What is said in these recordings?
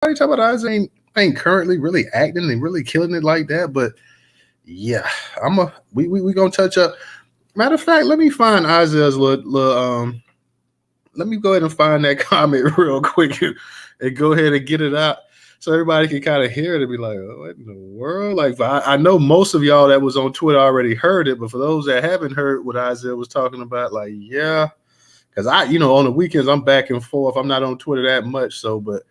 talk about Isaiah ain't currently really acting and really killing it like that, but yeah, we gonna touch up. Matter of fact, let me find Isaiah's little let me go ahead and find that comment real quick and go ahead and get it out so everybody can kind of hear it and be like, oh, what in the world? Like, I know most of y'all that was on Twitter already heard it, but for those that haven't heard what Isaiah was talking about, like, yeah, because on the weekends, I'm back and forth. I'm not on Twitter that much, so, but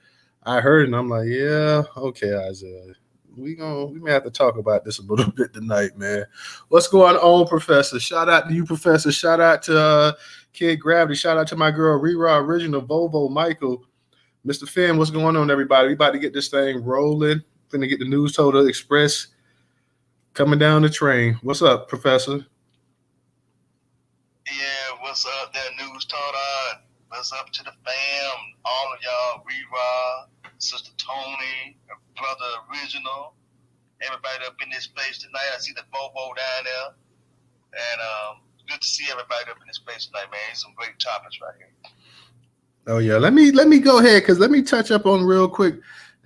I heard it and I'm like, yeah, okay, Isaiah. We may have to talk about this a little bit tonight, man. What's going on, Professor? Shout out to you, Professor. Shout out to Kid Gravity. Shout out to my girl Rera Original, Volvo, Michael, Mr. Finn. What's going on, everybody? We about to get this thing rolling. Finna get the Newstoter Express coming down the train. What's up, Professor? Yeah, what's up there, Newstoter? What's up to the fam? All of y'all, Rera, Sister Tony, Brother Original, everybody up in this place tonight. I see the Bobo down there. And good to see everybody up in this place tonight, man. Some great topics right here. Oh yeah, let me go ahead because let me touch up on real quick.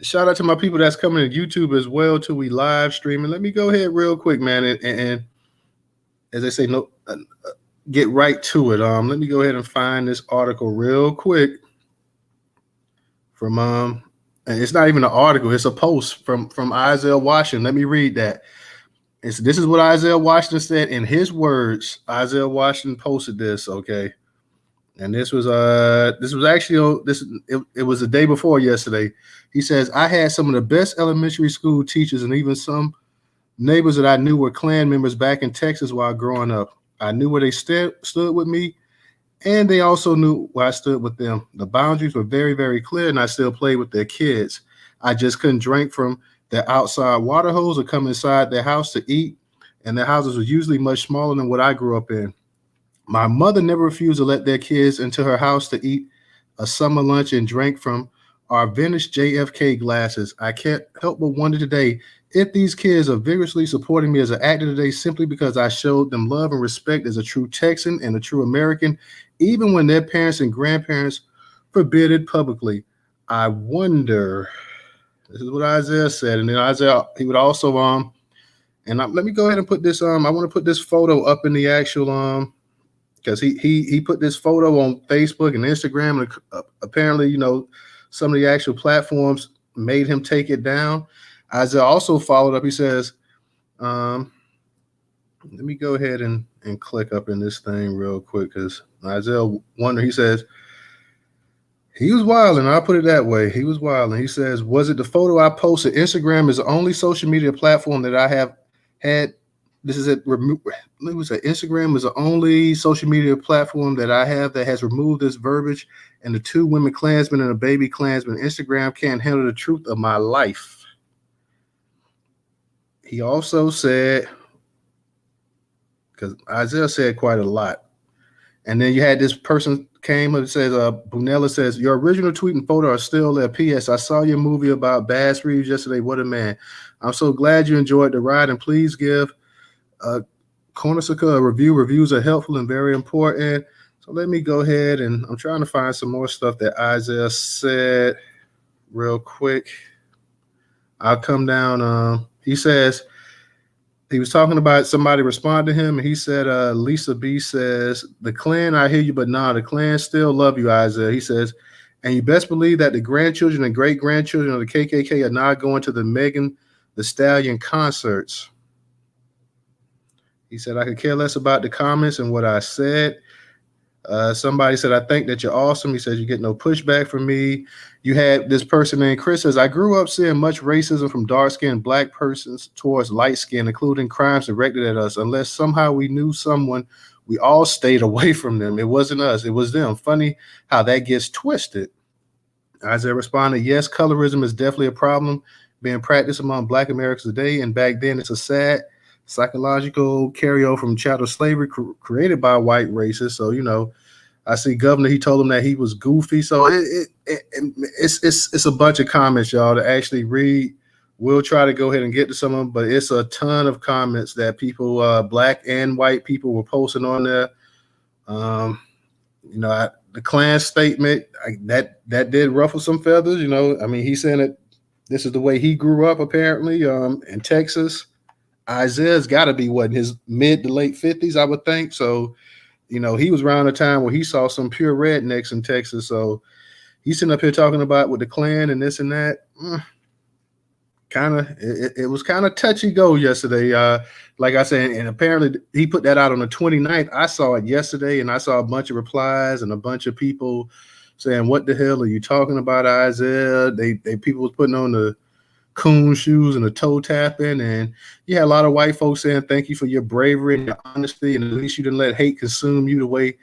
Shout out to my people that's coming to YouTube as well too. We live streaming. Let me go ahead real quick, man, and as I say, no, get right to it. Let me go ahead and find this article real quick from and it's not even an article, it's a post from Isaiah Washington. Let me read that. This is what Isaiah Washington said in his words. Isaiah Washington posted this, okay? And this was actually it was the day before yesterday. He says, I had some of the best elementary school teachers and even some neighbors that I knew were Klan members back in Texas while growing up. I knew where they stood with me, and they also knew where I stood with them. The boundaries were very, very clear, and I still played with their kids. I just couldn't drink from their outside water hose or come inside their house to eat, and their houses were usually much smaller than what I grew up in. My mother never refused to let their kids into her house to eat a summer lunch and drink from our vintage JFK glasses. I can't help but wonder today if these kids are vigorously supporting me as an actor today simply because I showed them love and respect as a true Texan and a true American, even when their parents and grandparents forbid it publicly. I wonder. This is what Isaiah said. And then Isaiah, he would also let me go ahead and put this I want to put this photo up in the actual because he put this photo on Facebook and Instagram, and apparently, some of the actual platforms made him take it down. Isaiah also followed up. He says, let me go ahead and click up in this thing real quick because Isaiah wonder. He says, he was wilding. I'll put it that way. He was wilding. He says, was it the photo I posted? Instagram is the only social media platform that I have had. This is it. Instagram is the only social media platform that I have that has removed this verbiage. And the two women Klansmen and a baby Klansman. Instagram can't handle the truth of my life. He also said, because Isaiah said quite a lot. And then you had this person came and says, Bunella says, your original tweet and photo are still there. P.S. I saw your movie about Bass Reeves yesterday. What a man. I'm so glad you enjoyed the ride, and please give Cornusca a review. Reviews are helpful and very important. So let me go ahead, and I'm trying to find some more stuff that Isaiah said real quick. I'll come down. He says, he was talking about somebody responded to him, and he said, Lisa B says, the Klan, I hear you, but nah, the Klan still love you, Isaiah. He says, and you best believe that the grandchildren and great-grandchildren of the KKK are not going to the Megan Thee Stallion concerts. He said, I could care less about the comments and what I said. Somebody said, I think that you're awesome. He said, you get no pushback from me. You had this person named Chris says, I grew up seeing much racism from dark-skinned black persons towards light-skinned, including crimes directed at us. Unless somehow we knew someone, we all stayed away from them. It wasn't us. It was them. Funny how that gets twisted. Isaiah responded, yes, colorism is definitely a problem being practiced among black Americans today. And back then, it's a sad psychological carryover from chattel slavery created by white racists. So, I see Governor, he told him that he was goofy. So it's a bunch of comments, y'all, to actually read. We'll try to go ahead and get to some of them, but it's a ton of comments that people, black and white people, were posting on there. the Klan statement that did ruffle some feathers. I mean, he's saying that this is the way he grew up apparently in Texas. Isaiah's got to be what, in his mid to late 50s, I would think. So, he was around a time where he saw some pure rednecks in Texas. So he's sitting up here talking about with the Klan and this and that. It was kind of touchy go yesterday. Like I said, and apparently he put that out on the 29th. I saw it yesterday, and I saw a bunch of replies and a bunch of people saying, "What the hell are you talking about, Isaiah?" They people was putting on the coon shoes and the toe tapping, and you had a lot of white folks saying, "Thank you for your bravery and your honesty, and at least you didn't let hate consume you the way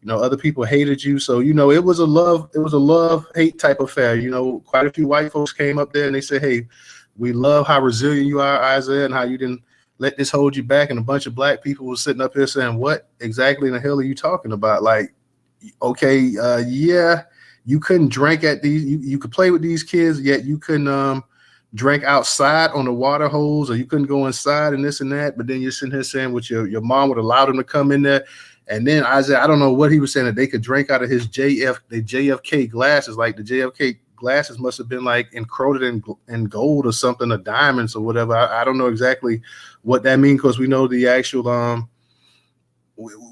other people hated you." So it was a love hate type affair. Quite a few white folks came up there and they said, "Hey, we love how resilient you are, Isaiah, and how you didn't let this hold you back." And a bunch of black people were sitting up here saying, "What exactly in the hell are you talking about?" Like, okay, yeah, you couldn't drink at these. You could play with these kids, yet you couldn't drink outside on the water holes, or you couldn't go inside and this and that. But then you're sitting here saying, "What your mom would allow them to come in there." And then Isaiah, I don't know what he was saying, that they could drink out of his JFK glasses, like the JFK glasses must have been like encrusted in gold or something, or diamonds or whatever. I don't know exactly what that means, because we know the actual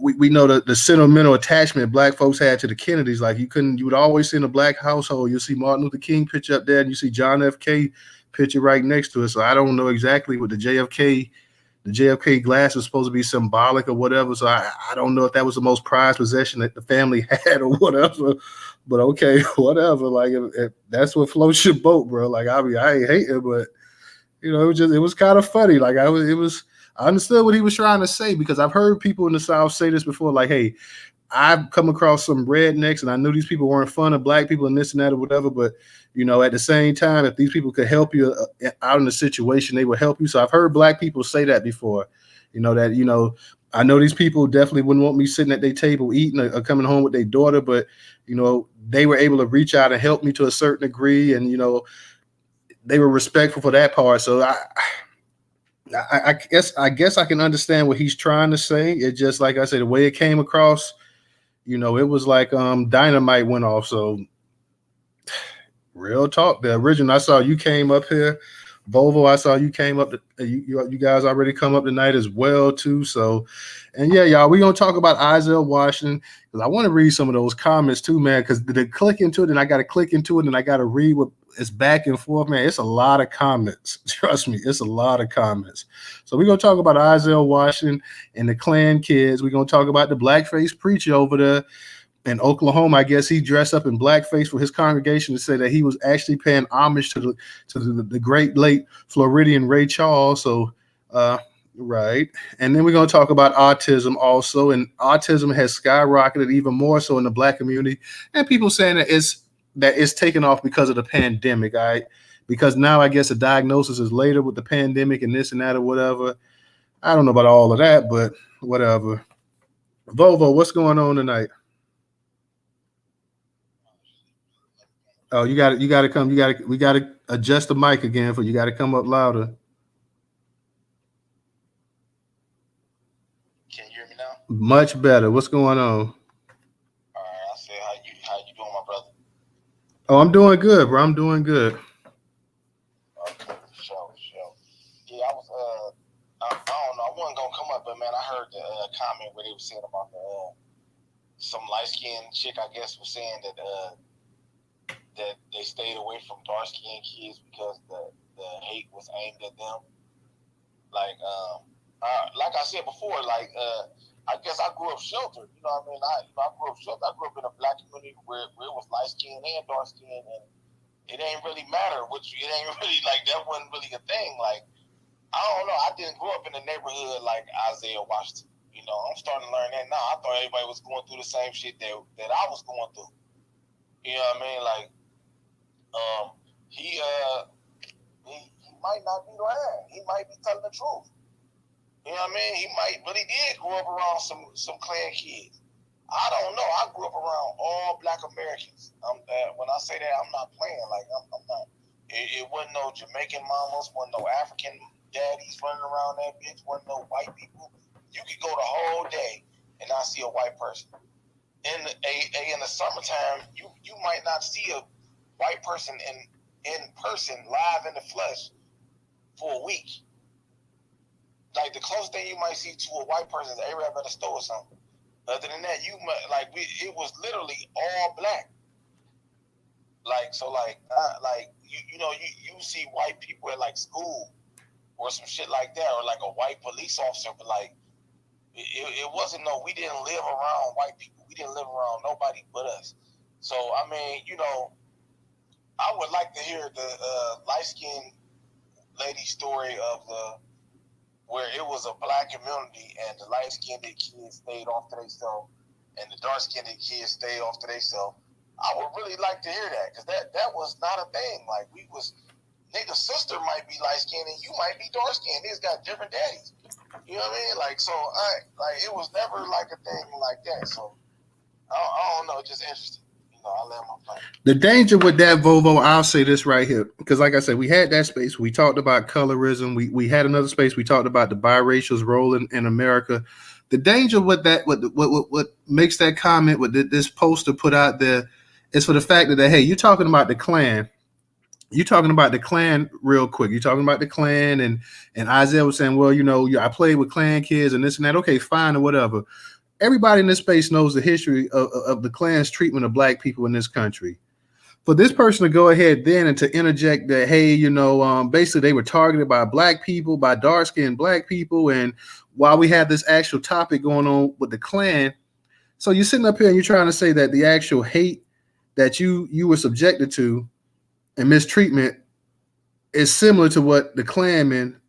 we know the sentimental attachment black folks had to the Kennedys. Like you would always see in a black household, you'll see Martin Luther King picture up there, and you see John F. K picture right next to it. So I don't know exactly what the JFK glass was supposed to be symbolic or whatever. So I don't know if that was the most prized possession that the family had or whatever. But okay, whatever. Like if that's what floats your boat, bro. Like I ain't hating, but it was kind of funny. Like I understood what he was trying to say, because I've heard people in the South say this before. Like, hey, I've come across some rednecks, and I knew these people weren't fun of black people and this and that or whatever. But at the same time, if these people could help you out in the situation, they would help you. So I've heard black people say that before. I know these people definitely wouldn't want me sitting at their table eating or coming home with their daughter, but they were able to reach out and help me to a certain degree, and they were respectful for that part. So I guess I can understand what he's trying to say. It just, like I said, the way it came across, it was like dynamite went off. So real talk. The original, I saw you came up here. Volvo, I saw you came up. You guys already come up tonight as well too. So, and yeah, y'all, we're gonna talk about Isaiah Washington, because I want to read some of those comments too, man. Because to click into it, and I got to click into it, and I got to read what it's back and forth, man. It's a lot of comments. Trust me, it's a lot of comments. So we're gonna talk about Isaiah Washington and the Klan kids. We're gonna talk about the blackface preacher over there in Oklahoma. I guess he dressed up in blackface for his congregation to say that he was actually paying homage to the great late Floridian Ray Charles. So, right. And then we're going to talk about autism also. And autism has skyrocketed even more so in the black community. And people saying that it's taken off because of the pandemic. All right. Because now I guess the diagnosis is later with the pandemic and this and that or whatever. I don't know about all of that, but whatever. Volvo, what's going on tonight? Oh, you got to come. We got to adjust the mic again for you. Got to come up louder. Can you hear me now? Much better. What's going on? All right, I said, how you doing, my brother? Oh, I'm doing good, bro. I'm doing good. Okay, sure. Yeah, I was I don't know. I wasn't gonna come up, but man, I heard the comment where they were saying about some light skinned chick, I guess, was saying that they stayed away from dark skinned kids because the hate was aimed at them. Like I said before, I guess I grew up sheltered. You know what I mean? I grew up sheltered. I grew up in a black community where it was light skinned and dark skinned, and it ain't really matter it ain't really like that wasn't really a thing. Like, I don't know. I didn't grow up in a neighborhood like Isaiah Washington. I'm starting to learn that now. I thought everybody was going through the same shit that I was going through. You know what I mean? Like, he might not be lying. He might be telling the truth. You know what I mean? He might really did grow up around some Klan kids. I don't know. I grew up around all black Americans. When I say that, I'm not playing. Like, I'm not. It wasn't no Jamaican mamas, wasn't no African daddies running around that bitch, wasn't no white people. You could go the whole day and not see a white person. in the summertime, you might not see a white person in person, live in the flesh, for a week. Like the closest thing you might see to a white person is an Arab at a store or something. Other than that, it was literally all black. Like so, you see white people at like school or some shit like that, or like a white police officer, but like it wasn't we didn't live around white people. We didn't live around nobody but us. So I mean, I would like to hear the light skinned lady story of where it was a black community and the light skinned kids stayed off to themselves and the dark skinned kids stayed off to themselves. I would really like to hear that because that was not a thing. Like nigga's sister might be light skinned and you might be dark skinned. Niggas got different daddies. You know what I mean? Like so, it was never like a thing like that. So I don't know. It's just interesting. I land my plane. The danger with that, Volvo, I'll say this right here. Because like I said, we had that space. We talked about colorism. We had another space. We talked about the biracial's role in America. The danger with that, what makes that comment, what this poster put out there, is for the fact that, hey, you're talking about the Klan. You're talking about the Klan real quick. You're talking about the Klan, and Isaiah was saying, well, I played with Klan kids and this and that. Okay, fine or whatever. Everybody in this space knows the history of the Klan's treatment of black people in this country. For this person to go ahead then and to interject that, hey, basically they were targeted by black people, by dark-skinned black people, and while we have this actual topic going on with the Klan, so you're sitting up here and you're trying to say that the actual hate that you were subjected to and mistreatment is similar to what the Klan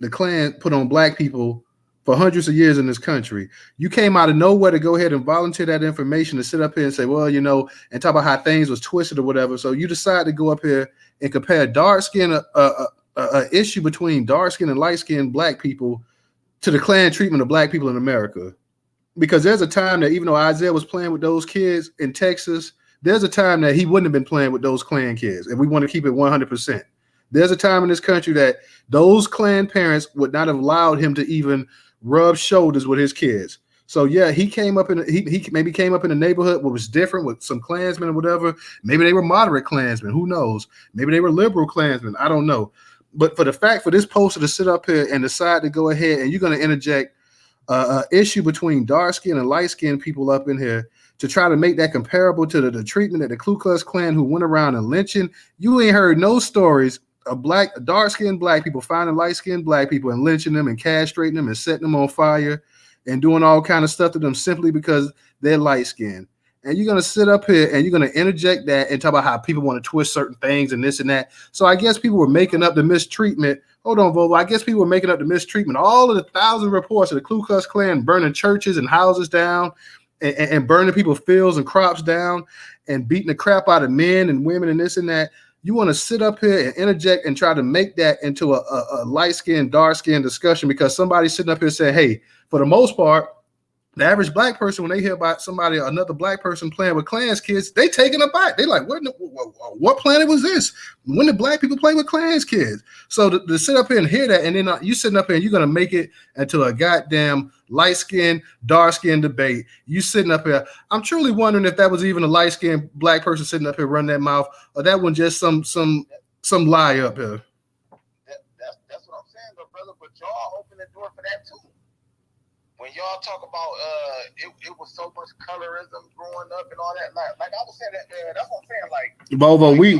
put on black people for hundreds of years in this country. You came out of nowhere to go ahead and volunteer that information to sit up here and say, well, and talk about how things was twisted or whatever. So you decide to go up here and compare dark skin, issue between dark skin and light skinned black people to the Klan treatment of black people in America. Because there's a time that even though Isaiah was playing with those kids in Texas, there's a time that he wouldn't have been playing with those Klan kids. If we want to keep it 100%. There's a time in this country that those Klan parents would not have allowed him to even rub shoulders with his kids. So yeah, he came up he maybe came up in a neighborhood what was different with some Klansmen or whatever. Maybe they were moderate Klansmen. Who knows? Maybe they were liberal Klansmen. I don't know. But for the fact for this poster to sit up here and decide to go ahead and you're going to interject issue between dark skinned and light skinned people up in here to try to make that comparable to the treatment that the Ku Klux Klan who went around and lynching. You ain't heard no stories of dark-skinned black people finding light-skinned black people and lynching them and castrating them and setting them on fire and doing all kind of stuff to them simply because they're light-skinned. And you're going to sit up here and you're going to interject that and talk about how people want to twist certain things and this and that. So I guess people were making up the mistreatment. Hold on, Volvo. I guess people were making up the mistreatment. All of the 1,000 reports of the Ku Klux Klan burning churches and houses down and burning people's fields and crops down and beating the crap out of men and women and this and that. You want to sit up here and interject and try to make that into a light-skinned, dark-skinned discussion because somebody's sitting up here saying, hey, for the most part, the average black person, when they hear about another black person playing with Klan's kids, they taking aback. They like, what planet was this? When did black people play with Klan's kids? So to sit up here and hear that, and then you sitting up here and you're going to make it into a goddamn light-skinned, dark-skinned debate. You sitting up here. I'm truly wondering if that was even a light-skinned black person sitting up here running that mouth, or that one just some lie up here. That's what I'm saying, but brother, but y'all open the door for that too. When y'all talk about it was so much colorism growing up and all that, like I was saying that's what I'm saying. Like Volvo, that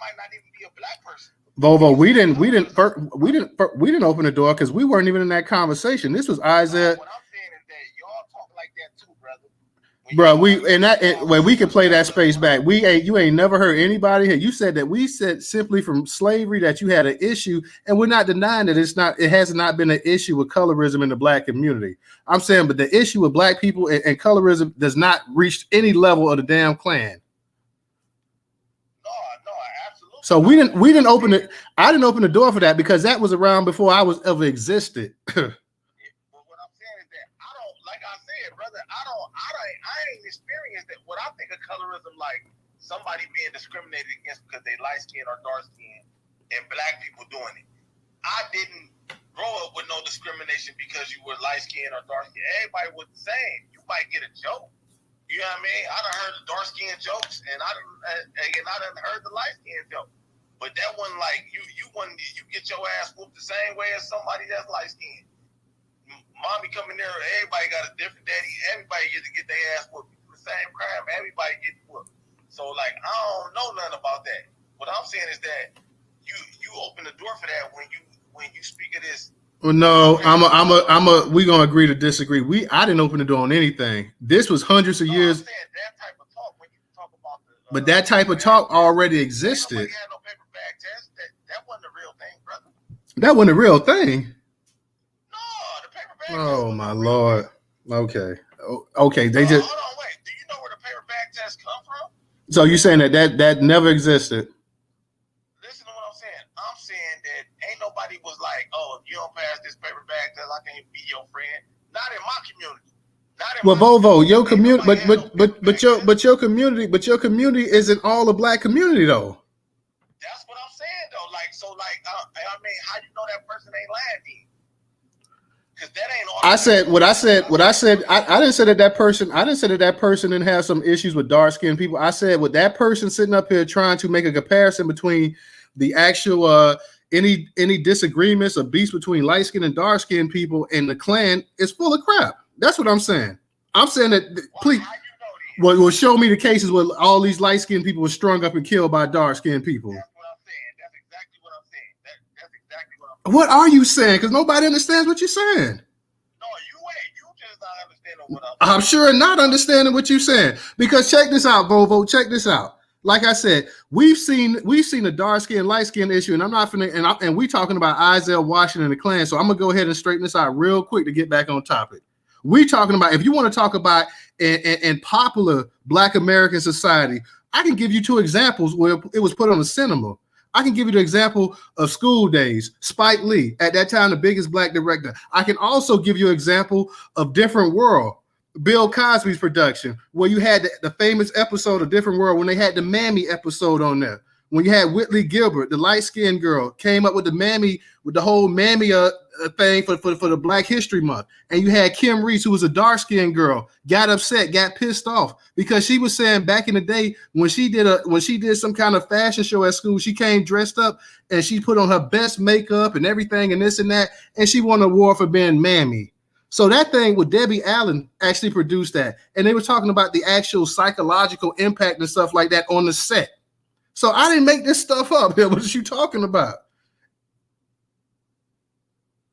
might not even be a black person. Volvo, we didn't open the door because we weren't even in that conversation. This was Isaiah. What I'm saying is that y'all talk like that too, brother. Bro, we can play that space back. You ain't never heard anybody here. You said that we said simply from slavery that you had an issue, and we're not denying that it has not been an issue with colorism in the black community. I'm saying, but the issue with black people and colorism does not reach any level of the damn Klan. No, absolutely. So we didn't open it. I didn't open the door for that because that was around before I was ever existed. I ain't experienced that. What I think of colorism, like somebody being discriminated against because they light skin or dark skin, and black people doing it. I didn't grow up with no discrimination because you were light skin or dark skin. Everybody was the same. You might get a joke, You know what I mean? I done heard the dark skin jokes, and I done heard the light skin joke. But that one, like you get your ass whooped the same way as somebody that's light skinned. Mommy coming there, everybody got a different daddy. Everybody get to get their ass whooped. The same crime, everybody get whooped. So like I don't know nothing about that. What I'm saying is that you open the door for that when you speak of this. Well, no, we gonna agree to disagree. I didn't open the door on anything. This was hundreds of years. I'm saying that type of talk when you talk about but that type of talk already existed. Nobody had no paper bag test. That wasn't a real thing, brother. That wasn't a real thing. No, the paper bag test. Oh my Lord. Okay. Okay. They just. Hold on, wait. Do you know where the paper bag test come from? So you're saying that never existed? Listen to what I'm saying. I'm saying that ain't nobody was like, oh, if you don't pass this paper bag test, I can't be your friend. Not in my community. Well, Volvo, your community, but your community isn't all a black community though. That's what I'm saying though. I mean, how you know that person ain't lying to you? Because that ain't all. I didn't say that person didn't have some issues with dark skinned people. I said with that person sitting up here trying to make a comparison between the actual any disagreements or beefs between light skinned and dark skinned people and the Klan is full of crap. That's what I'm saying. I'm saying that please. Well, show me the cases where all these light skinned people were strung up and killed by dark skinned people. That's what I'm saying. That's exactly what I'm saying. That's exactly what I'm saying. What are you saying? Because nobody understands what you're saying. No, you just not understanding what I'm sure not understanding what you're saying. Because check this out, Volvo. Check this out. Like I said, we've seen the dark skin, light skin issue, and I'm not finna, and we talking about Isaiah Washington and the Klan. So I'm gonna go ahead and straighten this out real quick to get back on topic. We talking about, if you want to talk about in popular Black American society, I can give you two examples where it was put on the cinema. I can give you the example of School Days, Spike Lee, at that time the biggest black director. I can also give you an example of Different World, Bill Cosby's production, where you had the famous episode of Different World when they had the Mammy episode on there. When you had Whitley Gilbert, the light-skinned girl, came up with the whole Mammy thing for the Black History Month. And you had Kim Reese, who was a dark-skinned girl, got upset, got pissed off because she was saying back in the day when she did some kind of fashion show at school, she came dressed up and she put on her best makeup and everything and this and that, and she won an award for being Mammy. So that thing with Debbie Allen actually produced that. And they were talking about the actual psychological impact and stuff like that on the set. So I didn't make this stuff up. What are you talking about?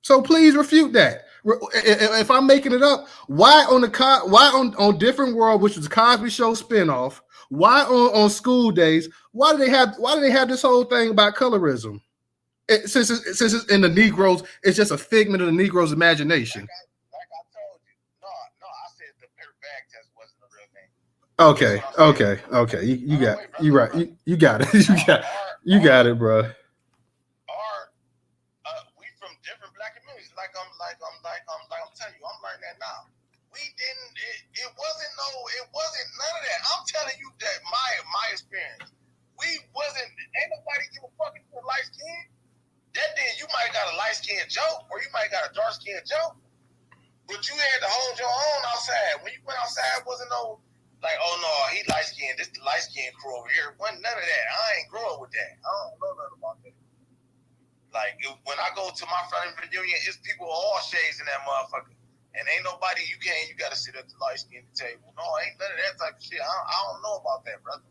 So please refute that. If I'm making it up, why on Different World, which was a Cosby Show spinoff, why on School Days, why do they have this whole thing about colorism? Since it's in the Negroes, it's just a figment of the Negroes' imagination. Like I told you. No, I said the paper bag test wasn't a real thing. Okay. You got it. You right. You got it. You got it, bro. We from different black communities. Like I'm telling you, I'm learning that now. We didn't. It wasn't none of that. I'm telling you that my experience. We wasn't. Ain't nobody give a fuck if you were light skin. That then you might got a light skin joke, or you might got a dark skin joke. But you had to hold your own outside. When you went outside, wasn't no. Like, oh no, he light skinned. This the light skinned crew over here. Wasn't none of that. I ain't growing with that. I don't know nothing about that. Like when I go to my family reunion, it's people of all shades in that motherfucker, and ain't nobody you got to sit at the light skinned table. No, ain't none of that type of shit. I don't know about that, brother.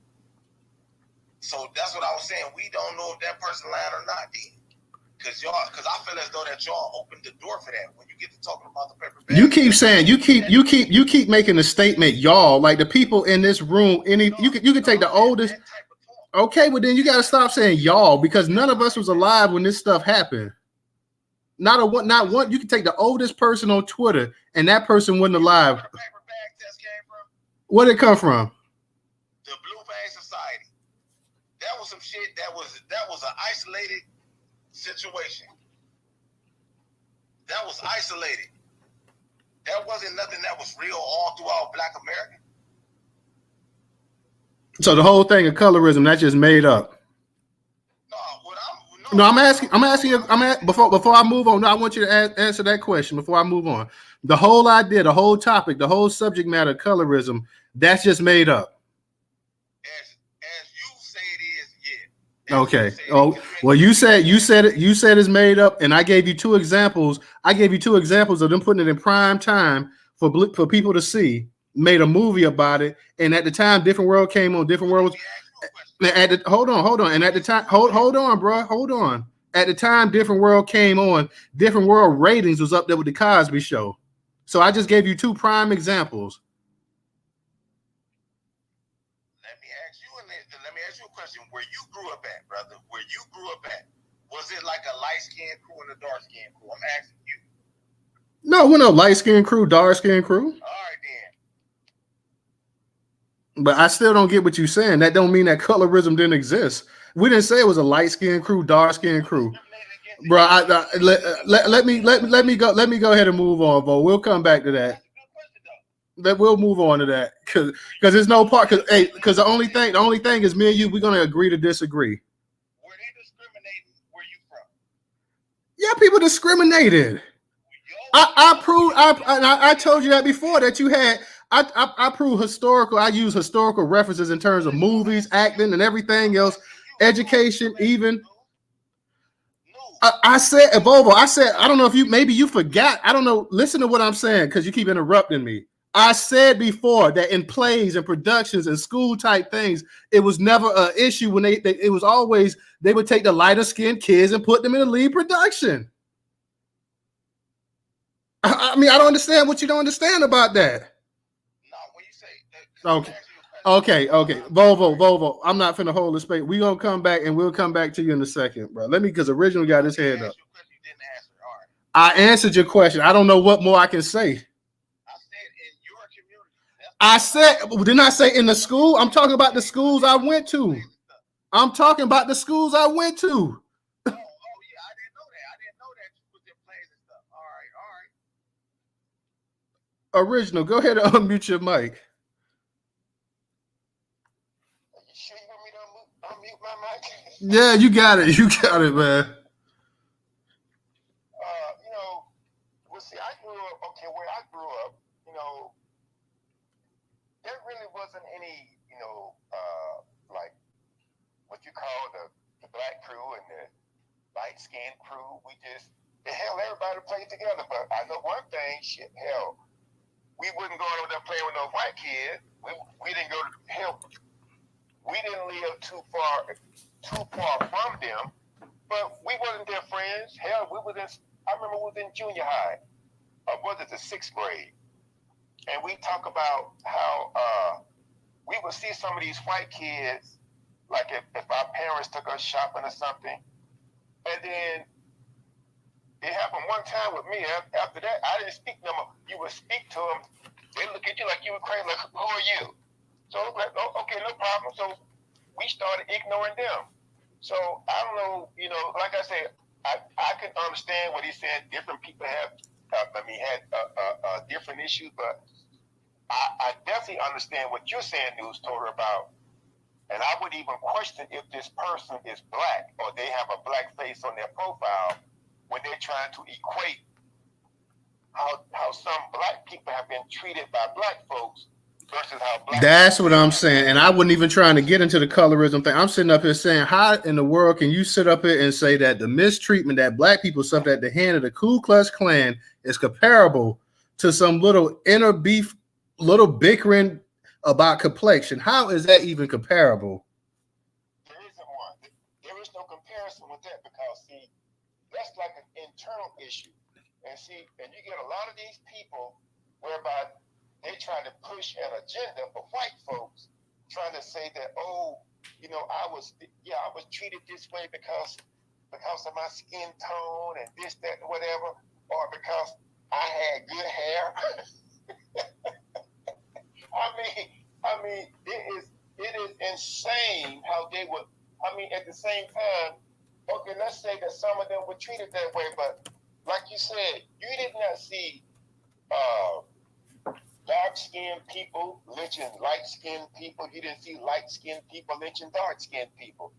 So that's what I was saying. We don't know if that person lying or not, then. Because I feel as though that y'all opened the door for that when you get to talking about the paper bag. You keep saying you keep making a statement, y'all, like the people in this room. You can take the oldest. Okay, well then you got to stop saying y'all because none of us was alive when this stuff happened. Not one. You can take the oldest person on Twitter, and that person wasn't alive. Where the paper bag test came from? Where did it come from? The Blue Vein Society. That was some shit. That was an isolated situation. That was isolated. That wasn't nothing that was real all throughout Black America. So the whole thing of colorism, that's just made up. No, I'm asking you. Before I move on. No, I want you to answer that question before I move on. The whole idea, the whole topic, the whole subject matter, colorism, that's just made up. As you say it is, yeah. Okay. Oh, well, you said it's made up, and I gave you two examples. I gave you two examples of them putting it in prime time for people to see. Made a movie about it, and at the time, Different World came on. Different World was. Hold on, and at the time, hold on, bro, hold on. At the time, Different World came on. Different World ratings was up there with the Cosby Show. So I just gave you two prime examples. Let me ask you a question. Where you grew up at, brother? Where you grew up at? Was it like a light skinned crew and a dark skinned crew? I'm asking you. No, we're no light skinned crew, dark skinned crew. All right then. But I still don't get what you're saying. That don't mean that colorism didn't exist. We didn't say it was a light skinned crew, dark skinned crew. Bro, let me go ahead and move on, Bo. We'll come back to that. We'll move on to that because there's no part. Because the only thing is me and you. We're gonna agree to disagree. Were they discriminating where you from? Yeah, people discriminated. I told you that before that you had. I prove historical. I use historical references in terms of movies, acting, and everything else, education, even. I said, Volvo, I don't know if you forgot. I don't know. Listen to what I'm saying because you keep interrupting me. I said before that in plays and productions and school type things, it was never an issue when it was always they would take the lighter skinned kids and put them in the lead production. I mean, I don't understand what you don't understand about that. No, when you say that, Okay. Volvo. I'm not finna hold the space. We gonna come back and we'll come back to you in a second, bro. Let me because originally got his head up. I answered your question. I don't know what more I can say. I said, didn't I say in the school? I'm talking about the schools I went to. Oh, yeah, I didn't know that. I didn't know that you was in plays and stuff. All right. Original, go ahead and unmute your mic. Are you sure you want me to unmute my mic? Yeah, you got it. You got it, man. See, I grew up, where I grew up, there really wasn't any, like what you call the black crew and the light skinned crew. We just, everybody played together. But I know one thing, we wouldn't go over there playing with no white kids. We didn't go to we didn't live too far from them, but we wasn't their friends. Hell, I remember we was in junior high. Was it the 6th grade? And we talk about how we would see some of these white kids, like if our parents took us shopping or something, and then it happened one time with me. After that, I didn't speak no more. You would speak to them, they look at you like you were crazy, like, who are you? So like, oh, okay, no problem. So we started ignoring them. So I don't know, like I said, I can understand what he said. Different people had different issues, but I definitely understand what you're saying, Newstoter, about, and I would even question if this person is black or they have a black face on their profile when they're trying to equate how some black people have been treated by black folks versus how black. That's what I'm saying, and I wasn't even trying to get into the colorism thing. I'm sitting up here saying, how in the world can you sit up here and say that the mistreatment that black people suffered at the hand of the Ku Klux Klan is comparable to some little inner beef, little bickering about complexion? How is that even comparable? There isn't one. There is no comparison with that because, see, that's like an internal issue. And you get a lot of these people whereby they try to push an agenda for white folks, trying to say that, I was treated this way because of my skin tone and this, that, and whatever, or because I had good hair. I mean, it is insane how they would. At the same time, okay, let's say that some of them were treated that way, but like you said, you did not see dark-skinned people lynching light-skinned people. You didn't see light-skinned people lynching dark-skinned people.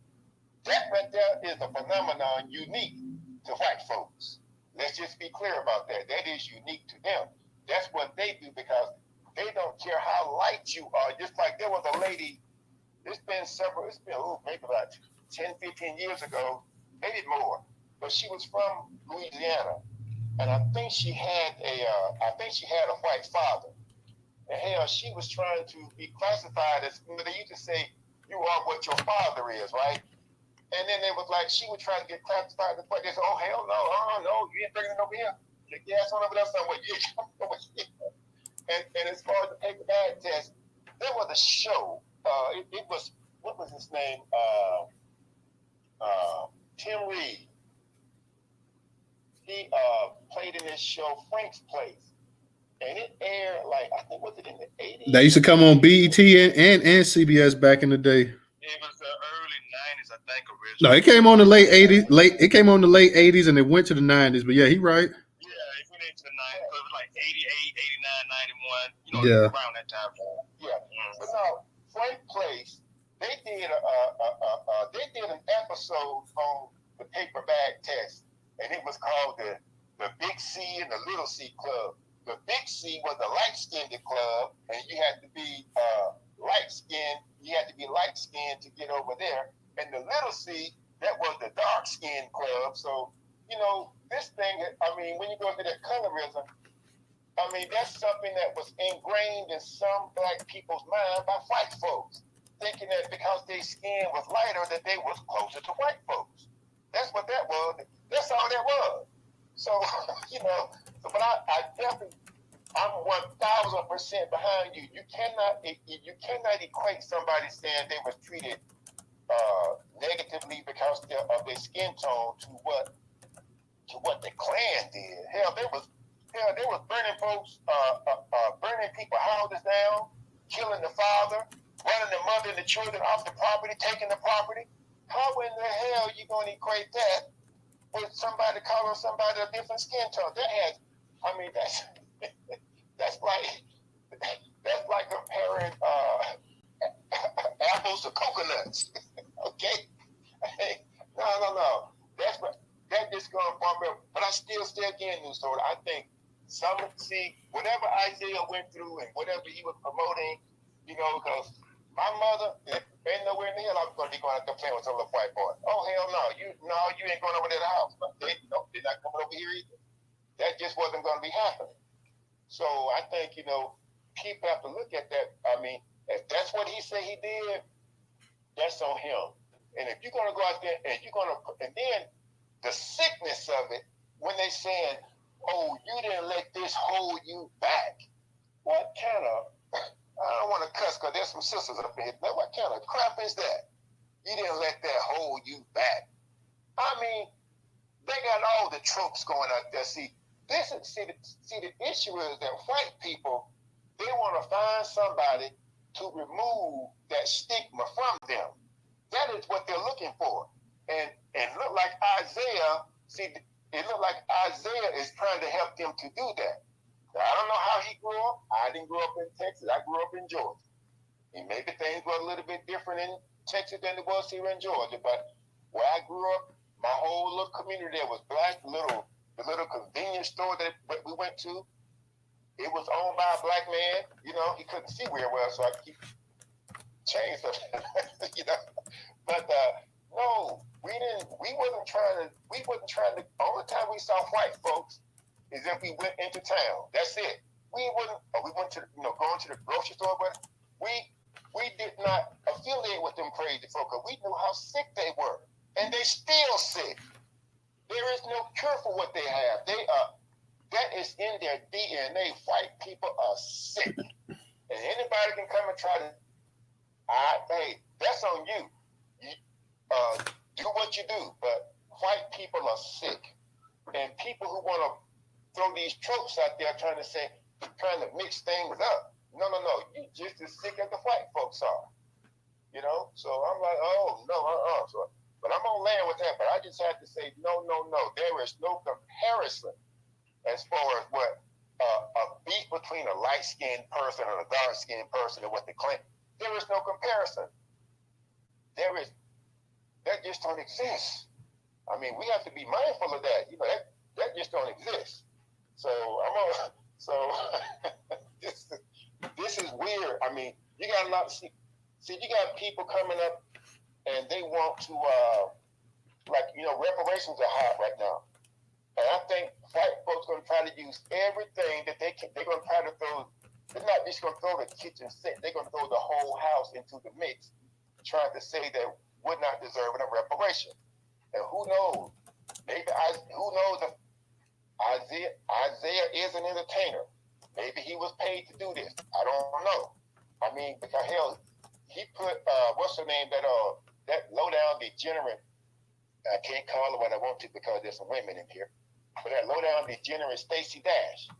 That right there is a phenomenon unique to white folks. Let's just be clear about that. That is unique to them. That's what they do because they don't care how light you are. Just like there was a lady, it's been maybe about 10, 15 years ago, maybe more. But she was from Louisiana. And I think she had a white father. And hell, she was trying to be classified as, they used to say, you are what your father is, right? And then it was like she would try to get classified as what they said, oh hell no, you ain't bringing it over here. Like, yeah, it's on over there somewhere. You ain't coming over here. And as far as the paper bag test, there was a show. It was, what was his name? Tim Reed. He played in this show, Frank's Place. And it aired I think, was it in the 80s? They used to come on BET and CBS back in the day. It was the early 90s, I think, originally. No, it came on the late 80s. It came on the late 80s and it went to the 90s. But yeah, he right. Yeah, it went into the 90s. So it was like 88, 89, 91, yeah. around that time. Yeah. But no, Frank Place, they did an episode on the paper bag test, and it was called the Big C and the Little C Club. The Big C was the light-skinned club, and you had to be light-skinned. You had to be light-skinned to get over there. And the Little C, that was the dark-skinned club. So, this thing, when you go into that colorism, that's something that was ingrained in some black people's mind by white folks, thinking that because their skin was lighter, that they was closer to white folks. That's what that was. That's all that was. So, but I definitely, I'm 1,000% behind you. You cannot equate somebody saying they was treated negatively because of their skin tone to what the Klan did. Hell, they was burning folks, burning people's houses down, killing the father, running the mother and the children off the property, taking the property. How in the hell are you going to equate that with somebody calling somebody a different skin tone? That's like comparing apples to coconuts. Okay? No. That just going far better. But I still say again, Newstoter, I think whatever Isaiah went through and whatever he was promoting, because my mother ain't nowhere in the hell I'm going to be going out there playing with some little white boy. Oh hell no, you ain't going over to the house. They're not coming over here either. That just wasn't going to be happening. So I think people have to look at that. If that's what he said he did, that's on him. And if you're going to go out there and and then the sickness of it when they saying, "Oh, you didn't let this hold you back." What kind of I don't want to cuss because there's some sisters up here. But what kind of crap is that? You didn't let that hold you back. They got all the tropes going out there. See, the issue is that white people, they want to find somebody to remove that stigma from them. That is what they're looking for. And look like Isaiah, it looked like Isaiah is trying to help them to do that. I don't know how he grew up. I didn't grow up in Texas. I grew up in Georgia. And maybe things were a little bit different in Texas than it was here in Georgia. But where I grew up, my whole little community there was black. The little convenience store that we went to, it was owned by a black man. He couldn't see where it was, so I keep changing stuff. But no, we wasn't trying to. Only time we saw white folks is if we went into town. That's it. We went to going to the grocery store, but we did not affiliate with them crazy folk because we knew how sick they were, and they still sick. There is no cure for what they have. That is in their DNA. White people are sick, and anybody can come and try to. Hey, that's on you. Do what you do, but white people are sick, and people who want to throw these tropes out there trying to mix things up. No. You just as sick as the white folks are. So I'm like, oh no, So, but I'm gonna land with that. But I just have to say, no. There is no comparison as far as what a beef between a light-skinned person and a dark-skinned person and what the Klan. There is no comparison. There that just don't exist. I mean, we have to be mindful of that. You know, that just don't exist. So this is weird. I mean, you got a lot. See, you got people coming up and they want to reparations are hot right now. And I think white folks are going to try to use everything that they can. They're going to try to throw. They're not just going to throw the kitchen sink. They're going to throw the whole house into the mix, trying to say that we're not deserving of reparation. And who knows? Maybe who knows if Isaiah is an entertainer. Maybe he was paid to do this. I don't know. I mean, because hell, he put what's her name, that low down degenerate. I can't call her what I want to because there's some women in here. But that low down degenerate Stacey Dash,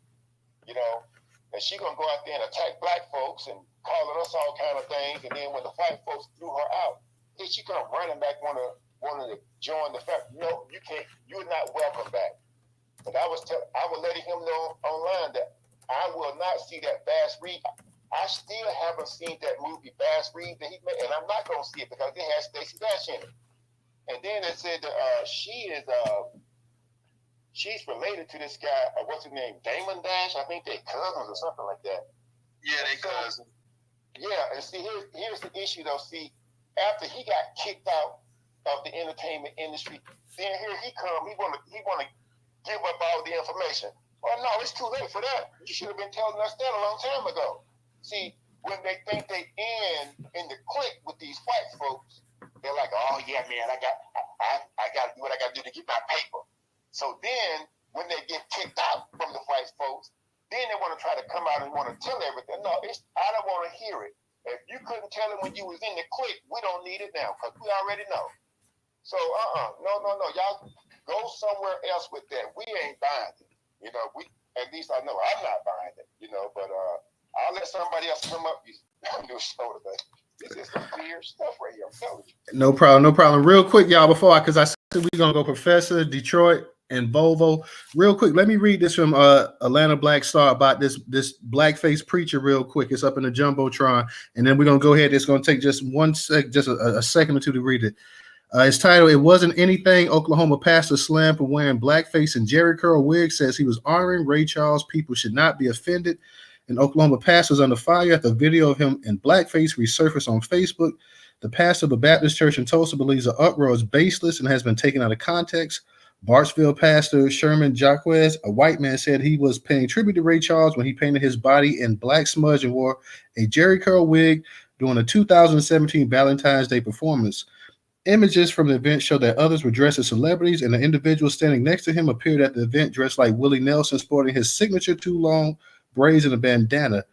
you know, and she gonna go out there and attack black folks and calling us all kind of things. And then when the white folks threw her out, then she come running back wanting to join the family. No, you can't. You're not welcome back. But I was letting him know online that I will not see that Bass Reeves. I still haven't seen that movie Bass Reeves that he made, and I'm not gonna see it because it has Stacey Dash in it. And then it said that she's related to this guy. What's his name? Damon Dash. I think they're cousins or something like that. Yeah, they cousins. Yeah, and see, here's the issue though. See, after he got kicked out of the entertainment industry, then here he come. He wanna give up all the information. Well, no, it's too late for that. You should have been telling us that a long time ago. See, when they think they in the clique with these white folks, they're like, oh yeah, man, I got to do what I got to do to get my paper. So then, when they get kicked out from the white folks, then they want to try to come out and want to tell everything. No, I don't want to hear it. If you couldn't tell it when you was in the clique, we don't need it now because we already know. So no, y'all go somewhere else with that. We ain't buying it. You know, at least I know I'm not buying it. You know, but I'll let somebody else come up. Newstoter, but this is some weird stuff right here. I'm telling you. No problem. Real quick, y'all, because I said we're gonna go Professor, Detroit, and Volvo. Real quick, let me read this from Atlanta Black Star about this blackface preacher real quick. It's up in the Jumbotron, and then we're gonna go ahead. It's gonna take just a second or two to read it. It's titled, "It Wasn't Anything." Oklahoma pastor slammed for wearing blackface and Jerry curl wig, says he was honoring Ray Charles. People should not be offended. An Oklahoma pastor is under fire after a video of him in blackface resurfaced on Facebook. The pastor of a Baptist church in Tulsa believes the uproar is baseless and has been taken out of context. Bartsville pastor Sherman Jaquez, a white man, said he was paying tribute to Ray Charles when he painted his body in black smudge and wore a Jerry curl wig during a 2017 Valentine's Day performance. Images from the event show that others were dressed as celebrities, and the individual standing next to him appeared at the event dressed like Willie Nelson, sporting his signature too long braids and a bandana.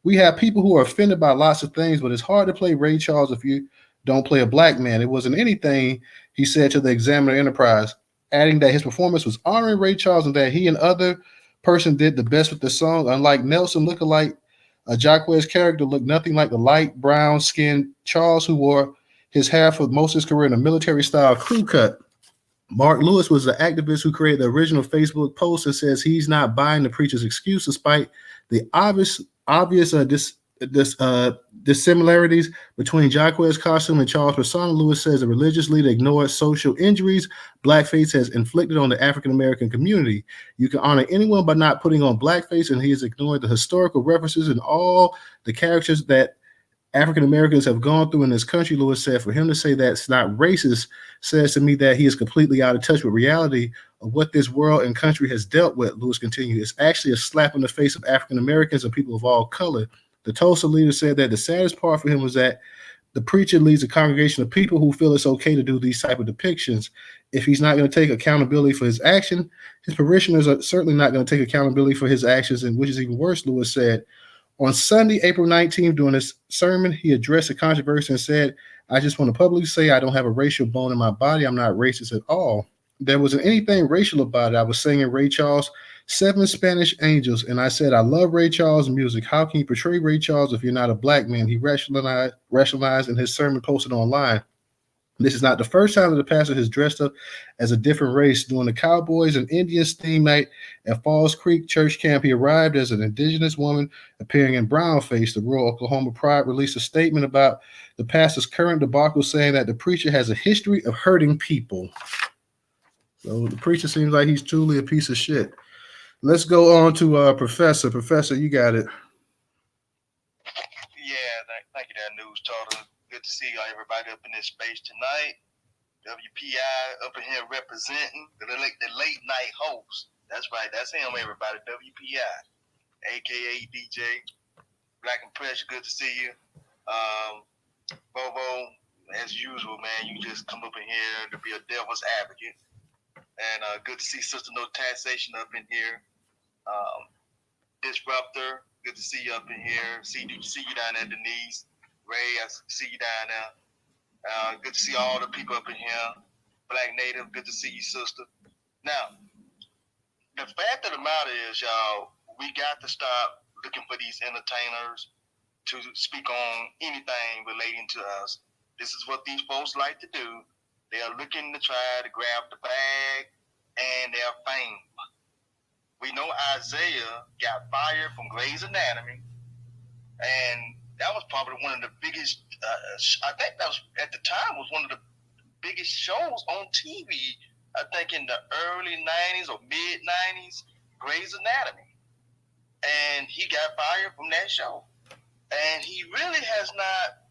We have people who are offended by lots of things, but it's hard to play Ray Charles if you don't play a black man. It wasn't anything, he said to the Examiner Enterprise, adding that his performance was honoring Ray Charles and that he and other person did the best with the song. Unlike Nelson lookalike, a Jaquez character looked nothing like the light brown skinned Charles, who wore his hair for most of his career in a military style crew cut. Mark Lewis was the activist who created the original Facebook post and says he's not buying the preacher's excuse despite the obvious dissimilarities between Jaquez's costume and Charles' persona. Lewis says the religious leader ignored social injuries blackface has inflicted on the African-American community. You can honor anyone by not putting on blackface, and he has ignored the historical references and all the characters that African Americans have gone through in this country. Lewis said, for him to say that's not racist says to me that he is completely out of touch with reality of what this world and country has dealt with. Lewis continued, it's actually a slap in the face of African Americans and people of all color. The Tulsa leader said that the saddest part for him was that the preacher leads a congregation of people who feel it's okay to do these type of depictions. If he's not going to take accountability for his action, his parishioners are certainly not going to take accountability for his actions, and which is even worse, Lewis said. On Sunday, April 19th, during his sermon, he addressed the controversy and said, I just want to publicly say I don't have a racial bone in my body. I'm not racist at all. There wasn't anything racial about it. I was singing Ray Charles' 7 Spanish Angels, and I said, I love Ray Charles' music. How can you portray Ray Charles if you're not a black man? He rationalized in his sermon posted online. This is not the first time that the pastor has dressed up as a different race. During the Cowboys and Indians theme night at Falls Creek Church Camp, he arrived as an indigenous woman appearing in brownface. The Rural Oklahoma Pride released a statement about the pastor's current debacle, saying that the preacher has a history of hurting people. So the preacher seems like he's truly a piece of shit. Let's go on to Professor. Professor, you got it. Yeah, thank you, that Newstoter. Good to see everybody up in this space tonight. WPI up in here representing the late night host. That's right, that's him, everybody. WPI, aka DJ Black and Pressure. Good to see you. Bobo, as usual, man, you just come up in here to be a devil's advocate. And good to see Sister No Taxation up in here. Disruptor, good to see you up in here. See you down there, Denise. Ray, I see you down there. Good to see all the people up in here. Black Native, good to see you, sister. Now, the fact of the matter is, y'all, we got to stop looking for these entertainers to speak on anything relating to us. This is what these folks like to do. They are looking to try to grab the bag and their fame. We know Isaiah got fired from Grey's Anatomy, and that was probably one of the biggest, I think that was, at the time, was one of the biggest shows on TV, I think in the early 90s or mid-90s, Grey's Anatomy. And he got fired from that show. And he really has not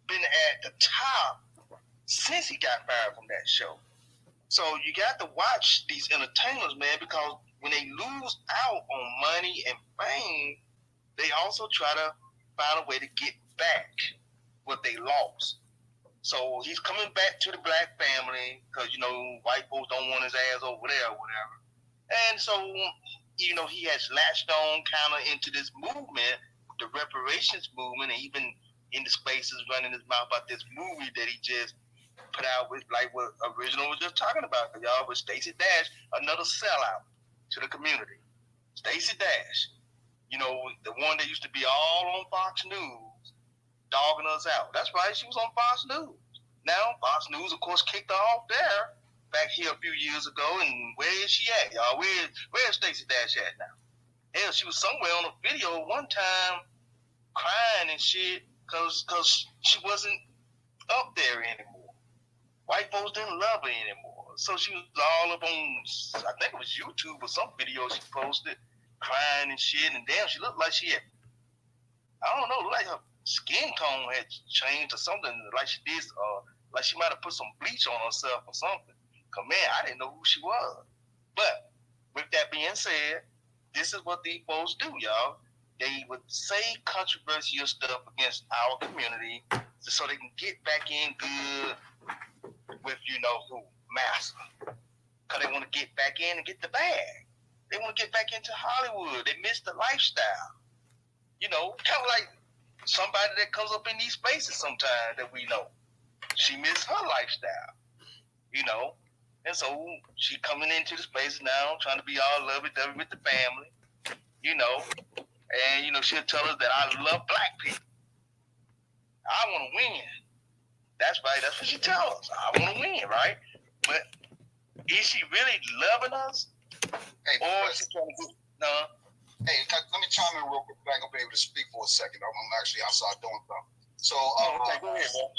been at the top since he got fired from that show. So you got to watch these entertainers, man, because when they lose out on money and fame, they also try to find a way to get back what they lost. So he's coming back to the black family because, you know, white folks don't want his ass over there or whatever. And so, you know, he has latched on kind of into this movement, the reparations movement, and even in the spaces running his mouth about this movie that he just put out with, like what Original was just talking about, y'all, with Stacey Dash, another sellout to the community. Stacey Dash, you know, the one that used to be all on Fox News, dogging us out. That's right, she was on Fox News. Now, Fox News, of course, kicked her off there back here a few years ago, and where is she at, y'all? Where is Stacey Dash at now? Hell, she was somewhere on a video one time crying and shit because she wasn't up there anymore. White folks didn't love her anymore. So she was all up on, I think it was YouTube or some video she posted, crying and shit, and damn, she looked like she had, I don't know, like her skin tone had changed or something, like she did, like she might have put some bleach on herself or something. Cause man, I didn't know who she was. But with that being said, this is what these folks do, y'all. They would say controversial stuff against our community so they can get back in good with, you know, who? Master. Because they want to get back in and get the bag. They want to get back into Hollywood. They miss the lifestyle. You know, kind of like somebody that comes up in these spaces sometimes that we know. She missed her lifestyle, you know. And so she coming into the space now, trying to be all lovey-dovey with the family, you know. And, you know, she'll tell us that I love black people. I want to win. That's right. That's what she tells us. I want to win, right? But is she really loving us? Hey, or is she trying to do no? Hey, let me chime in real quick. I'm gonna be able to speak for a second. I'm actually outside doing something. So, okay, go ahead, bro.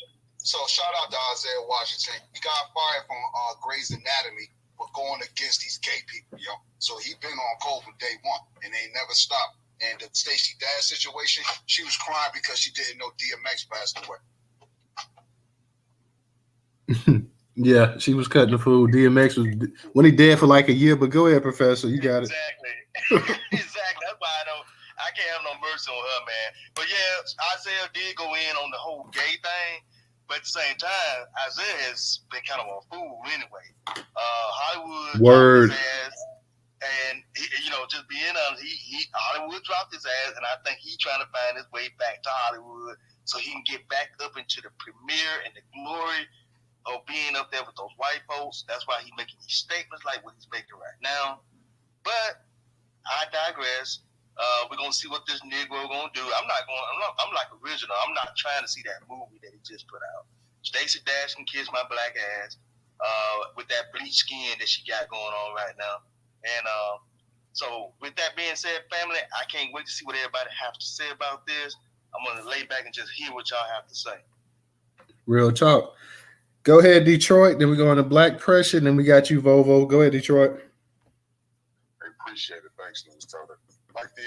So shout out to Isaiah Washington. He got fired from Grey's Anatomy for going against these gay people, yo. So he been on cold from day one, and they never stopped. And the Stacey Dash situation, she was crying because she didn't know DMX passed away. Yeah, she was cutting the food. DMX was when he dead for like a year. But go ahead, Professor. You got it. Exactly. Exactly. That's why I can't have no mercy on her, man. But yeah, Isaiah did go in on the whole gay thing. But at the same time, Isaiah has been kind of a fool anyway. Hollywood Word. dropped his ass, and he, you know, just being honest, Hollywood dropped his ass, and I think he's trying to find his way back to Hollywood so he can get back up into the premiere and the glory of being up there with those white folks. That's why he's making these statements like what he's making right now. But I digress. We're gonna see what this Negro gonna do. I'm like Original. I'm not trying to see that movie that he just put out. Stacey Dash can kiss my black ass with that bleach skin that she got going on right now. And so with that being said, family, I can't wait to see what everybody has to say about this. I'm going to lay back and just hear what y'all have to say. Real talk. Go ahead, Detroit. Then we go on to Black Pressure. Then we got you, Volvo. Go ahead, Detroit. I appreciate it. Thanks, Newstoter. Like the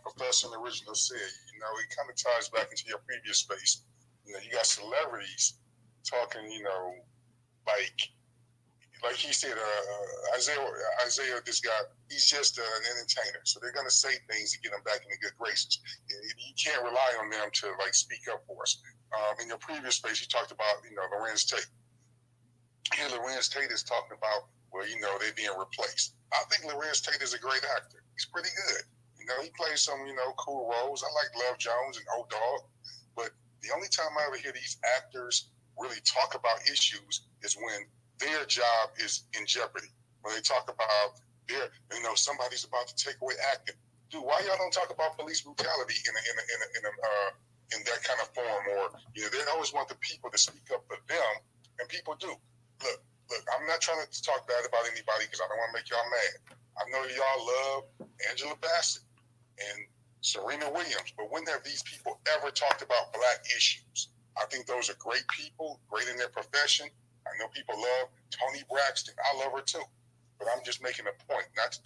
professor in the original said, you know, it kind of ties back into your previous space. You know, you got celebrities talking, you know, like he said, Isaiah, this guy, he's just an entertainer. So they're going to say things to get him back in the good graces. You can't rely on them to, like, speak up for us. In your previous space, you talked about, you know, Lorenz Tate. Here, Lorenz Tate is talking about, well, you know, they're being replaced. I think Lorenz Tate is a great actor. He's pretty good. You know, he plays some, you know, cool roles. I like Love Jones and Old Dog. But the only time I ever hear these actors really talk about issues is when their job is in jeopardy. When they talk about their, you know, somebody's about to take away acting. Dude, why y'all don't talk about police brutality in that kind of form? Or, you know, they always want the people to speak up for them, and people do. Look, I'm not trying to talk bad about anybody because I don't want to make y'all mad. I know y'all love Angela Bassett and Serena Williams, but when have these people ever talked about black issues? I think those are great people, great in their profession. I know people love Toni Braxton. I love her too. But I'm just making a point, not to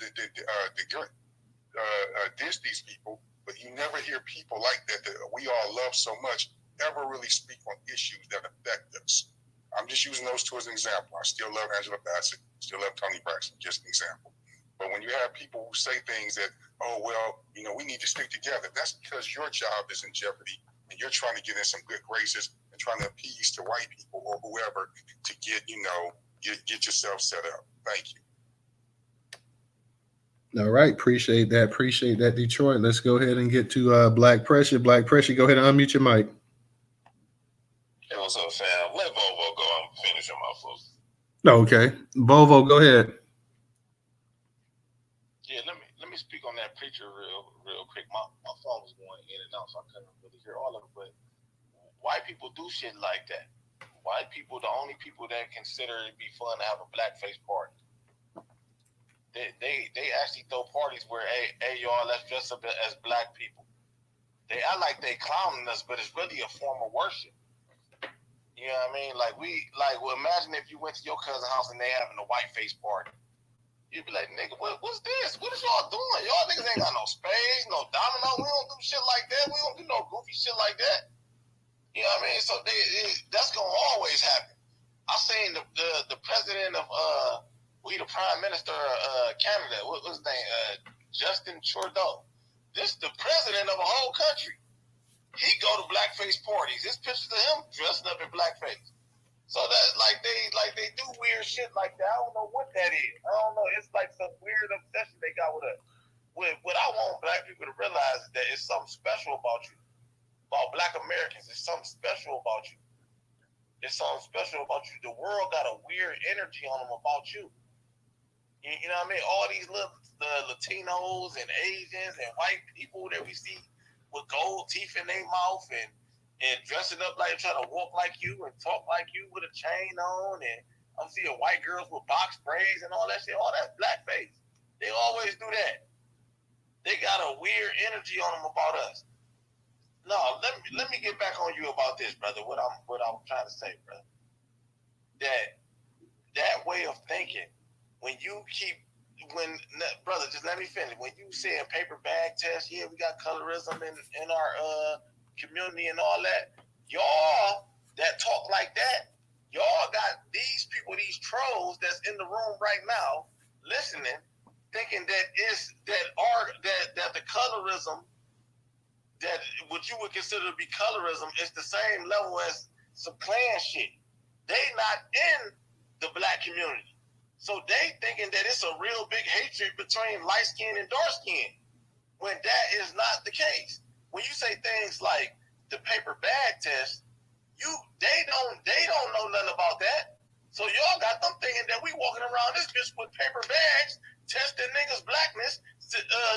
diss these people, but you never hear people like that we all love so much ever really speak on issues that affect us. I'm just using those two as an example. I still love Angela Bassett, still love Toni Braxton, just an example. But when you have people who say things that, oh, well, you know, we need to stick together, that's because your job is in jeopardy and you're trying to get in some good graces and trying to appease to white people or whoever to get, you know, get yourself set up. Thank you. All right. Appreciate that. Appreciate that, Detroit. Let's go ahead and get to Black Pressure. Black Pressure, go ahead and unmute your mic. Hey, what's up, fam? Let Volvo go. I'm finishing my folks. Okay. Volvo, go ahead. Yeah, let me speak on that preacher real quick. My phone was going in and out, so I couldn't really hear all of it. But white people do shit like that. White people, the only people that consider it be fun to have a blackface party. They actually throw parties where, hey y'all, let's dress up as black people. They act like they clowning us, but it's really a form of worship. You know what I mean? Well, imagine if you went to your cousin's house and they having a whiteface party. You'd be like, nigga, what's this? What is y'all doing? Y'all niggas ain't got no spades, no domino. We don't do shit like that. We don't do no goofy shit like that. You know what I mean? So that's gonna always happen. I seen the president of the prime minister of Canada. What was his name? Justin Trudeau. This the president of a whole country. He go to blackface parties. There's pictures of him dressing up in blackface. So that they do weird shit like that. I don't know what that is. I don't know. It's like some weird obsession they got with us. What I want black people to realize is that it's something special about you. About black Americans. It's something special about you. It's something special about you. The world got a weird energy on them about you. You know what I mean? All these the Latinos and Asians and white people that we see with gold teeth in their mouth and dressing up like trying to walk like you and talk like you with a chain on, and I'm seeing white girls with box braids and all that shit. All that's blackface. They always do that. They got a weird energy on them about us. No, let me get back on you about this, brother. What I'm trying to say, brother. That way of thinking, brother, just let me finish. When you saying paper bag test, yeah, we got colorism in our community and all that. Y'all that talk like that, y'all got these people, these trolls that's in the room right now, listening, thinking that the colorism, that what you would consider to be colorism, is the same level as some Klan shit. They not in the black community. So they thinking that it's a real big hatred between light skin and dark skin, when that is not the case. When you say things like the paper bag test, they don't know nothing about that. So y'all got them thinking that we walking around this bitch with paper bags, testing niggas' blackness,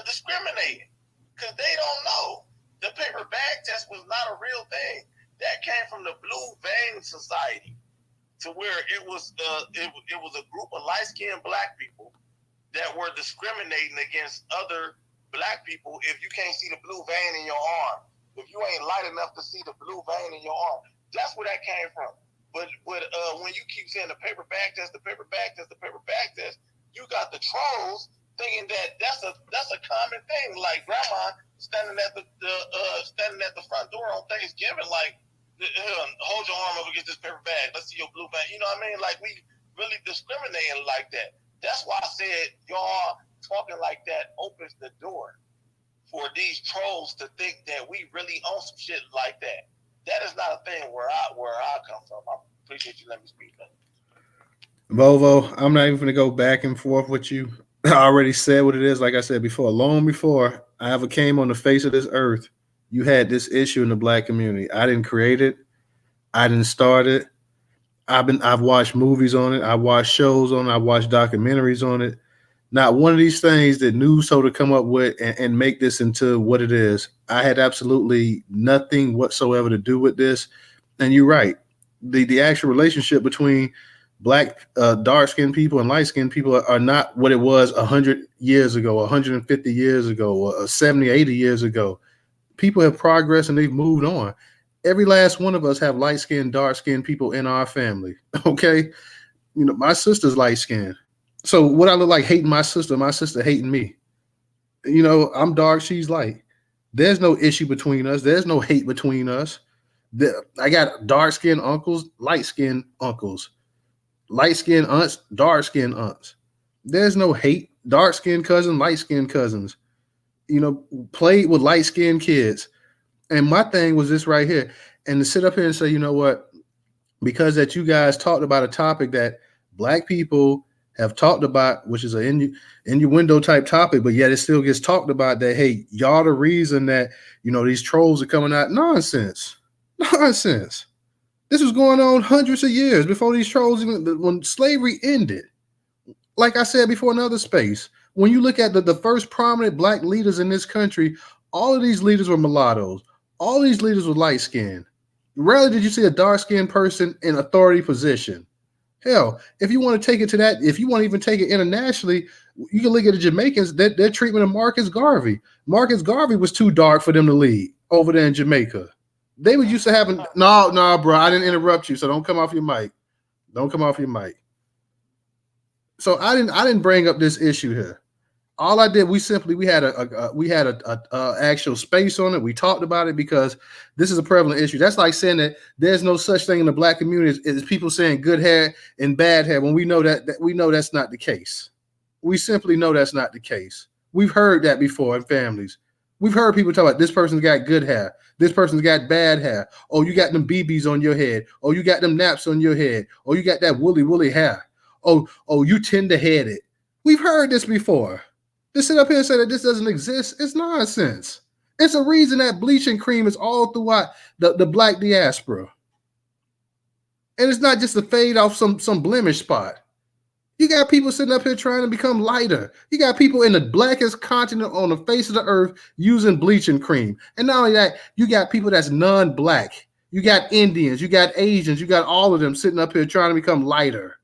discriminating, because they don't know the paper bag test was not a real thing. That came from the Blue Vein Society, to where it was a group of light-skinned black people that were discriminating against other black people if you can't see the blue vein in your arm. If you ain't light enough to see the blue vein in your arm. That's where that came from. But when you keep saying the paper bag test, you got the trolls thinking that that's a common thing. Like grandma standing at the front door on Thanksgiving, like, hold your arm up against this paper bag. Let's see your blue vein. You know what I mean? Like, we really discriminating like that. That's why I said y'all talking like that opens the door for these trolls to think that we really own some shit like that. That is not a thing where I come from. I appreciate you letting me speak. Volvo, I'm not even going to go back and forth with you. I already said what it is. Like I said before, long before I ever came on the face of this earth, you had this issue in the black community. I didn't create it. I didn't start it. I've watched movies on it. I watched shows on it. I watched documentaries on it. Not one of these things that Newstoter come up with and make this into what it is. I had absolutely nothing whatsoever to do with this. And you're right. The actual relationship between black, dark-skinned people and light-skinned people are not what it was 100 years ago, 150 years ago, or 70, 80 years ago. People have progressed and they've moved on. Every last one of us have light-skinned, dark-skinned people in our family, okay? You know, my sister's light-skinned. So what I look like hating my sister hating me. You know, I'm dark, she's light. There's no issue between us. There's no hate between us. I got dark-skinned uncles, light-skinned uncles, light-skinned aunts, dark-skinned aunts. There's no hate. Dark-skinned cousins, light-skinned cousins. You know, played with light-skinned kids. And my thing was this right here. And to sit up here and say, you know what, because that you guys talked about a topic that black people have talked about, which is an innuendo type topic, but yet it still gets talked about that, hey, y'all the reason that, you know, these trolls are coming out. Nonsense. This was going on hundreds of years before these trolls, even when slavery ended. Like I said before in another space, when you look at the first prominent black leaders in this country, all of these leaders were mulattoes. All these leaders were light-skinned. Rarely did you see a dark-skinned person in authority position. Hell, if you want to take it to that, if you want to even take it internationally, you can look at the Jamaicans, their treatment of Marcus Garvey. Marcus Garvey was too dark for them to lead over there in Jamaica. They were used to having, no, bro, I didn't interrupt you, so don't come off your mic. Don't come off your mic. So I didn't bring up this issue here. All I did, we had a actual space on it. We talked about it because this is a prevalent issue. That's like saying that there's no such thing in the black community as people saying good hair and bad hair when we know that we know that's not the case. We simply know that's not the case. We've heard that before in families. We've heard people talk about this person's got good hair, this person's got bad hair. Oh, you got them BBs on your head. Oh, you got them naps on your head. Oh, you got that woolly hair. Oh, you tender-headed. We've heard this before. To sit up here and say that this doesn't exist, it's nonsense. It's a reason that bleaching cream is all throughout the black diaspora. And it's not just to fade off some blemish spot. You got people sitting up here trying to become lighter. You got people in the blackest continent on the face of the earth using bleaching cream. And not only that, you got people that's non-black. You got Indians, you got Asians, you got all of them sitting up here trying to become lighter.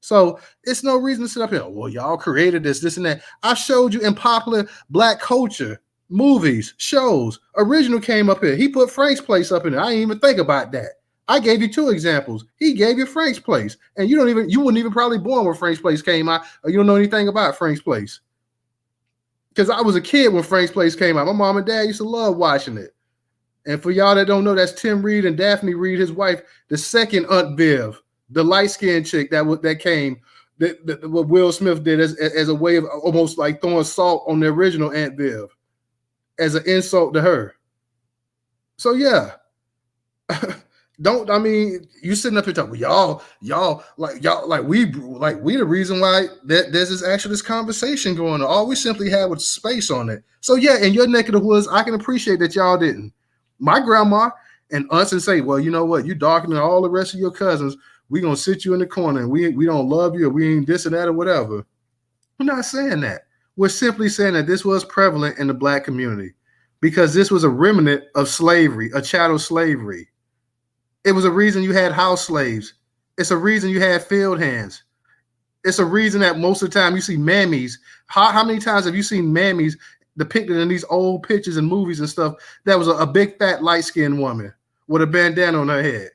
So it's no reason to sit up here, well, y'all created this and that. I showed you in popular black culture, movies, shows. Original came up here. He put Frank's Place up in there. I didn't even think about that. I gave you 2 examples. He gave you Frank's Place. And you wouldn't even probably born when Frank's Place came out, or you don't know anything about Frank's Place. Because I was a kid when Frank's Place came out. My mom and dad used to love watching it. And for y'all that don't know, that's Tim Reed and Daphne Reed, his wife, the second Aunt Viv. The light-skinned chick that came, that what Will Smith did as a way of almost like throwing salt on the original Aunt Viv as an insult to her. So yeah, you sitting up here talking, y'all we the reason why there's this conversation going on. All we simply had was space on it. So yeah, in your neck of the woods, I can appreciate that y'all didn't. My grandma and aunts and say, well, you know what, you darker than all the rest of your cousins. We're going to sit you in the corner and we don't love you or we ain't this or that or whatever. We're not saying that. We're simply saying that this was prevalent in the black community because this was a remnant of slavery, a chattel slavery. It was a reason you had house slaves. It's a reason you had field hands. It's a reason that most of the time you see mammies. How many times have you seen mammies depicted in these old pictures and movies and stuff? That was a big fat light skinned woman with a bandana on her head.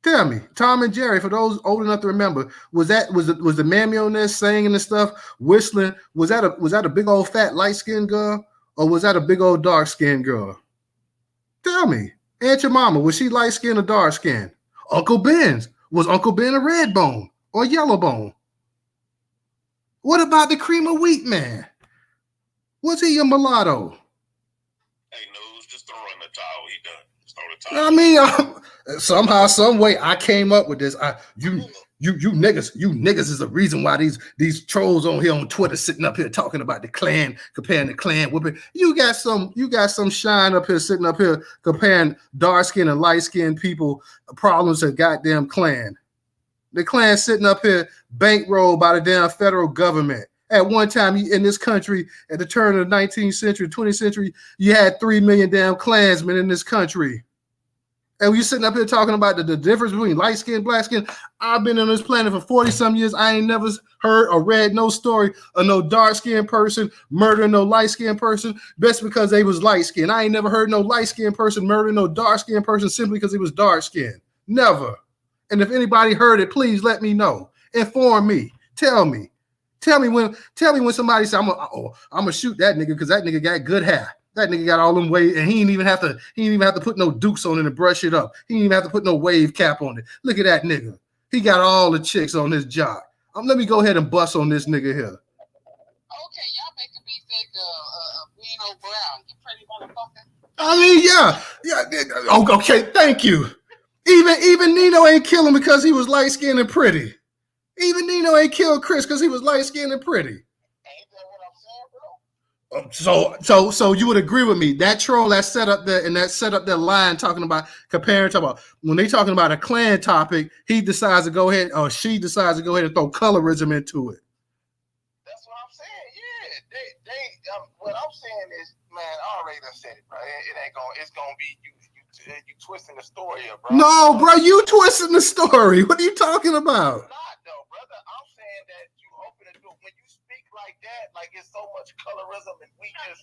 Tell me, Tom and Jerry, for those old enough to remember, was the mammy on there singing and stuff, whistling? Was that a big old fat light skinned girl, or was that a big old dark skinned girl? Tell me, Aunt your mama, was she light skinned or dark skinned? Uncle Ben's, was Uncle Ben a red bone or yellow bone? What about the cream of wheat man? Was he a mulatto? Hey, News, just throw in the towel. He done. Just throw the towel. I mean, somehow, some way, I came up with this. You niggas is the reason why these trolls on here on Twitter sitting up here talking about the Klan, comparing the Klan whooping. You got some shine up here sitting up here comparing dark skinned and light skinned people problems to goddamn Klan. The Klan sitting up here bankrolled by the damn federal government. At one time in this country, at the turn of the 19th century, 20th century, you had 3 million damn Klansmen in this country. And when you're sitting up here talking about the difference between light skin, black skin, I've been on this planet for 40-some years. I ain't never heard or read no story of no dark-skinned person murdering no light-skinned person just because they was light-skinned. I ain't never heard no light-skinned person murdering no dark-skinned person simply because he was dark-skinned. Never. And if anybody heard it, please let me know. Inform me. Tell me when somebody says I'm gonna shoot that nigga because that nigga got good hair. That nigga got all them waves, and he didn't even have to put no dukes on it and brush it up. He didn't even have to put no wave cap on it. Look at that nigga. He got all the chicks on his job. Let me go ahead and bust on this nigga here. Okay, y'all making me think Nino Brown. You pretty motherfucker. I mean, yeah. Okay, thank you. Even Nino ain't kill him because he was light skinned and pretty. Even Nino ain't killed Chris because he was light skinned and pretty. Ain't that what I'm saying, bro? So you would agree with me that troll that set up the line talking about when they talking about a Klan topic, he decides to go ahead or she decides to go ahead and throw colorism into it. That's what I'm saying. Yeah, what I'm saying is, man, I already done said it, bro. It's gonna be you twisting the story up, bro. No, bro, you twisting the story. What are you talking about? Not though, brother. I'm saying that you open the door when you speak like that, like it's so much colorism and we just,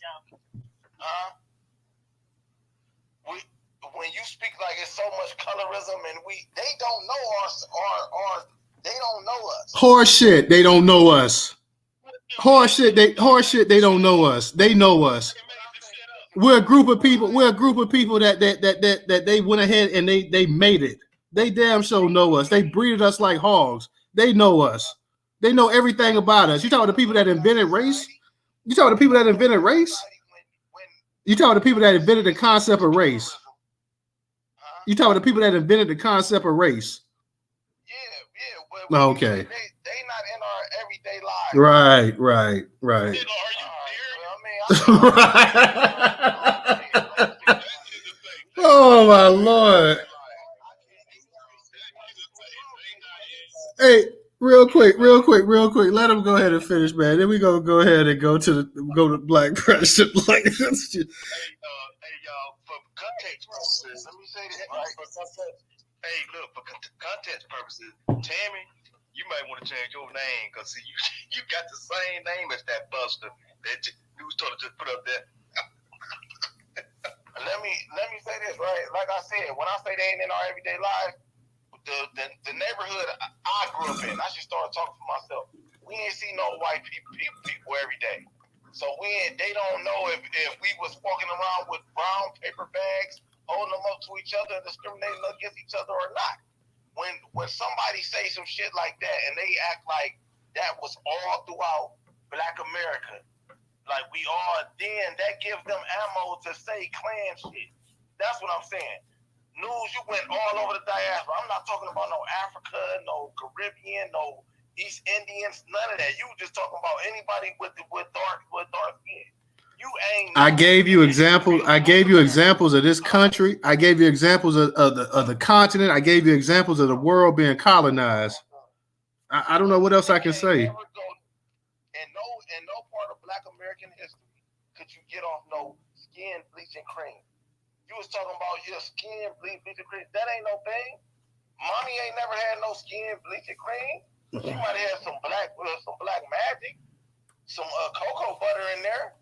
when you speak like it's so much colorism and they don't know us or they don't know us. Horse shit, they don't know us. Horse shit, they don't know us. They know us. We're a group of people that they went ahead and they made it. They damn sure know us. They breeded us like hogs. They know us. They know everything about us. You talking to the people that invented race? You talking to the people that invented race? You talking to the people that invented the concept of race? You talking to the people that invented the concept of race? Yeah. Well, okay. They not in our everyday lives. Right. Oh my Lord. Hey, real quick. Let him go ahead and finish, man. Then we go ahead and go to Black President. Like hey, y'all, for context purposes, let me say this right. Hey, look, for context purposes, Tammy, you might want to change your name because you got the same name as that buster that Newstoter just put up there. Let me say this, right? Like I said, when I say they ain't in our everyday life, the neighborhood I grew up in, I should start talking for myself. We ain't see no white people every day. So they don't know if we was walking around with brown paper bags, holding them up to each other, discriminating against each other or not. When somebody say some shit like that and they act like that was all throughout Black America, like we all, then that gives them ammo to say Klan shit. That's what I'm saying. News, you went all over the diaspora. I'm not talking about no Africa, no Caribbean, no East Indians, none of that. You just talking about anybody with dark skin. You ain't. I gave you examples of this country. I gave you examples of the continent. I gave you examples of the world being colonized. I don't know what else I can say. In no part of Black American history could you get off no skin bleaching cream. You was talking about your skin bleaching cream. That ain't no thing. Mommy ain't never had no skin bleaching cream. She might have had some black magic, some cocoa butter in there,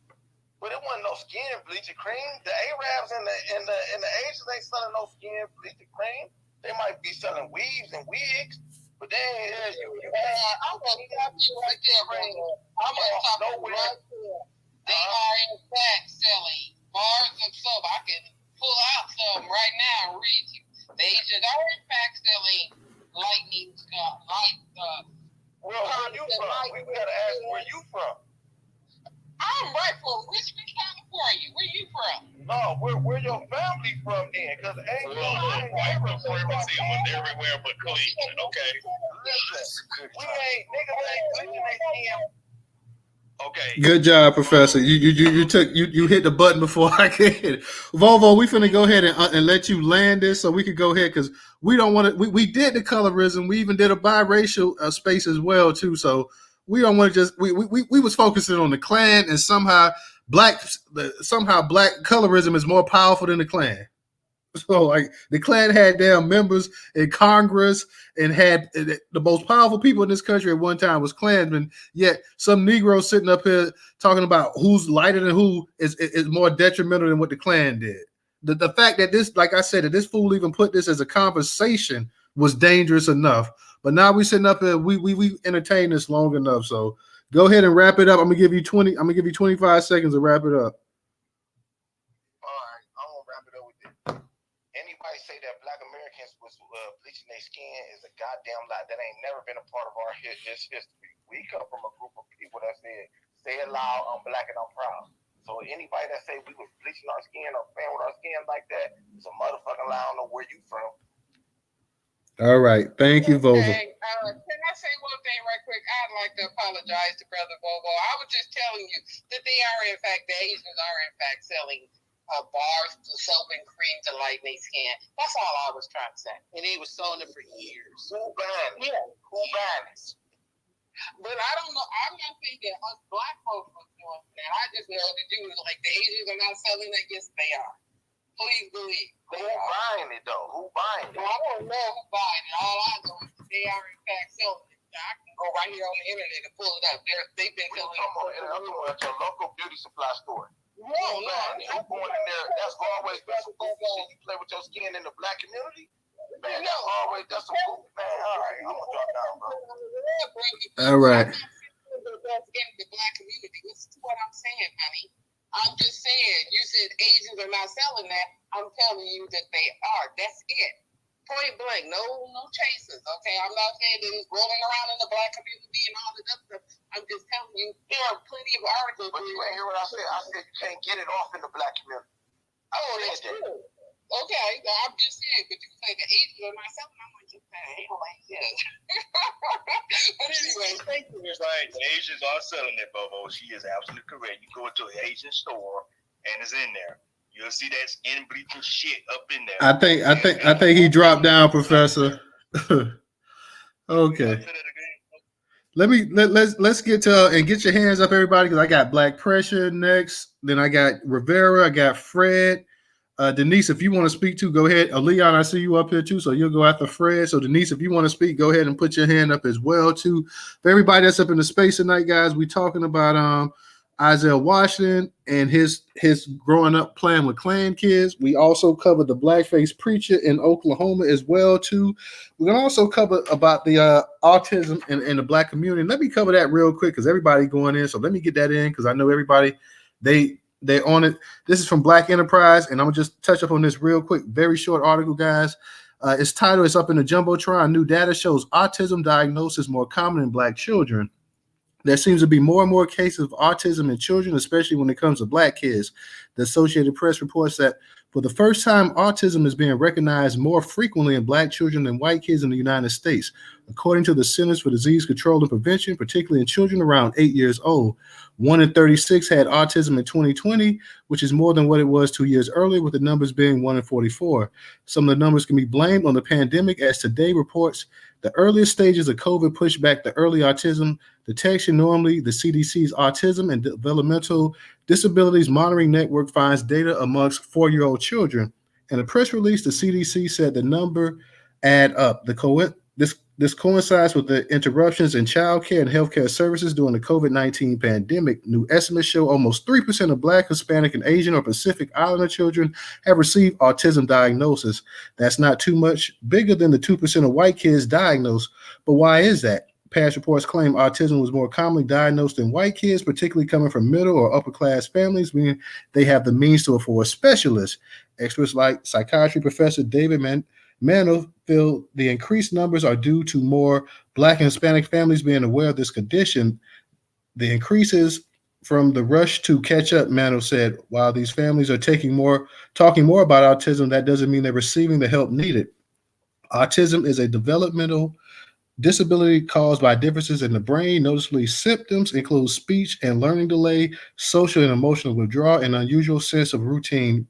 but it wasn't no skin bleaching cream. The Arabs and the Asians ain't selling no skin bleaching cream. They might be selling weaves and wigs, but then I'm gonna stop you right there, bro. I'm gonna stop you right there. They are in fact selling bars of soap. I can pull out some right now and read you. The Asians are in fact selling lightning Well, where you from? We gotta ask where you from. I'm right from Richmond, California. Where you from? No, where your family from then? Because ain't White supremacy was everywhere but Cleveland, okay? Listen, we ain't niggas ain't bleaching their skin. Okay. Good job, Professor. You hit the button before I could hit it. Volvo, we finna go ahead and let you land this so we could go ahead because we don't want to. We did the colorism. We even did a biracial space as well too. So we don't want to just we was focusing on the Klan and somehow black colorism is more powerful than the Klan. So like the Klan had their members in Congress and had the most powerful people in this country at one time was Klansmen. Yet some Negro sitting up here talking about who's lighter than who is more detrimental than what the Klan did. The fact that this, like I said, that this fool even put this as a conversation was dangerous enough. But now we sitting up here, we entertained this long enough. So go ahead and wrap it up. I'm gonna give you 25 seconds to wrap it up. Anybody say that Black Americans was bleaching their skin is a goddamn lie. That ain't never been a part of our history. We come from a group of people that said, say it loud, I'm black and I'm proud. So anybody that say we was bleaching our skin or playing with our skin like that is a motherfucking lie. I don't know where you from. All right. Thank you, Volvo. Okay. Can I say one thing right quick? I'd like to apologize to Brother Volvo. I was just telling you that they are, in fact, the Asians are, in fact, selling bars to soap and cream to lighten their skin. That's all I was trying to say. And they were selling it for years. Who banned it? Yeah. Who banned it? But I don't know. I'm not thinking us black folks was doing that. I just know the Jews, like the Asians are not selling it. Yes, they are. Please believe. Who buying it though? Who buying it? Well, I don't know who buying it. All I know is they are in fact selling it. I can go right here on the internet and pull it up. They've been selling it. I'm talking about your local beauty supply store. No, I'm going in there. That's always been some goofy shit. You play with your skin in the black community? Man, that's some goofy, man. All right, I'm gonna drop down, bro. All right. That's in the black community. Listen to what I'm saying, honey. I'm just saying, you said Asians are not selling that. I'm telling you that they are. That's it. Point blank. No chasers. Okay. I'm not saying that it's rolling around in the black community and all of that stuff. I'm just telling you there are plenty of articles. But you ain't hear what I said. I said you can't get it off in the black community. Oh, that's true. Okay, I'm just saying, but you say the Asians are not selling. I'm like, ain't like this. But anyway, thank you. It's like the Asians are selling it, Bobo. She is absolutely correct. You go into an Asian store and it's in there. You'll see that skin bleaching shit up in there. I think he dropped down, Professor. Okay. Let's get to and get your hands up, everybody, because I got Black Pressure next. Then I got Rivera. I got Fred. Denise, if you want to speak too, go ahead. Leon, I see you up here too, so you'll go after Fred. So Denise, if you want to speak, go ahead and put your hand up as well too. For everybody that's up in the space tonight, guys, we talking about Isaiah Washington and his growing up playing with Klan kids. We also covered the Blackface preacher in Oklahoma as well too. We're gonna also cover about the autism in the Black community. Let me cover that real quick because everybody going in. So let me get that in because I know everybody they on it. This is from Black Enterprise, and I'm gonna just touch up on this real quick, very short article, guys. Its title is up in the Jumbotron. New data shows autism diagnosis more common in Black children. There seems to be more and more cases of autism in children, especially when it comes to Black kids. The Associated Press reports that for the first time, autism is being recognized more frequently in Black children than white kids in the United States. According to the Centers for Disease Control and Prevention, particularly in children around 8 years old, 1 in 36 had autism in 2020, which is more than what it was 2 years earlier, with the numbers being 1 in 44. Some of the numbers can be blamed on the pandemic, as Today reports the earliest stages of COVID pushed back the early autism detection. Normally, the CDC's Autism and Developmental Disabilities Monitoring Network finds data amongst 4-year-old children. In a press release, the CDC said the number add up. This coincides with the interruptions in childcare and healthcare services during the COVID-19 pandemic. New estimates show almost 3% of Black, Hispanic, and Asian or Pacific Islander children have received autism diagnosis. That's not too much bigger than the 2% of white kids diagnosed. But why is that? Past reports claim autism was more commonly diagnosed in white kids, particularly coming from middle or upper class families, meaning they have the means to afford specialists. Experts like psychiatry professor David Mano feel the increased numbers are due to more Black and Hispanic families being aware of this condition. The increases from the rush to catch up, Mano said. While these families are talking more about autism, that doesn't mean they're receiving the help needed. Autism is a developmental disability caused by differences in the brain. Noticeably, symptoms include speech and learning delay, social and emotional withdrawal, and unusual sense of routine.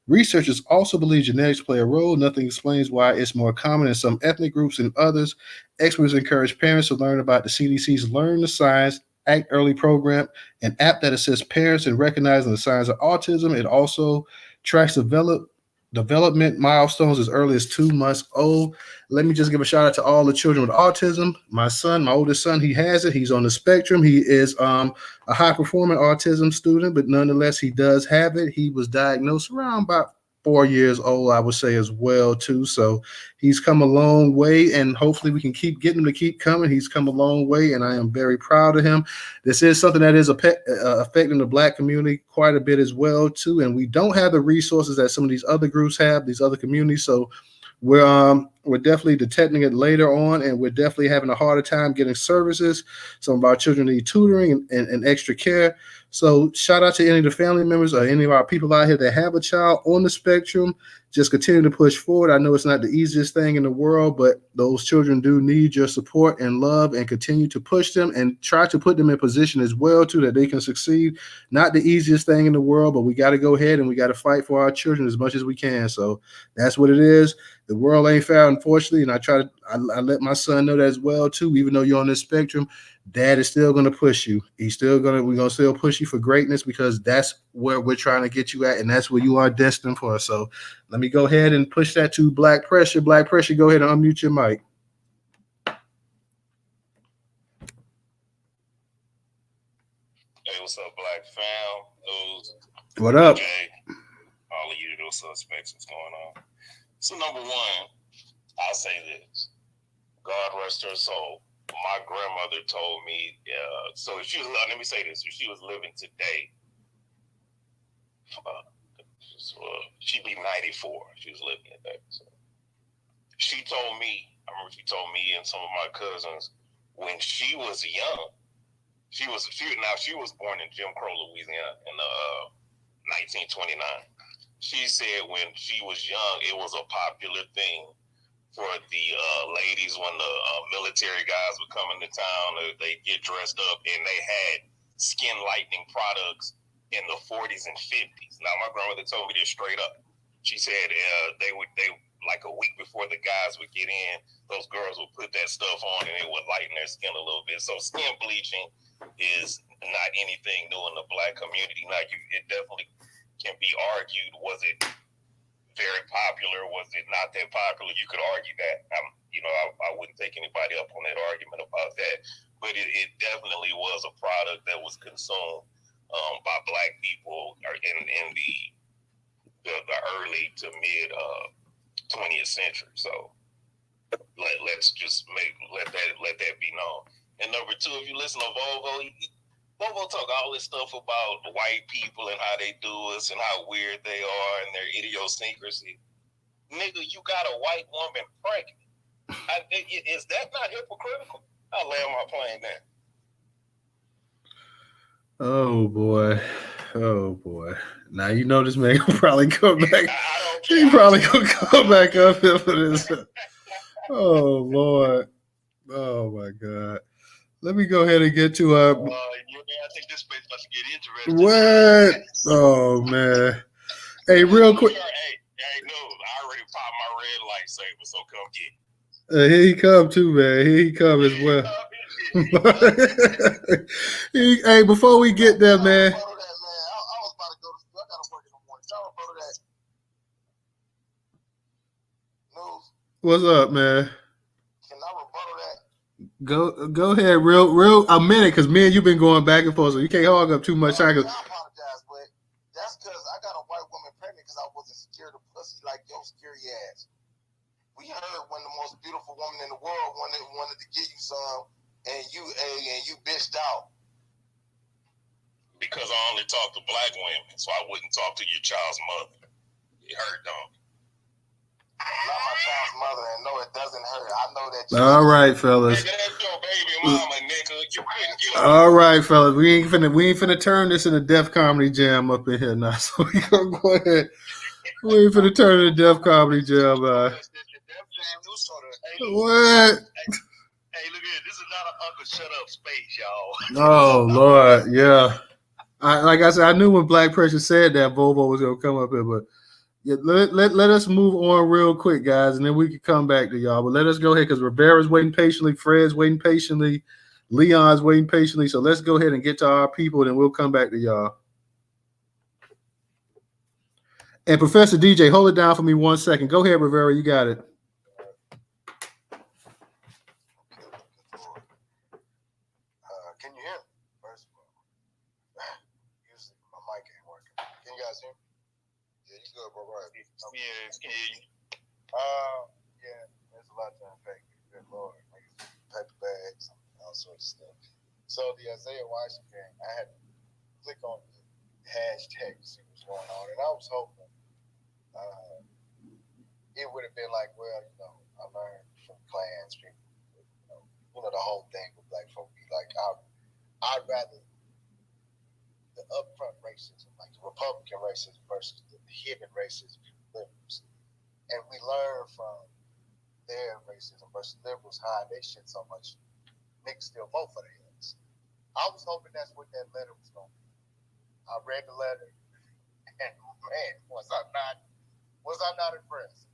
Researchers also believe genetics play a role. Nothing explains why it's more common in some ethnic groups than others. Experts encourage parents to learn about the CDC's Learn the Signs, Act Early program, an app that assists parents in recognizing the signs of autism. It also tracks development milestones as early as 2 months old. Let me just give a shout out to all the children with autism. My oldest son, he has it. He's on the spectrum. He is a high performing autism student, but nonetheless, he does have it. He was diagnosed around about 4 years old, I would say, as well too. So he's come a long way, and hopefully we can keep getting him to keep coming. He's come a long way, and I am very proud of him. This is something that is affecting the Black community quite a bit as well too, and we don't have the resources that some of these other groups have, these other communities. So we're definitely detecting it later on, and we're definitely having a harder time getting services. Some of our children need tutoring and extra care. So shout out to any of the family members or any of our people out here that have a child on the spectrum. Just continue to push forward. I know it's not the easiest thing in the world, but those children do need your support and love, and continue to push them and try to put them in position as well too, that they can succeed. Not the easiest thing in the world, but we got to go ahead and we got to fight for our children as much as we can. So that's what it is. The world ain't fair, unfortunately, and I let my son know that as well too. Even though you're on this spectrum, Dad is still going to push you. We're going to still push you for greatness, because that's where we're trying to get you at, and that's where you are destined for. So let me go ahead and push that to Black Pressure. Black Pressure, go ahead and unmute your mic. Hey, what's up, Black fam? What up? Okay. All of you, those suspects, what's going on? So, number one, I'll say this. God rest her soul. My grandmother told me, so if she was, let me say this, if she was living today, she'd be 94. She was living today. So she told me, I remember she told me and some of my cousins, when she was young, she was born in Jim Crow, Louisiana in 1929. She said when she was young, it was a popular thing for the ladies when the military guys would come into town, they'd get dressed up, and they had skin lightening products in the 40s and 50s. Now, my grandmother told me this straight up. She said they like a week before the guys would get in, those girls would put that stuff on and it would lighten their skin a little bit. So skin bleaching is not anything new in the Black community. Now, it definitely can be argued, was it very popular? Was it not that popular? You could argue that. I wouldn't take anybody up on that argument about that. But it definitely was a product that was consumed by Black people in the early to mid 20th century. So let's just let that be known. And number two, if you listen to Volvo talk all this stuff about white people and how they do us and how weird they are and their idiosyncrasy. Nigga, you got a white woman pregnant. Is that not hypocritical? I'll land my plane there. Oh boy. Now you know this man will probably come back. He probably gonna come back up here for this. Oh Lord. Oh my God. Let me go ahead and get to I think this space about to get interesting. What? Oh man. Hey, real quick. Hey, no, I already popped my red lightsaber, so come get it. Here he come too, man. Here he come as well. Hey, before we get there, man. What's up, man? Can I rebuttal that? Go ahead, real a minute, because me and you've been going back and forth, so you can't hog up too much time. I apologize, but that's because I got a white woman pregnant because I wasn't scared of pussy like your scary ass. We heard when the most beautiful woman in the world wanted to give you some, and you bitched out. Because I only talk to black women, so I wouldn't talk to your child's mother. It hurt, don't it? Not my child's mother, and no, it doesn't hurt. I know that. All right, fellas. Nigga, that's your baby mama, nigga. You couldn't get All right, fellas. We ain't finna turn this into Def Comedy Jam up in here now. So we gonna go ahead. We ain't finna turn it into Def Comedy Jam. What? Hey, look at this. This is not an Uncle Shut Up space, y'all. Oh Lord, yeah. Like I said, I knew when Black Pressure said that Volvo was gonna come up here, but yeah, let us move on real quick, guys, and then we can come back to y'all. But let us go ahead because Rivera's waiting patiently, Fred's waiting patiently, Leon's waiting patiently. So let's go ahead and get to our people, and we'll come back to y'all. And Professor DJ, hold it down for me 1 second. Go ahead, Rivera, you got it. Can you hear me? First of all, usually my mic ain't working. Can you guys hear me? Yeah, you good, bro? Right. Yeah, can hear you. Yeah, there's a lot to unpack. Good Lord, paper bags, all sorts of stuff. So the Isaiah Washington, I had to click on the hashtag to see what's going on, and I was hoping it would have been like, well, I learned from Klans people, the whole thing with black folk be like, I'd rather the upfront racism, like the Republican racism versus the hidden racism from liberals. And we learn from their racism versus liberals how they shit so much. Niggas still vote for their ass. I was hoping that's what that letter was going to be. I read the letter, and man, was I not impressed.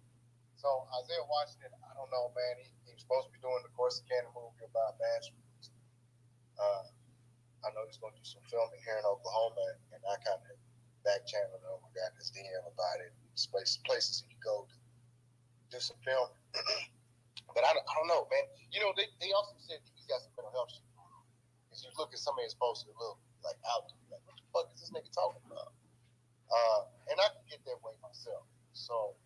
So Isaiah Washington, I don't know, man. He was supposed to be doing the Course of Cannon movie about bachelors. I know he's going to do some filming here in Oklahoma, and I kind of back-channeled him. I got his DM about it. Places he could go to do some filming. But I don't know, man. They also said that he's got some mental health shit. Because you look at some of his posts, it look like out there. Like, what the fuck is this nigga talking about? And I can get that way myself. So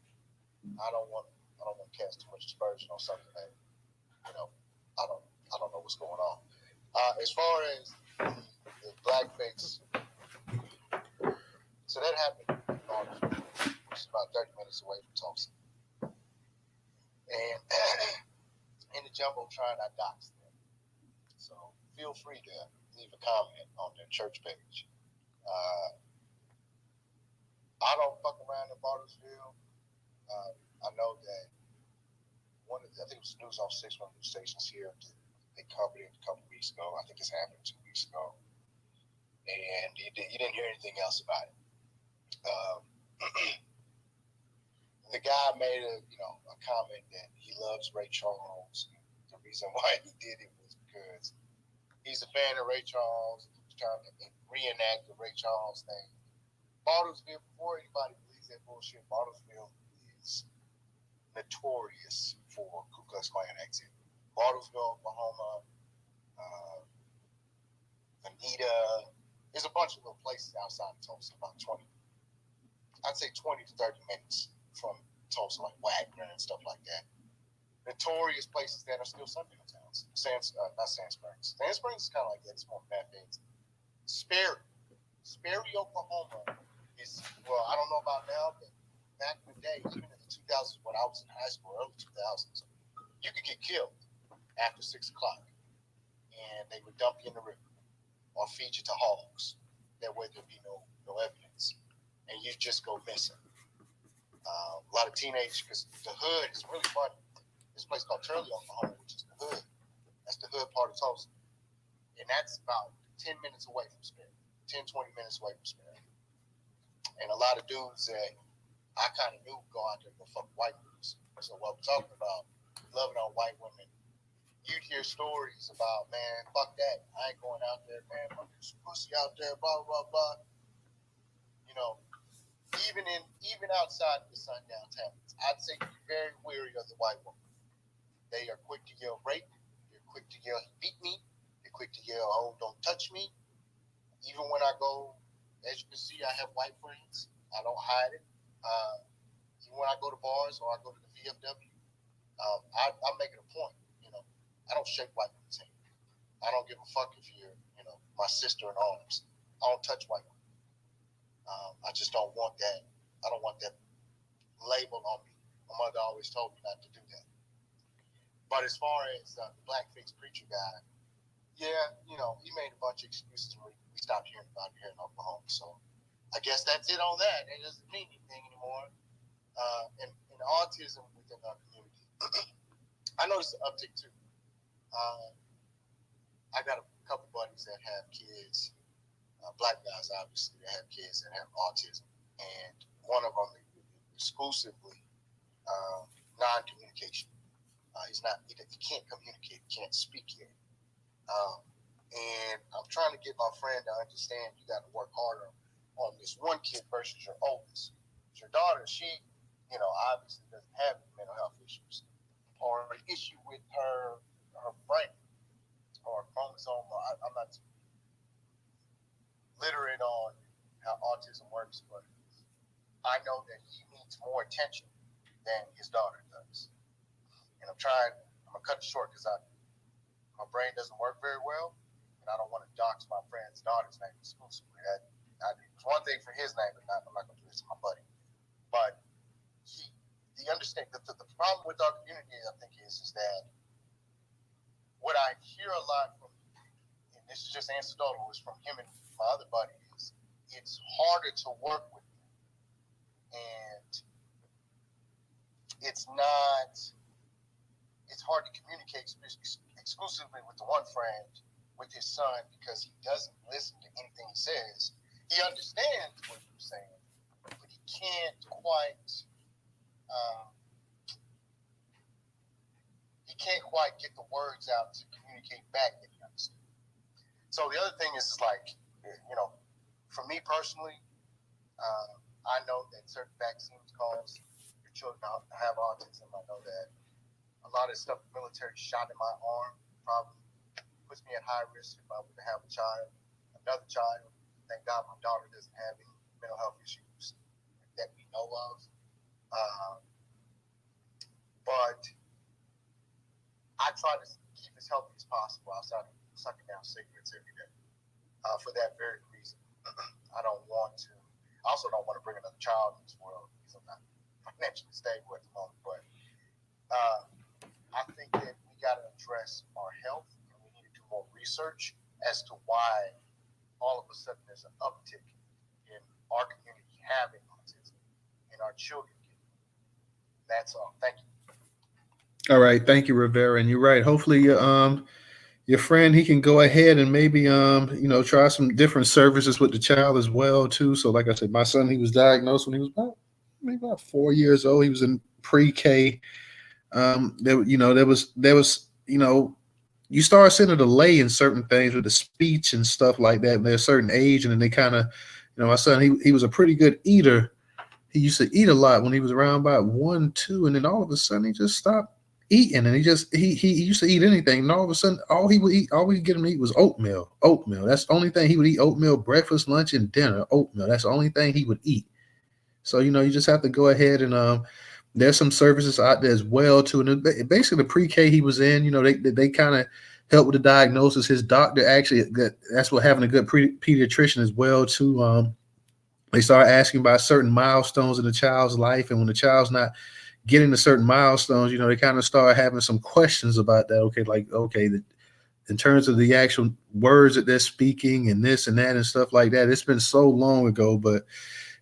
I don't want to cast too much aspersion on something that I don't know what's going on. As far as the blackface, so that happened in Autism, which is about 30 minutes away from Tulsa. And in the Jumbotron, I doxed them. So feel free to leave a comment on their church page. I don't fuck around in Bartlesville. I know that I think it was News on 6, one of the news stations here, they covered it a couple of weeks ago. I think this happened 2 weeks ago. And you didn't hear anything else about it. The guy made a comment that he loves Ray Charles. The reason why he did it was because he's a fan of Ray Charles. He was trying to reenact the Ray Charles thing. Bartlesville, before anybody believes that bullshit, Bartlesville is notorious for Ku Klux Klan activity. Bartlesville, Oklahoma, Anita, there's a bunch of little places outside of Tulsa, about 20 to 30 minutes from Tulsa, like Wagner and stuff like that. Notorious places that are still sundown towns. Not Sand Springs. Sand Springs is kind of like that. It's more meth heads. Sperry, Oklahoma is, well, I don't know about now, but back in the day, even in the 2000s when I was in high school, early 2000s, you could get killed after 6 o'clock. And they would dump you in the river or feed you to hogs. That way there'd be no evidence. And you just go missing. A lot of teenagers, because the hood is really funny. This place called Turley, Oklahoma, which is the hood. That's the hood part of Tulsa. And that's about 10 minutes away from Sperry. 10, 20 minutes away from Sperry. And a lot of dudes that I kind of knew go out there and go fuck white dudes. So what we're talking about, loving on white women, you'd hear stories about, man, fuck that. I ain't going out there, man. Fuck this pussy out there, blah, blah, blah. Even outside the sundown towns, I'd say be very wary of the white woman. They are quick to yell rape. They're quick to yell he beat me. They're quick to yell, oh, don't touch me. Even when I go, as you can see, I have white friends. I don't hide it. Even when I go to bars or I go to the VFW, I make it a point. I don't shake white women's hand. I don't give a fuck if you're, my sister in arms. I don't touch white women. I just don't want that. I don't want that label on me. My mother always told me not to do that. But as far as the blackface preacher guy, yeah, he made a bunch of excuses and we stopped hearing about it here in Oklahoma. So I guess that's it on that. It doesn't mean anything anymore. And autism within our community, I noticed an uptick too. I got a couple buddies that have kids, black guys obviously, that have kids that have autism. And one of them exclusively non-communication. He can't communicate, he can't speak yet. And I'm trying to get my friend to understand you got to work harder on this one kid versus your oldest. Your daughter, she, obviously doesn't have mental health issues or an issue with her brain or chromosome. I'm not literate on how autism works, but I know that he needs more attention than his daughter does. And I'm going to cut it short because my brain doesn't work very well, and I don't want to dox my friend's daughter's name exclusively. It's one thing for his name, but I'm not going to do this to my buddy. But he understands the problem with our community, I think, is that what I hear a lot from, and this is just anecdotal, is from him and my other buddy, is it's harder to work with them. And it's hard to communicate exclusively with the one friend, with his son, because he doesn't listen to anything he says. He understands what you're saying, but he can't quite get the words out to communicate back that he understands. So the other thing is like, for me personally, I know that certain vaccines cause your children to have autism. I know that a lot of stuff the military shot in my arm probably puts me at high risk if I were to have another child. Thank God my daughter doesn't have any mental health issues that we know of. But I try to keep as healthy as possible outside of sucking down cigarettes every day for that very reason. I also don't want to bring another child in this world because I'm not financially stable at the moment. But I think that we got to address our health, and we need to do more research as to why all of a sudden there's an uptick in our community having autism and our children getting it. That's all. Thank you. All right, thank you, Rivera. And you're right. Hopefully, your friend, he can go ahead and maybe try some different services with the child as well too. So, like I said, my son, he was diagnosed when he was about 4 years old. He was in pre-K. There was you start seeing a delay in certain things with the speech and stuff like that. And they're a certain age, and then they kind of, my son, he was a pretty good eater. He used to eat a lot when he was around about 1, 2, and then all of a sudden he just stopped eating, and he used to eat anything, and all of a sudden all we could get him to eat was oatmeal. That's the only thing he would eat. Oatmeal, breakfast, lunch, and dinner. Oatmeal. That's the only thing he would eat. So you just have to go ahead and there's some services out there as well too. And basically the pre-K he was in, they kind of help with the diagnosis. His doctor actually, that's what having a good pediatrician as well too. They start asking about certain milestones in the child's life, and when the child's not getting to certain milestones, they kind of start having some questions about that. In terms of the actual words that they're speaking and this and that and stuff like that. It's been so long ago, but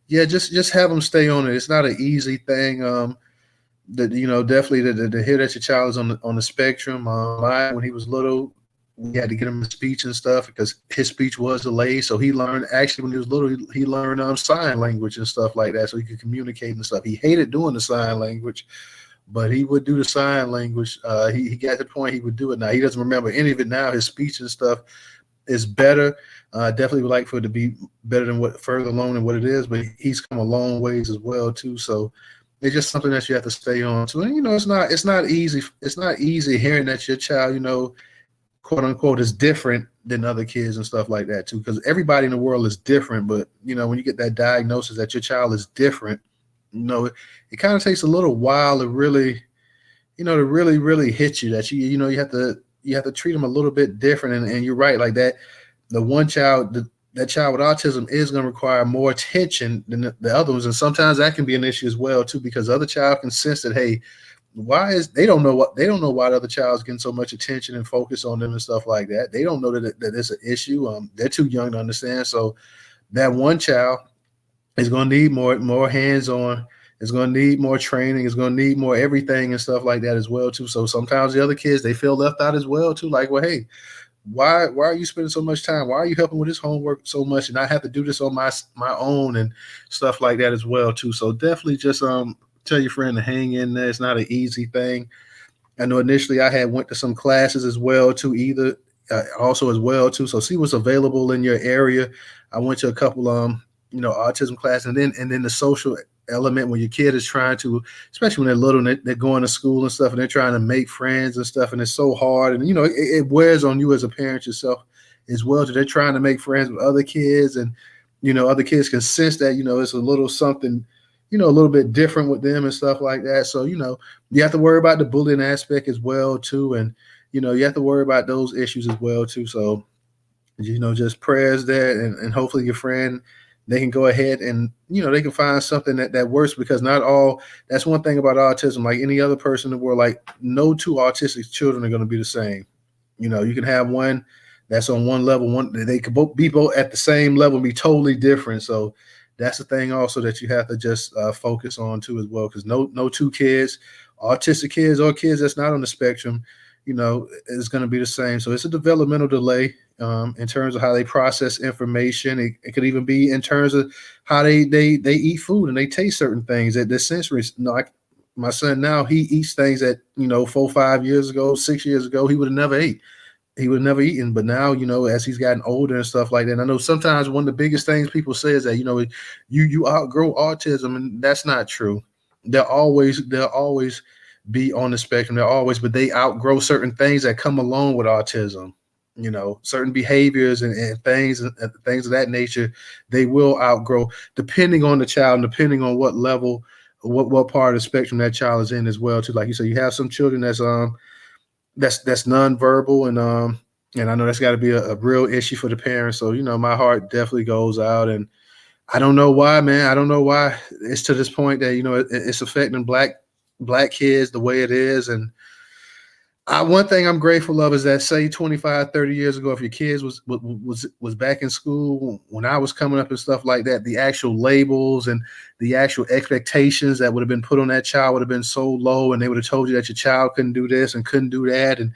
yeah, just have them stay on it. It's not an easy thing. Definitely to hear that your child is on the spectrum. When he was little, we had to get him speech and stuff because his speech was delayed. So he learned, actually, when he was little, he learned sign language and stuff like that, so he could communicate and stuff. He hated doing the sign language, but he would do the sign language. He got to the point he would do it now. He doesn't remember any of it now. His speech and stuff is better. Definitely would like for it to be better than further along than what it is, but he's come a long ways as well too. So it's just something that you have to stay on to. And you know, it's not easy. It's not easy hearing that your child, you know, quote unquote, is different than other kids and stuff like that too. Because everybody in the world is different. But you know, when you get that diagnosis that your child is different, you know, it kind of takes a little while to really, you know, to really hit you. That you know, you have to treat them a little bit different. And you're right, like that. The one child, that child with autism is going to require more attention than the other ones, and sometimes that can be an issue as well too, because the other child can sense that, hey, why is they don't know why the other child's getting so much attention and focus on them and stuff like that. They don't know that it's an issue. They're too young to understand. So that one child is going to need more hands on. It's going to need more training. It's going to need more everything and stuff like that as well too. So sometimes the other kids, they feel left out as well too. Like, well, hey, why are you spending so much time? Why are you helping with this homework so much, and I have to do this on my own and stuff like that as well too. So definitely just tell your friend to hang in there. It's not an easy thing. I know initially I had went to some classes as well too, either also as well too. So see what's available in your area. I went to a couple you know, autism class, and then the social element when your kid is trying to, especially when they're little and they're going to school and stuff, and they're trying to make friends and stuff, and it's so hard, and you know, it wears on you as a parent yourself as well. So they're trying to make friends with other kids, and you know, other kids can sense that, you know, it's a little something, you know, a little bit different with them and stuff like that. So, you know, you have to worry about the bullying aspect as well too. And, you know, you have to worry about those issues as well too. So, you know, just prayers there, and hopefully your friend, they can go ahead and, you know, they can find something that works, because not all, that's one thing about autism, like any other person in the world, like no two autistic children are going to be the same. You know, you can have one that's on one level, one, they could both be both at the same level and be totally different. So that's the thing also that you have to just focus on too as well, because no two kids, autistic kids or kids that's not on the spectrum, you know, is going to be the same. So it's a developmental delay in terms of how they process information. It could even be in terms of how they eat food and they taste certain things, that the sensory. You know, like my son now, he eats things that, you know, 4, 5 years ago, 6 years ago, he would have never ate. He would have never eaten. But now, you know, as he's gotten older and stuff like that, and I know sometimes one of the biggest things people say is that, you know, you outgrow autism, and that's not true. They'll always be on the spectrum. They're always, but they outgrow certain things that come along with autism. You know, certain behaviors and things of that nature, they will outgrow depending on the child and depending on what level, what part of the spectrum that child is in as well too. Like you said, you have some children that's nonverbal, and I know that's got to be a real issue for the parents. So, you know, my heart definitely goes out, and I don't know why, man. I don't know why it's to this point that, you know, it's affecting black kids the way it is. And one thing I'm grateful of is that, say 25, 30 years ago, if your kids was back in school when I was coming up and stuff like that, the actual labels and the actual expectations that would have been put on that child would have been so low, and they would have told you that your child couldn't do this and couldn't do that, and,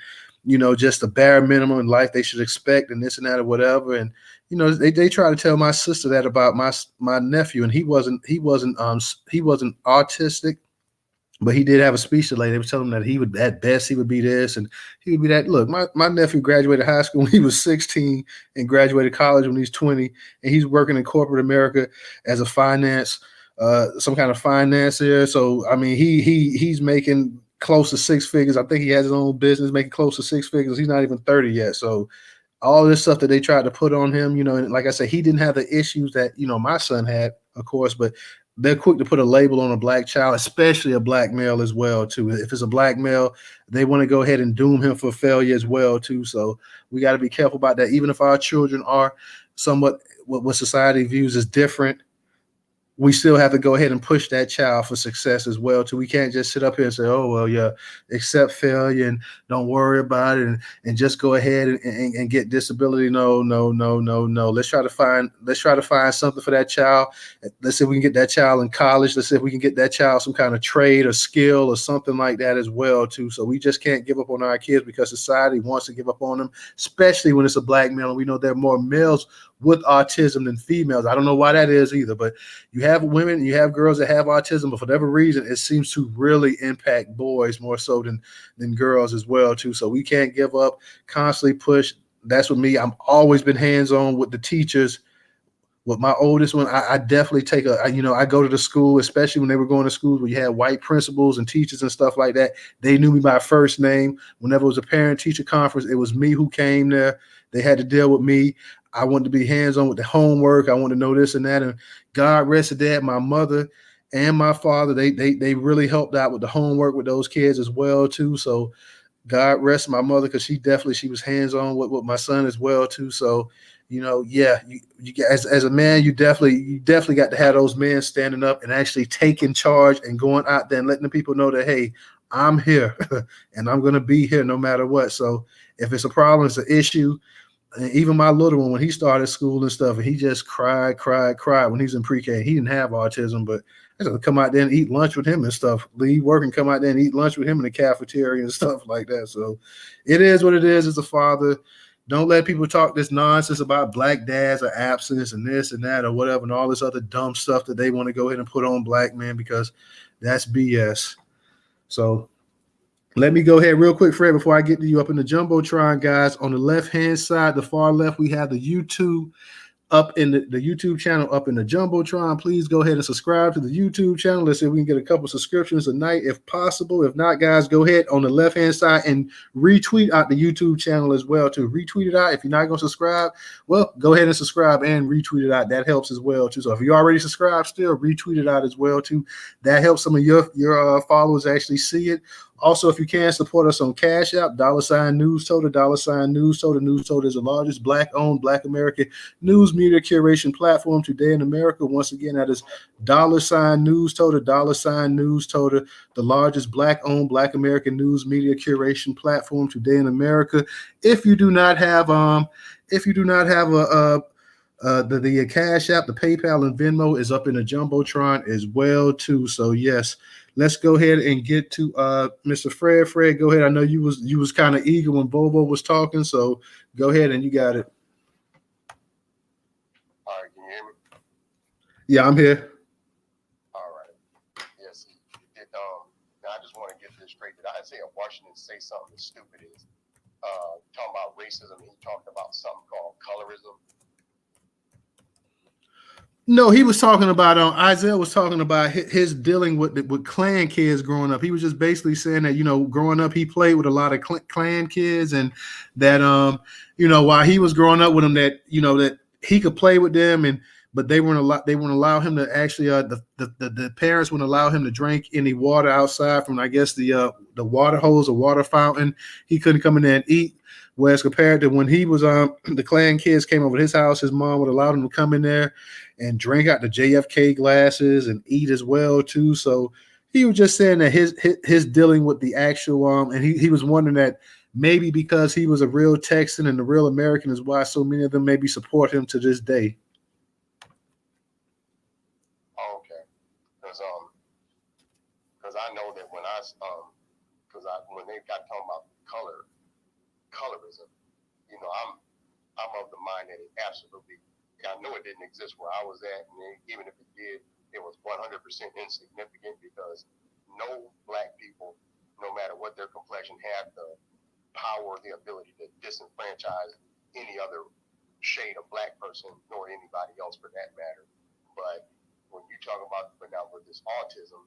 you know, just the bare minimum in life they should expect and this and that or whatever. And, you know, they try to tell my sister that about my nephew, and he wasn't autistic, but he did have a speech delay. They were telling him that he would, at best, he would be this and he would be that. Look, my nephew graduated high school when he was 16 and graduated college when he's 20, and he's working in corporate America as a some kind of financier. So I mean, he's making close to 6 figures. I think he has his own business making close to 6 figures. He's not even 30 yet. So all this stuff that they tried to put on him, you know, and like I said, he didn't have the issues that, you know, my son had, of course, but they're quick to put a label on a black child, especially a black male as well, too. If it's a black male, they want to go ahead and doom him for failure as well, too. So we got to be careful about that. Even if our children are somewhat what society views as different, we still have to go ahead and push that child for success as well too. We can't just sit up here and say, oh, well, yeah, accept failure and don't worry about it and just go ahead and get disability. No. Let's try to find something for that child. Let's see if we can get that child in college. Let's see if we can get that child some kind of trade or skill or something like that as well too. So we just can't give up on our kids because society wants to give up on them, especially when it's a black male. And we know there are more males with autism than females. I don't know why that is either, but you have women, you have girls that have autism, but for whatever reason, it seems to really impact boys more so than girls as well too. So we can't give up, constantly push. That's with me. I've always been hands-on with the teachers with my oldest one, I definitely take I go to the school, especially when they were going to schools where you had white principals and teachers and stuff like that. They knew me by first name. Whenever it was a parent-teacher conference, it was me who came there. They had to deal with me. I wanted to be hands-on with the homework. I wanted to know this and that. And God rest that. My mother and my father, they really helped out with the homework with those kids as well too. So God rest my mother, because she was hands-on with my son as well too. So, yeah, you as a man, you definitely got to have those men standing up and actually taking charge and going out there and letting the people know that, hey, I'm here and I'm gonna be here no matter what. So if it's a problem, it's an issue. And even my little one, when he started school and stuff, and he just cried when he's in pre-K. He didn't have autism, but I just come out there and eat lunch with him and stuff. Leave work and come out there and eat lunch with him in the cafeteria and stuff like that. So it is what it is as a father. Don't let people talk this nonsense about black dads or absence and this and that or whatever and all this other dumb stuff that they want to go ahead and put on black men, because that's BS. So let me go ahead real quick, Fred, before I get to you up in the Jumbotron, guys. On the left-hand side, the far left, we have the YouTube up in the YouTube channel up in the Jumbotron. Please go ahead and subscribe to the YouTube channel. Let's see if we can get a couple subscriptions a night if possible. If not, guys, go ahead on the left-hand side and retweet out the YouTube channel as well too. Retweet it out. If you're not going to subscribe, well, go ahead and subscribe and retweet it out. That helps as well too. So if you already subscribed, still retweet it out as well too. That helps some of your followers actually see it. Also, if you can, support us on Cash App, $Newstoter, $Newstoter. Newstoter is the largest Black-owned, Black American news media curation platform today in America. Once again, that is $Newstoter, Newstoter, the largest Black-owned, Black American news media curation platform today in America. If you do not have the Cash App, the PayPal, and Venmo is up in the Jumbotron as well too. So yes, let's go ahead and get to Mr. Fred. Fred, go ahead. I know you was kind of eager when Bobo was talking, so go ahead and you got it. All right, can you hear me? Yeah, I'm here. All right. Yes. Now I just want to get this straight. Did Isaiah Washington say something as stupid as talking about racism? He talked about something called colorism. No, he was talking about Isaiah was talking about his dealing with Klan kids growing up. He was just basically saying that, growing up, he played with a lot of Klan kids, and that while he was growing up with them, that that he could play with them, but they wouldn't allow him to actually the parents wouldn't allow him to drink any water outside from, I guess, the water hose or water fountain. He couldn't come in there and eat. Whereas compared to when he was the Klan kids came over to his house, his mom would allow him to come in there and drink out the JFK glasses and eat as well too. So he was just saying that his dealing with the actual and he was wondering that maybe because he was a real Texan and a real American is why so many of them maybe support him to this day. Oh, okay, because I know that when when they got talking about colorism, I'm of the mind that it absolutely. I know it didn't exist where I was at, and even if it did, it was 100% insignificant, because no black people, no matter what their complexion, had the power or the ability to disenfranchise any other shade of black person, nor anybody else for that matter. But when you talk about now with this autism,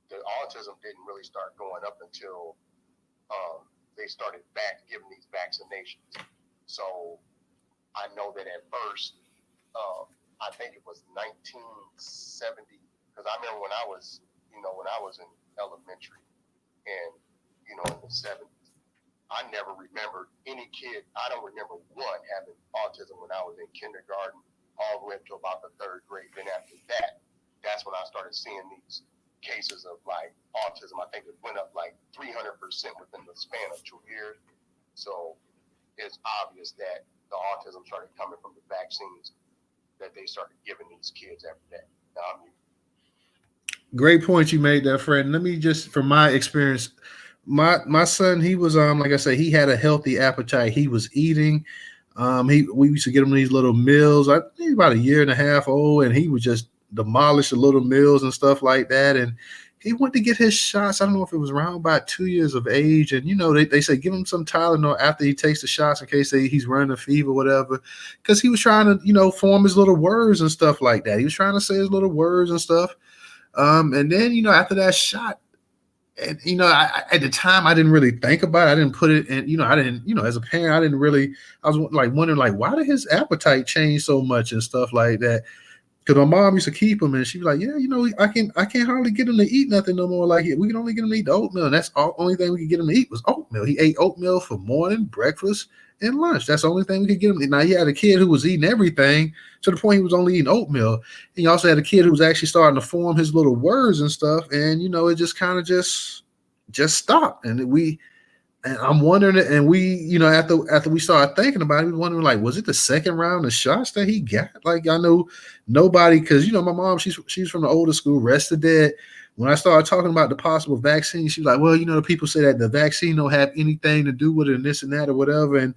the autism didn't really start going up until they started giving these vaccinations. So I know that at first, I think it was 1970, because I remember when I was in elementary and, in the 70s, I never remembered any kid. I don't remember one having autism when I was in kindergarten all the way up to about the third grade. Then after that, that's when I started seeing these cases of like autism. I think it went up like 300% within the span of 2 years. So it's obvious that the autism started coming from the vaccines that they started giving these kids after that. Great point you made there, Fred. Let me just, from my experience, my son, he was like I said, he had a healthy appetite. He was eating. We used to get him these little meals. I think about a year and a half old, and he would just demolish the little meals and stuff like that. And he went to get his shots. I don't know if it was around about 2 years of age. And, they say give him some Tylenol after he takes the shots in case he's running a fever or whatever. Because he was trying to, form his little words and stuff like that. He was trying to say his little words and stuff. And then, after that shot, and, at the time I didn't really think about it. I didn't put it in, I didn't, as a parent, I didn't really, I was like wondering like, why did his appetite change so much and stuff like that? Because my mom used to keep him, and she'd be like, "Yeah, I can't hardly get him to eat nothing no more. Like we can only get him to eat the oatmeal, and that's the only thing we could get him to eat was oatmeal. He ate oatmeal for morning, breakfast, and lunch. That's the only thing we could get him. Now he had a kid who was eating everything to the point he was only eating oatmeal. And he also had a kid who was actually starting to form his little words and stuff, and it just kind of just stopped. And I'm wondering, and we, after we started thinking about it, we were wondering, like, was it the second round of shots that he got? Like, I know nobody, because, my mom, she's from the older school, rest of dead. When I started talking about the possible vaccine, she was like, well, the people say that the vaccine don't have anything to do with it and this and that or whatever. And,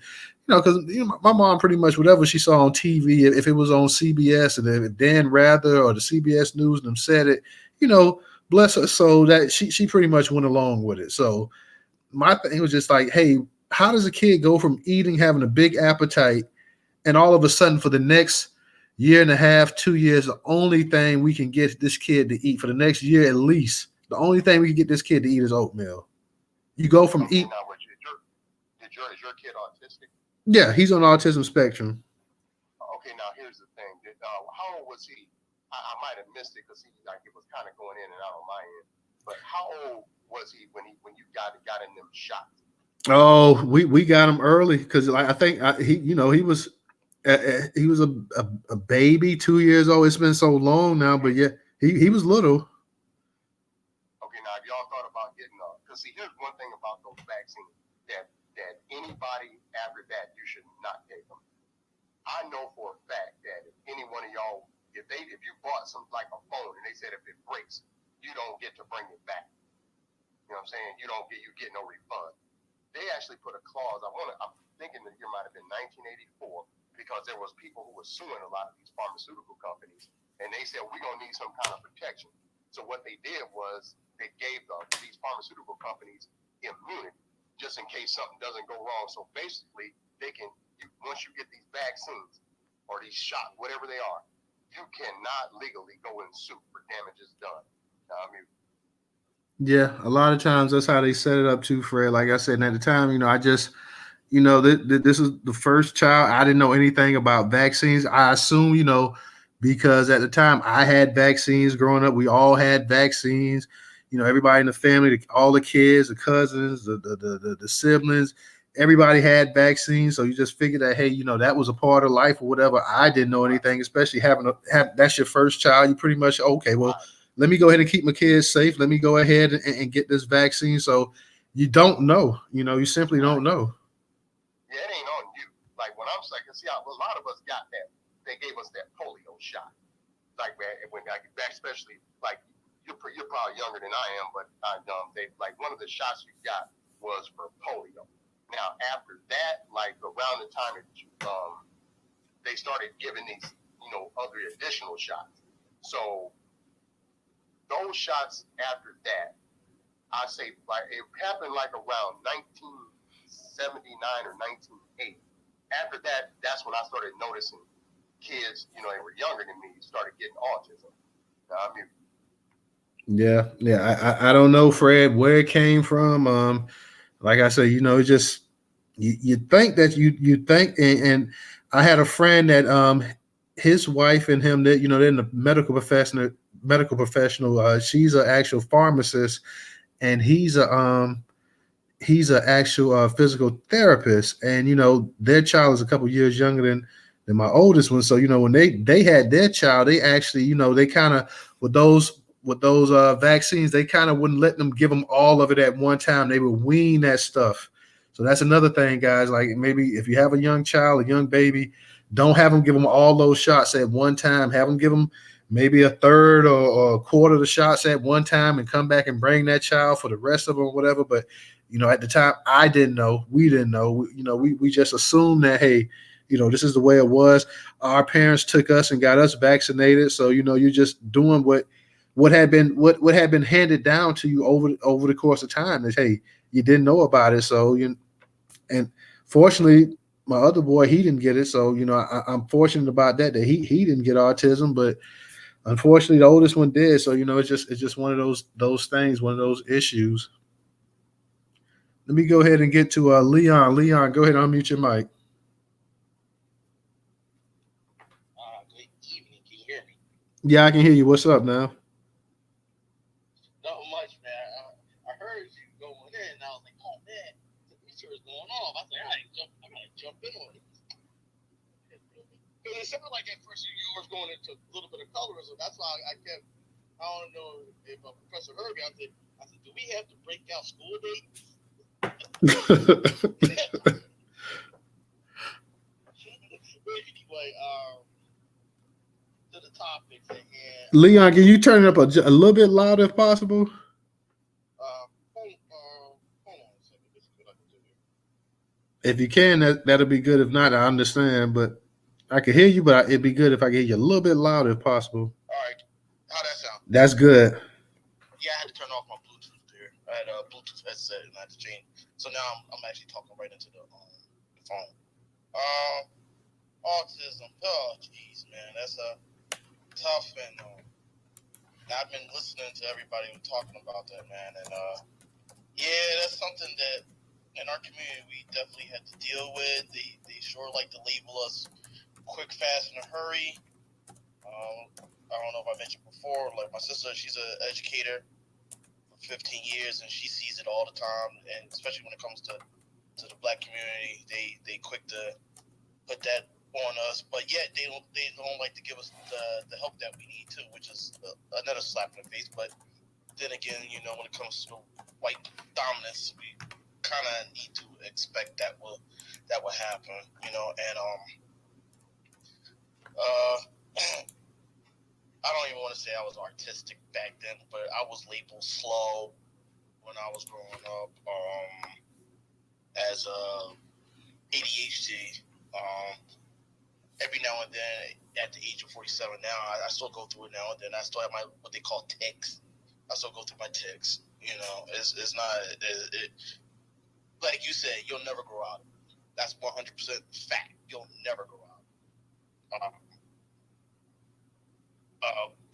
because, my mom pretty much, whatever she saw on TV, if it was on CBS and if Dan Rather or the CBS News and them said it, bless her soul, that she pretty much went along with it. So, my thing was just like, hey, how does a kid go from eating, having a big appetite, and all of a sudden for the next year and a half, 2 years, the only thing we can get this kid to eat for the next year at least, the only thing we can get this kid to eat is oatmeal. You go from eating. Is your kid autistic? Yeah, he's on the autism spectrum. Okay, now here's the thing. How old was he? I might have missed it because it was kind of going in and out on my end. But how old was he when you got him them shots? Oh, we got him early because I think he was a baby, 2 years old. It's been so long now, but yeah, he was little. Okay, now have y'all thought about getting because see, here's one thing about those vaccines that anybody after that you should not take them. I know for a fact that if any one of y'all, if you bought some like a phone and they said if it breaks, you don't get to bring it back. You know what I'm saying? You get no refund. They actually put a clause. I'm thinking the year might have been 1984 because there was people who were suing a lot of these pharmaceutical companies, and they said we're gonna need some kind of protection. So what they did was they gave these pharmaceutical companies immunity just in case something doesn't go wrong. So basically, they can once you get these vaccines or these shots, whatever they are, you cannot legally go and sue for damages done. Yeah, a lot of times that's how they set it up too, Fred. Like I said, and at the time, I just, this is the first child. I didn't know anything about vaccines. I assume, because at the time I had vaccines growing up. We all had vaccines. Everybody in the family, all the kids, the cousins, the siblings, everybody had vaccines. So you just figured that, hey, that was a part of life or whatever. I didn't know anything, especially having that's your first child. You pretty much, okay, well, let me go ahead and keep my kids safe. Let me go ahead and get this vaccine. So you don't know, you simply don't know. Yeah, it ain't on you. Like when I'm like, see, a lot of us got that. They gave us that polio shot. Like when especially like you're probably younger than I am, but they like one of the shots you got was for polio. Now after that, like around the time they started giving these, other additional shots. So those shots after that, I say like it happened like around 1979 or 1980. After that, that's when I started noticing kids, they were younger than me, started getting autism. Yeah. I don't know, Fred, where it came from. Like I said, it just you think that you think, and I had a friend that his wife and him that they're in the medical professional. She's an actual pharmacist, and he's an actual physical therapist, and their child is a couple years younger than my oldest one. So when they had their child, they actually they kind of with those vaccines, they kind of wouldn't let them give them all of it at one time. They would wean that stuff. So that's another thing, guys. Like maybe if you have a young child, a young baby, don't have them give them all those shots at one time. Have them give them maybe a third or a quarter of the shots at one time and come back and bring that child for the rest of them or whatever. But, at the time I didn't know, we didn't know, we just assumed that, hey, this is the way it was. Our parents took us and got us vaccinated. So, you're just doing what what had been handed down to you over the course of time is, hey, you didn't know about it, so and fortunately my other boy, he didn't get it, so I'm fortunate about that he didn't get autism, but unfortunately the oldest one did. So it's just one of those things, one of those issues. Let me go ahead and get to Leon. Leon, go ahead and unmute your mic. Good evening. Can you hear me? Yeah, I can hear you. What's up now? Not much, man. I heard you going in, and I was like, oh man, the feature is going off. I was like, I gotta jump in on it. Because it sounded like at first you were going into a little bit of colorism. That's why I don't know if Professor heard me. I said, do we have to break out school dates? Anyway, to the topics at hand. Leon, can you turn it up a little bit louder if possible? Hold on a second. This is what I can do here. If you can, that'll be good. If not, I understand. But I can hear you, but it'd be good if I could hear you a little bit louder if possible. All right. How'd that sound? That's good. Yeah, I had to turn off my Bluetooth there. I had a Bluetooth headset and I had to change. So now I'm actually talking right into the phone. Autism. Oh, jeez, man, that's a tough. And I've been listening to everybody talking about that, man. And yeah, that's something that in our community we definitely had to deal with. They sure like to label us quick, fast, in a hurry. I don't know if I mentioned before, like my sister, she's an educator for 15 years, and she sees it all the time. And especially when it comes to the Black community, they quick to put that on us, but yet they don't like to give us the help that we need too, which is another slap in the face. But then again, when it comes to white dominance, we kind of need to expect that will happen, and I don't even want to say I was artistic back then, but I was labeled slow when I was growing up, as ADHD. Every now and then, at the age of 47 now, I still go through it now and then. I still have my what they call tics. I still go through my tics. It's not like you said. You'll never grow out. That's 100% fact. You'll never grow out.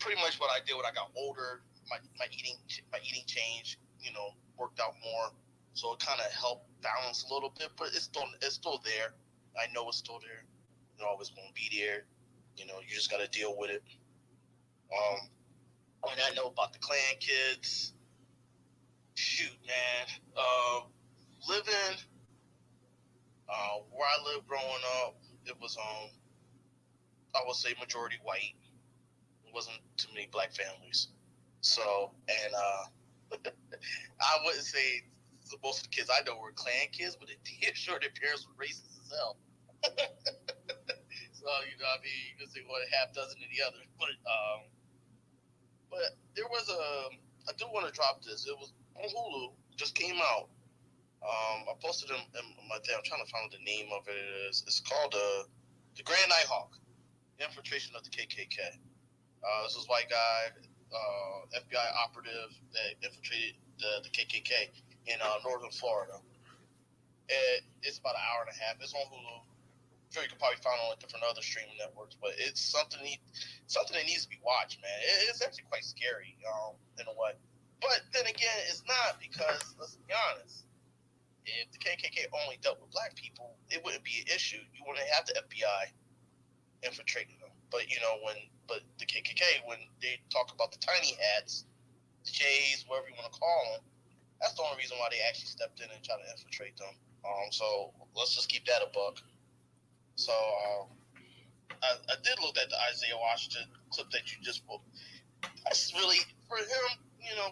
Pretty much what I did when I got older, my eating changed. Worked out more, so it kind of helped balance a little bit. But it's still there. I know it's still there. It always won't be there. You just got to deal with it. And I know about the Klan kids. Shoot, man. Living where I lived growing up, it was I would say majority white. It wasn't too many Black families. So, and I wouldn't say most of the kids I know were Klan kids, but sure their parents were racist as hell. So, you can say one half dozen of the other. But there was I do want to drop this. It was on Hulu, just came out. I posted in my thing. I'm trying to find what the name of it is. It's called The Grand Nighthawk, Infiltration of the KKK. This was a white guy, FBI operative that infiltrated the KKK in northern Florida. It's about an hour and a half. It's on Hulu. I'm sure you can probably find it on different other streaming networks, but it's something that needs to be watched, man. It's actually quite scary, in a way. But then again, it's not, because let's be honest. If the KKK only dealt with Black people, it wouldn't be an issue. You wouldn't have the FBI infiltrating them. But but the KKK, when they talk about the tiny hats, the J's, whatever you want to call them, that's the only reason why they actually stepped in and tried to infiltrate them. So let's just keep that a buck. So I did look at the Isaiah Washington clip that you just spoke. That's really, for him,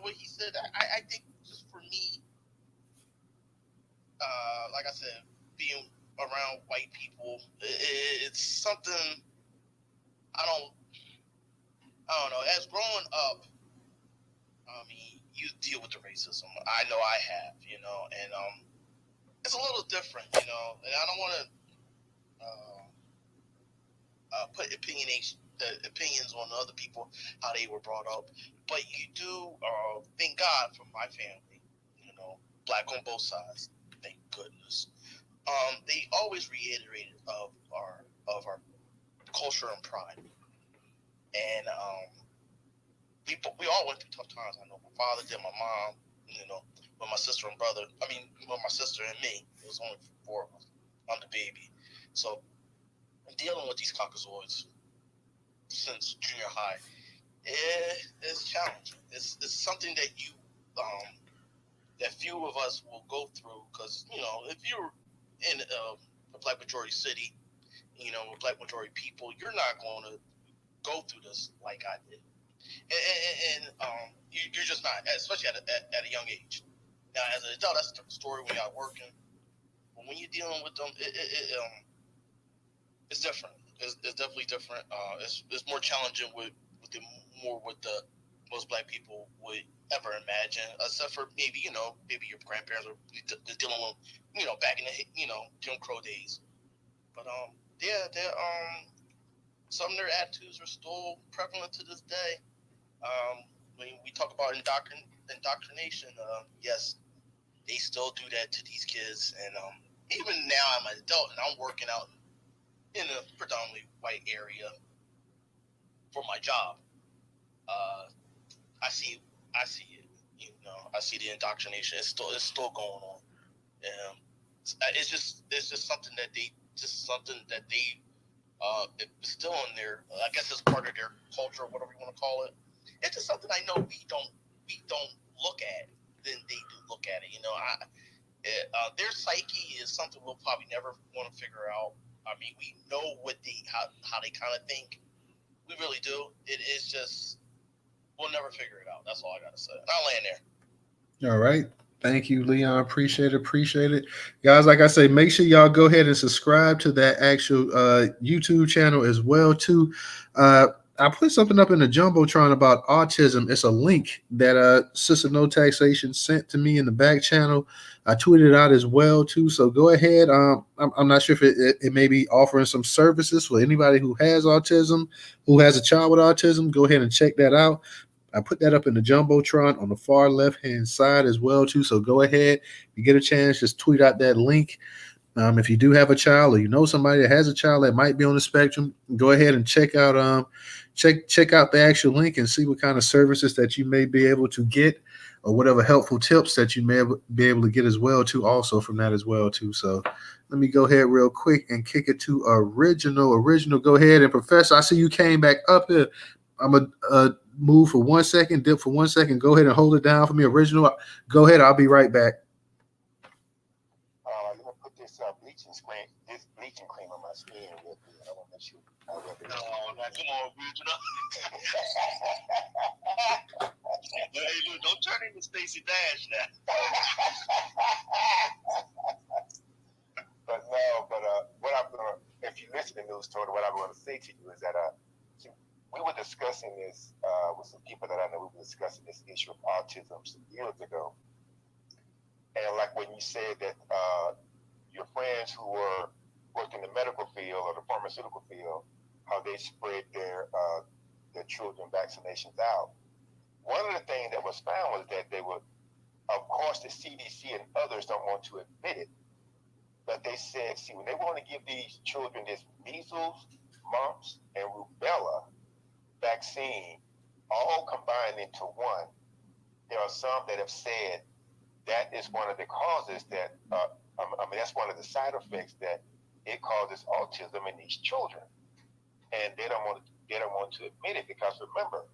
what he said. I think just for me, like I said, being around white people, it's something I don't know. As growing up, you deal with the racism. I know I have, and it's a little different, and I don't want to put opinionation opinions on other people, how they were brought up. But you do thank God for my family, black on both sides. Thank goodness. They always reiterated of our culture and pride, and we all went through tough times. I know my father did, my mom, with my sister and brother. I mean, with my sister and me. It was only 4 of us. I'm the baby, so dealing with these Caucasoids since junior high, it's challenging. It's something that that few of us will go through, because if you're in a black majority city, with black majority people, you're not going to go through this like I did, and you're just not, especially at a young age. Now, as an adult, that's a different story when you're working. But when you're dealing with them, it's different. It's definitely different. It's more challenging with the most black people would ever imagine, except for maybe your grandparents are dealing with back in the Jim Crow days. But yeah, some of their attitudes are still prevalent to this day. When we talk about indoctrination, yes, they still do that to these kids, and even now I'm an adult and I'm working out in a predominantly white area for my job. I see it. I see the indoctrination. It's still going on. It's just something that they still in there. I guess it's part of their culture, whatever you want to call it. It's just something I know we don't look at. Then they do look at it. Their psyche is something we'll probably never want to figure out. I mean, we know how they kind of think. We really do. It is just we'll never figure it out. That's all I gotta say. And I'll land there. All right. Thank you, Leon. Appreciate it. Guys, like I say, make sure y'all go ahead and subscribe to that actual YouTube channel as well, too. I put something up in the Jumbotron about autism. It's a link that Sister No Taxation sent to me in the back channel. I tweeted it out as well, too. So go ahead. I'm not sure if it may be offering some services for anybody who has autism, who has a child with autism. Go ahead and check that out. I put that up in the Jumbotron on the far left-hand side as well, too. So go ahead. If you get a chance, just tweet out that link. If you do have a child or you know somebody that has a child that might be on the spectrum, go ahead and check out check out the actual link and see what kind of services that you may be able to get, or whatever helpful tips that you may be able to get as well, too, also from that as well, too. So let me go ahead real quick and kick it to Original. Go ahead. And Professor, I see you came back up here. I'm going to move for 1 second, dip for 1 second. Go ahead and hold it down for me, Original. Go ahead. I'll be right back. Let me put this bleaching cream on my skin real good. I want to make sure. No, come on, Original. Hey, look, don't turn into Stacey Dash now. But what I'm gonna, if you listen to Newstoter, what I'm going to say to you is that we were discussing this with some people that I know. We were discussing this issue of autism some years ago, and like when you said that your friends who were working in the medical field or the pharmaceutical field, how they spread their children vaccinations out. One of the things that was found was that they would, of course, the CDC and others don't want to admit it, but they said, see, when they want to give these children this measles, mumps, and rubella vaccine all combined into one, there are some that have said that is one of the causes that, that's one of the side effects that it causes autism in these children. And they don't want to admit it, because remember,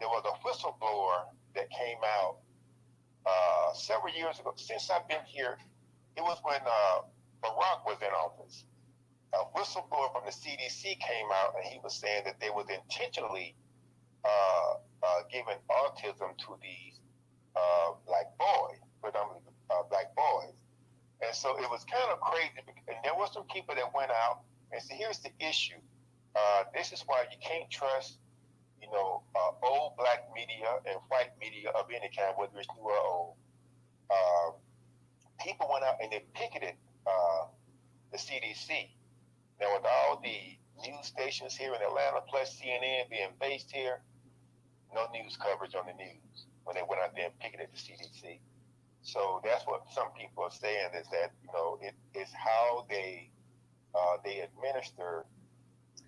there was a whistleblower that came out several years ago. Since I've been here, it was when Barack was in office. A whistleblower from the CDC came out, and he was saying that they was intentionally giving autism to these black boys, predominantly black boys. And so it was kind of crazy. And there were some people that went out and said, here's the issue. This is why you can't trust, old black media and white media of any kind, whether it's new or old. People went out and they picketed the CDC. Now, with all the news stations here in Atlanta, plus CNN being based here, no news coverage on the news when they went out there and picketed the CDC. So that's what some people are saying is that it's how they administer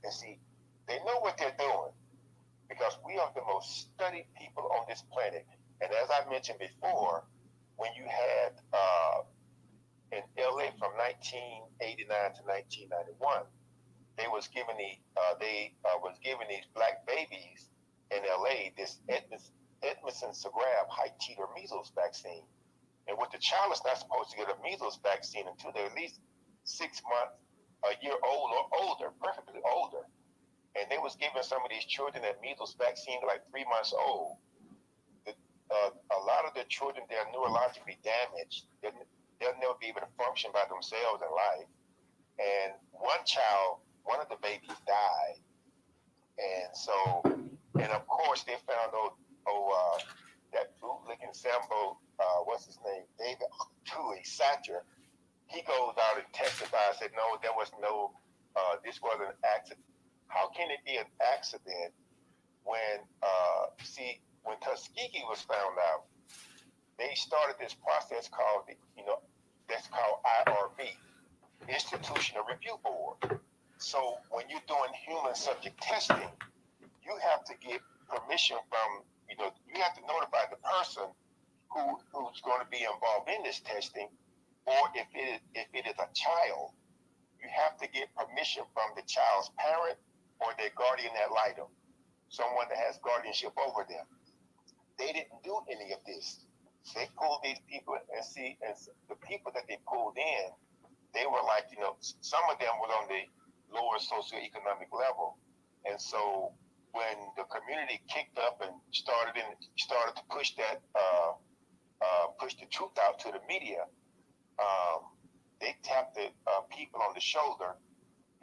and see. They know what they're doing because we are the most studied people on this planet. And as I mentioned before, when you had in LA from 1989 to 1991, they was giving these black babies in LA this Edmondson Sagrab high titer measles vaccine. And with the child is not supposed to get a measles vaccine until they're at least 6 months, a year old or older, preferably older. And they was giving some of these children that measles vaccine like 3 months old. A lot of the children, they're neurologically damaged. They'll never be able to function by themselves in life. And one of the babies died. And of course, they found that bootlicking Sambo, what's his name, David Tui Satcher. He goes out and testifies, said, no, there was no, this was an accident. How can it be an accident when Tuskegee was found out? They started this process called, that's called IRB, Institutional Review Board. So when you're doing human subject testing, you have to get permission from, you have to notify the person who's going to be involved in this testing, or if it is a child, you have to get permission from the child's parent or their guardian ad litem, someone that has guardianship over them. They didn't do any of this. They pulled these people and the people that they pulled in, they were like, some of them were on the lower socioeconomic level. And so when the community kicked up and started to push the truth out to the media, they tapped the people on the shoulder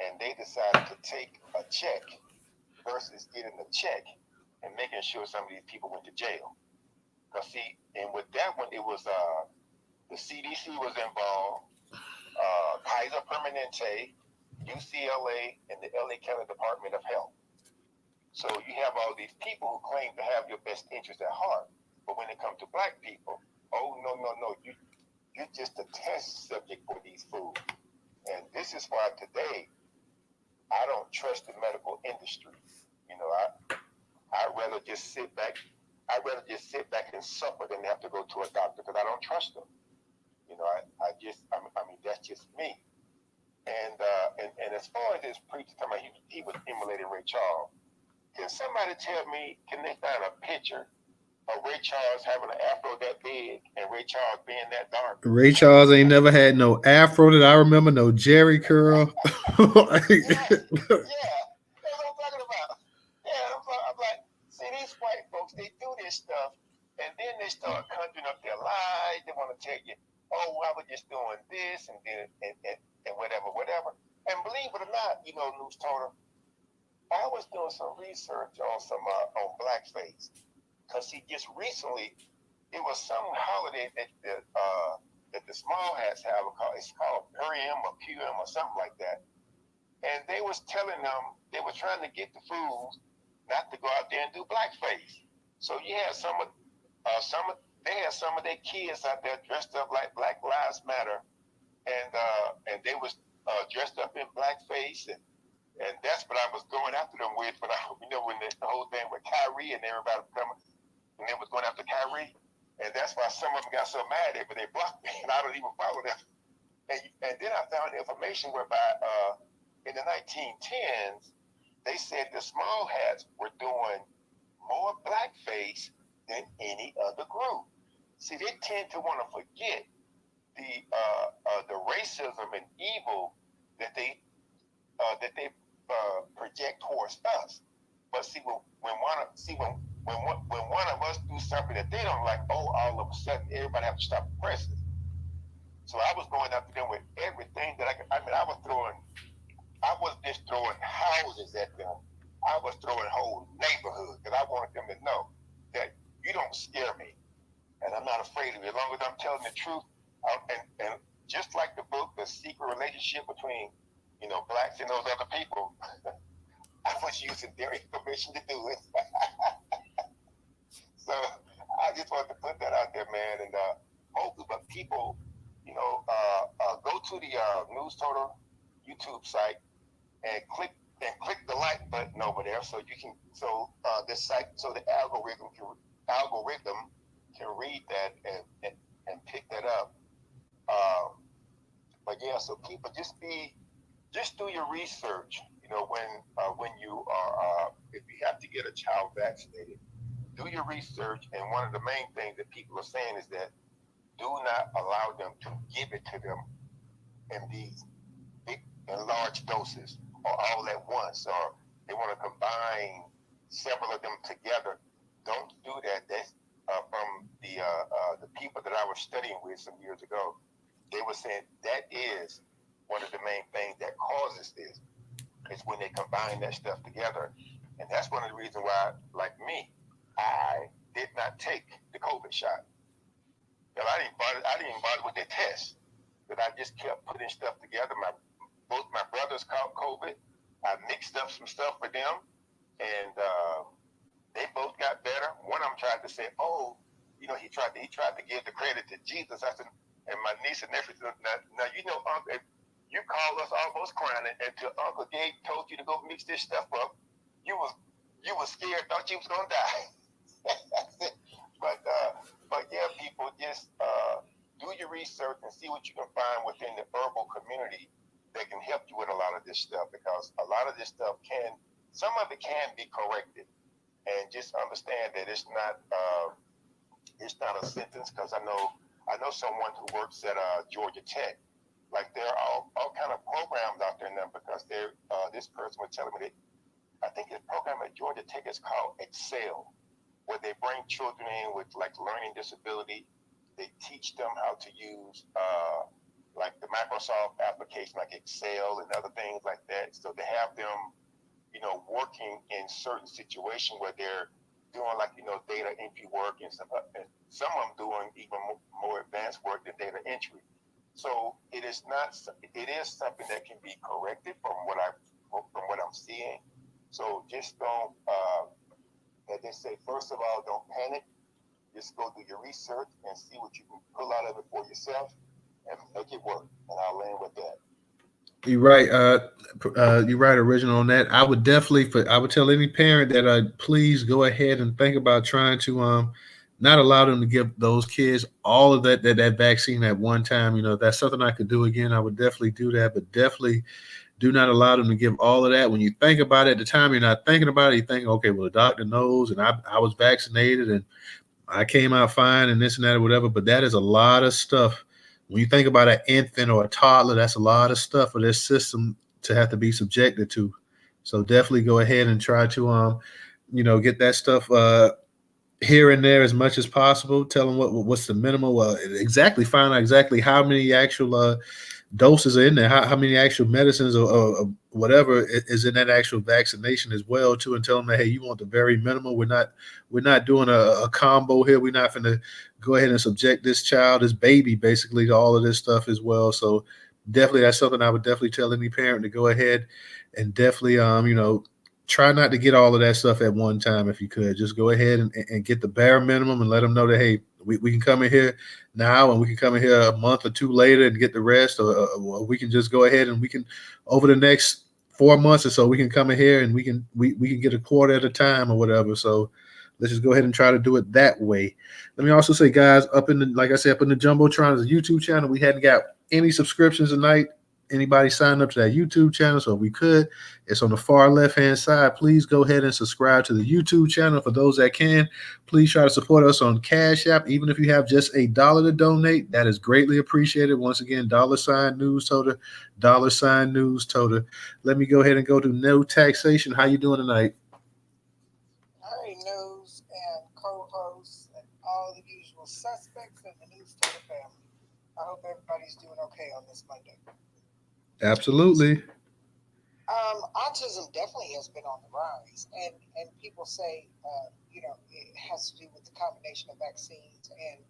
and they decided to take a check versus getting a check and making sure some of these people went to jail. Because see, and with that one, it was the CDC was involved, Kaiser Permanente, UCLA, and the LA County Department of Health. So you have all these people who claim to have your best interest at heart, but when it comes to black people, oh no, you're just a test subject for these fools. And this is why today I don't trust the medical industry. I'd rather just sit back. I'd rather just sit back and suffer than have to go to a doctor because I don't trust them. I mean, that's just me. And as far as this preacher talking about he was emulating Ray Charles, can somebody tell me, can they find a picture of Ray Charles having an afro that big and Ray Charles being that dark? Ray Charles ain't never had no afro that I remember, no Jerry curl. Yeah, that's what I'm talking about. Yeah, I'm like, see, these white folks, they do this stuff, and then they start conjuring up their lies. They want to tell you, oh, I was just doing this and whatever. And believe it or not, Newstoter, I was doing some research on Blackface, because just recently it was some holiday that the small hats have. It's called Purim or something like that. And they was telling them, they were trying to get the fools not to go out there and do blackface. So you had some of their kids out there dressed up like Black Lives Matter, and they was dressed up in blackface, and that's what I was going after them with. But when the whole thing with Kyrie and everybody coming, and they was going after Kyrie, and that's why some of them got so mad at me, they blocked me, and I don't even follow them. And then I found information whereby in the 1910s, they said the small hats were doing more blackface than any other group. See, they tend to want to forget the racism and evil that they project towards us. But see, when one of us do something that they don't like, all of a sudden everybody have to stop oppressing. So I was going after them with everything that I could. I mean, I was just throwing houses at them. I was throwing whole neighborhoods, because I wanted them to know that you don't scare me, and I'm not afraid of you. As long as I'm telling the truth, and just like the book, The Secret Relationship Between, blacks and those other people, was using their information to do it. So I just wanted to put that out there, man, and hopefully, but people, go to the Newstoter YouTube site and click the like button over there, so you can this site, so the algorithm can read that and pick that up. But yeah, so people just do your research. When you are if you have to get a child vaccinated, do your research. And one of the main things that people are saying is that do not allow them to give it to them in these big and large doses or all at once, or they want to combine several of them together. Don't do that. That's from the people that I was studying with some years ago. They were saying that is one of the main things that causes this, is when they combine that stuff together. And that's one of the reasons why, like me, I did not take the COVID shot. I didn't even bother with the test. But I just kept putting stuff together. Both my brothers caught COVID. I mixed up some stuff for them, and they both got better. One of them tried to say, he tried to give the credit to Jesus. I said, and my niece and nephew said, now Uncle, if you called us almost crying until Uncle Gabe told you to go mix this stuff up, you was scared, thought you was gonna die. But yeah, people, just do your research and see what you can find within the herbal community that can help you with a lot of this stuff, because a lot of this stuff some of it can be corrected. And just understand that it's not a sentence, because I know someone who works at Georgia Tech. Like, there are all kind of programs out there now, because this person was telling me that I think the program at Georgia Tech is called Excel, where they bring children in with like learning disability. They teach them how to use like the Microsoft application, like Excel and other things like that. So they have them, working in certain situations where they're doing like, data entry work and some of them doing even more advanced work than data entry. So it is something that can be corrected from what I'm seeing. So just don't, as they say, first of all, don't panic. Just go do your research and see what you can pull out of it for yourself and make it work. And I'll land with that. You're right. You're right, original on that. I would tell any parent that please go ahead and think about trying to not allow them to give those kids all of that vaccine at one time. If that's something I could do again, I would definitely do that. But definitely do not allow them to give all of that. When you think about it, at the time you're not thinking about it, you think, okay, well, the doctor knows, and I was vaccinated and I came out fine and this and that or whatever. But that is a lot of stuff. When you think about an infant or a toddler, that's a lot of stuff for their system to have to be subjected to. So definitely go ahead and try to, get that stuff here and there as much as possible. Tell them what's the minimal. Exactly, find out exactly how many actual doses are in there, how many actual medicines or whatever is in that actual vaccination as well too, and tell them that, hey, you want the very minimal. We're not doing a combo here. We're not going to go ahead and subject this baby basically to all of this stuff as well. So definitely that's something I would definitely tell any parent to go ahead and definitely try not to get all of that stuff at one time. If you could just go ahead and get the bare minimum and let them know that, hey, we can come in here now and we can come in here a month or two later and get the rest, or we can just go ahead and we can, over the next 4 months or so, we can come in here and we can get a quarter at a time or whatever. So let's just go ahead and try to do it that way. Let me also say, guys, up in the Jumbotron, the YouTube channel, we hadn't got any subscriptions tonight. Anybody sign up to that YouTube channel? So if we could, it's on the far left-hand side. Please go ahead and subscribe to the YouTube channel. For those that can, please try to support us on Cash App. Even if you have just $1 to donate, that is greatly appreciated. Once again, $ Newstoter, $ Newstoter. Let me go ahead and go to No Taxation. How you doing tonight? Hey, News and co-hosts and all the usual suspects in the Newstoter family. I hope everybody's doing okay on this Monday. Absolutely. Autism definitely has been on the rise, and people say, it has to do with the combination of vaccines and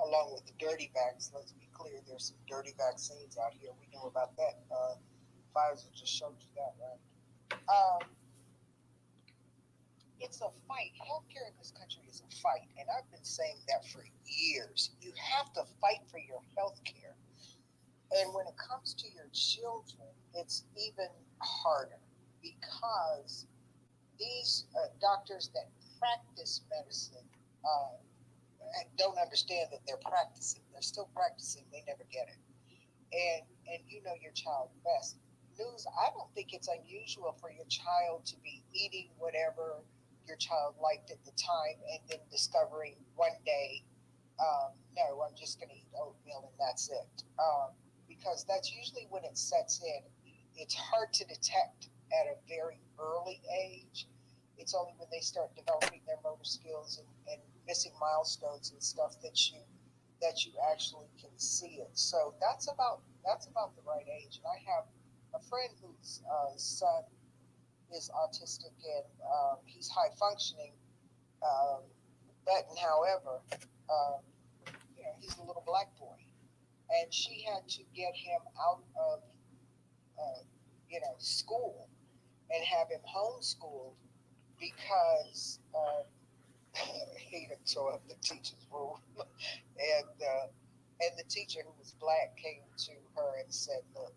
along with the dirty vaccines. Let's be clear, there's some dirty vaccines out here. We know about that. Pfizer just showed you that, right? it's a fight. Healthcare in this country is a fight, and I've been saying that for years. You have to fight for your healthcare, and when it comes to your children, it's even harder because these doctors that practice medicine uh, don't understand that they're practicing. They're still practicing. They never get it. And you know your child best. News, I don't think it's unusual for your child to be eating whatever your child liked at the time and then discovering one day, no, I'm just going to eat oatmeal and that's it. Because that's usually when it sets in. It's hard to detect at a very early age. It's only when they start developing their motor skills and missing milestones and stuff that you actually can see it. So that's about the right age. And I have a friend whose son is autistic and he's high functioning, um, but however, um, he's a little black boy, and she had to get him out of uh, school and have him homeschooled because he didn't show up the teacher's room, and the teacher who was black came to her and said, "Look,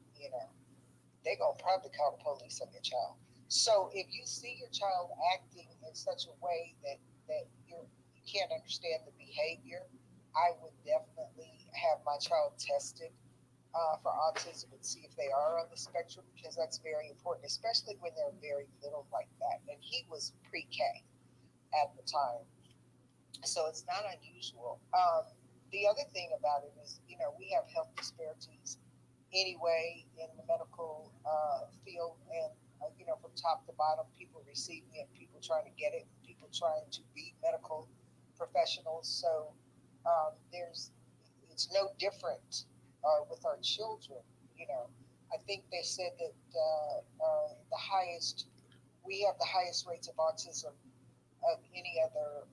they're gonna probably call the police on your child." So if you see your child acting in such a way that you can't understand the behavior, I would definitely have my child tested for autism and see if they are on the spectrum, because that's very important, especially when they're very little like that. And he was pre-K at the time, so it's not unusual. The other thing about it is, we have health disparities anyway in the medical field, and from top to bottom, people receiving it, people trying to get it, people trying to be medical professionals. So there's it's no different with our children. I think they said that we have the highest rates of autism of any other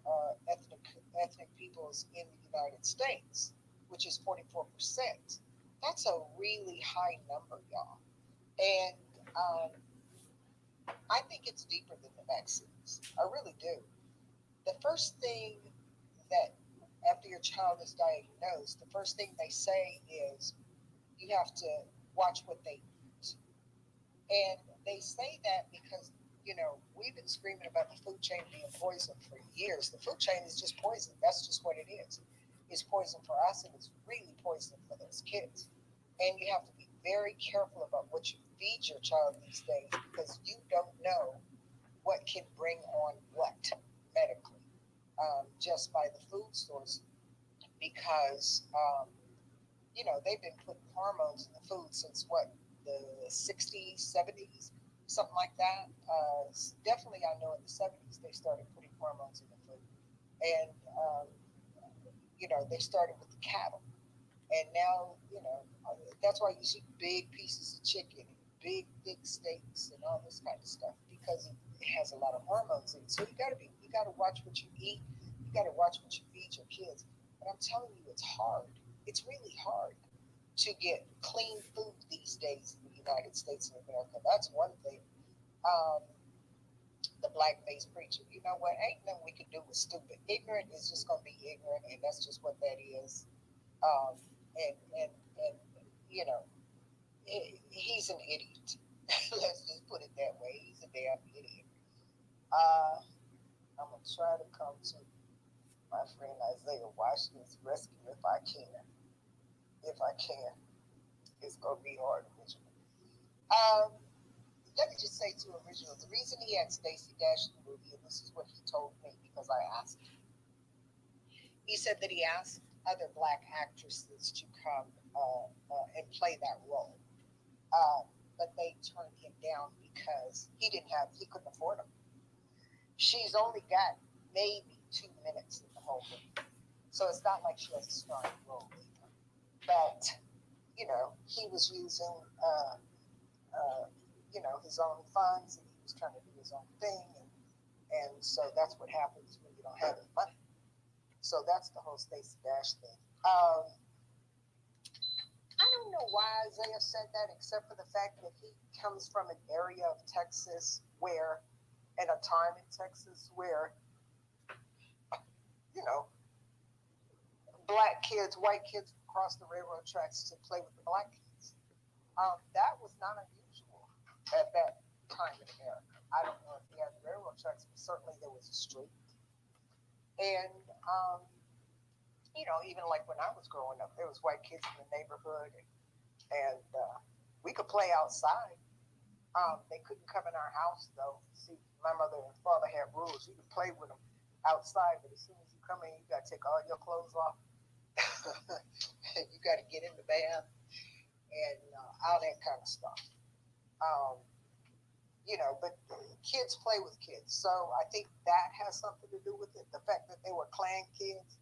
ethnic peoples in the United States, which is 44%. That's a really high number, y'all. And I think it's deeper than the vaccines. I really do. The first thing that, after your child is diagnosed, the first thing they say is you have to watch what they eat. And they say that because, we've been screaming about the food chain being poison for years. The food chain is just poison. That's just what it is. It's poison for us, and it's really poison for those kids. And you have to be very careful about what you feed your child these days, because you don't know what can bring on what medically, just by the food source, because they've been putting hormones in the food since what, the 60s, 70s, something like that. Definitely, I know in the 70s they started putting hormones in the food, and they started with the cattle, and now that's why you see big pieces of chicken, big thick steaks, and all this kind of stuff, because it has a lot of hormones in it. So you gotta watch what you eat. You gotta watch what you feed your kids. And I'm telling you, it's hard. It's really hard to get clean food these days in the United States of America. That's one thing. The blackface preacher, you know what? Ain't nothing we can do with stupid. Ignorant is just gonna be ignorant, and that's just what that is. Um, and he's an idiot. Let's just put it that way. He's a damn idiot. I'm gonna try to come to my friend Isaiah Washington's rescue if I can. If I can, it's gonna be hard original. Let me just say to original, the reason he had Stacey Dash in the movie, and this is what he told me because I asked him. He said that he asked other black actresses to come and play that role, but they turned him down because he couldn't afford them. She's only got maybe 2 minutes in the whole movie, so it's not like she has a starring role either. But he was using his own funds, and he was trying to do his own thing, and so that's what happens when you don't have any money. So that's the whole Stacey Dash thing. I don't know why Isaiah said that, except for the fact that he comes from an area of Texas where at a time in Texas where, you know, black kids, white kids would cross the railroad tracks to play with the black kids. That was not unusual at that time in America. I don't know if we had the railroad tracks, but certainly there was a street. And, even like when I was growing up, there was white kids in the neighborhood, and we could play outside. They couldn't come in our house, though. See, my mother and father had rules. You could play with them outside, but as soon as you come in, you got to take all your clothes off. You got to get in the bath and all that kind of stuff. But kids play with kids. So I think that has something to do with it. The fact that they were Klan kids,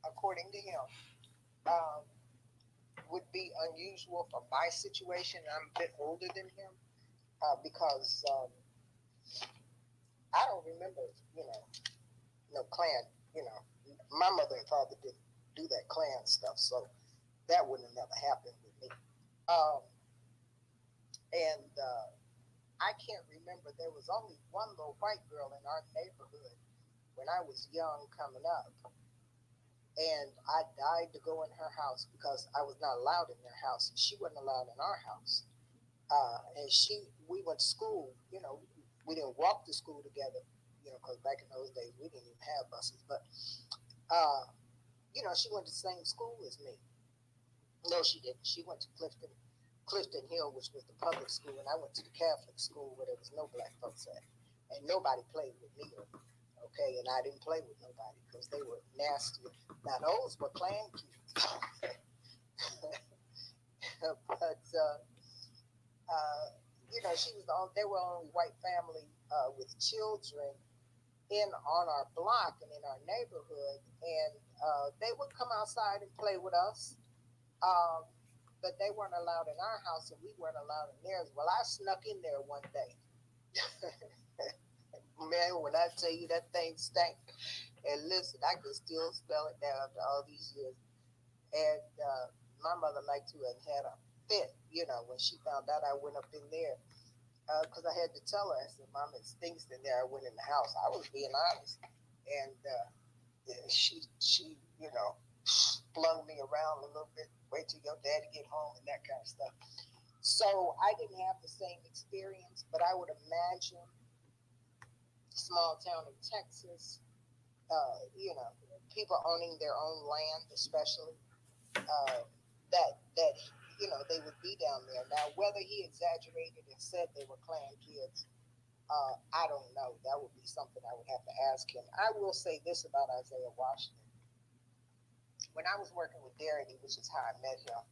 according to him, would be unusual for my situation. I'm a bit older than him because I don't remember, no Klan, my mother and father didn't do that Klan stuff, so that wouldn't have never happened with me. And I can't remember, there was only one little white girl in our neighborhood when I was young coming up. And I died to go in her house because I was not allowed in their house. She wasn't allowed in our house. And we went to school, we didn't walk to school together, because back in those days we didn't even have buses. But, she went to the same school as me. No, she didn't. She went to Clifton Hill, which was the public school, and I went to the Catholic school where there was no black folks at. And nobody played with me. Okay, and I didn't play with nobody because they were nasty. Now those were Klan kids, but they were only white family with children on our block and in our neighborhood, and they would come outside and play with us, but they weren't allowed in our house, and we weren't allowed in theirs. Well, I snuck in there one day. Man, when I tell you that thing stank, and listen, I can still smell it now after all these years. And my mother liked to have had a fit, when she found out I went up in there, because I had to tell her. I said, "Mom, it stinks in there." I went in the house. I was being honest, and she flung me around a little bit. Wait till your daddy get home and that kind of stuff. So I didn't have the same experience, but I would imagine small town in Texas, people owning their own land, especially, that they would be down there. Now, whether he exaggerated and said they were Klan kids, I don't know. That would be something I would have to ask him. I will say this about Isaiah Washington. When I was working with Darity, which is how I met him,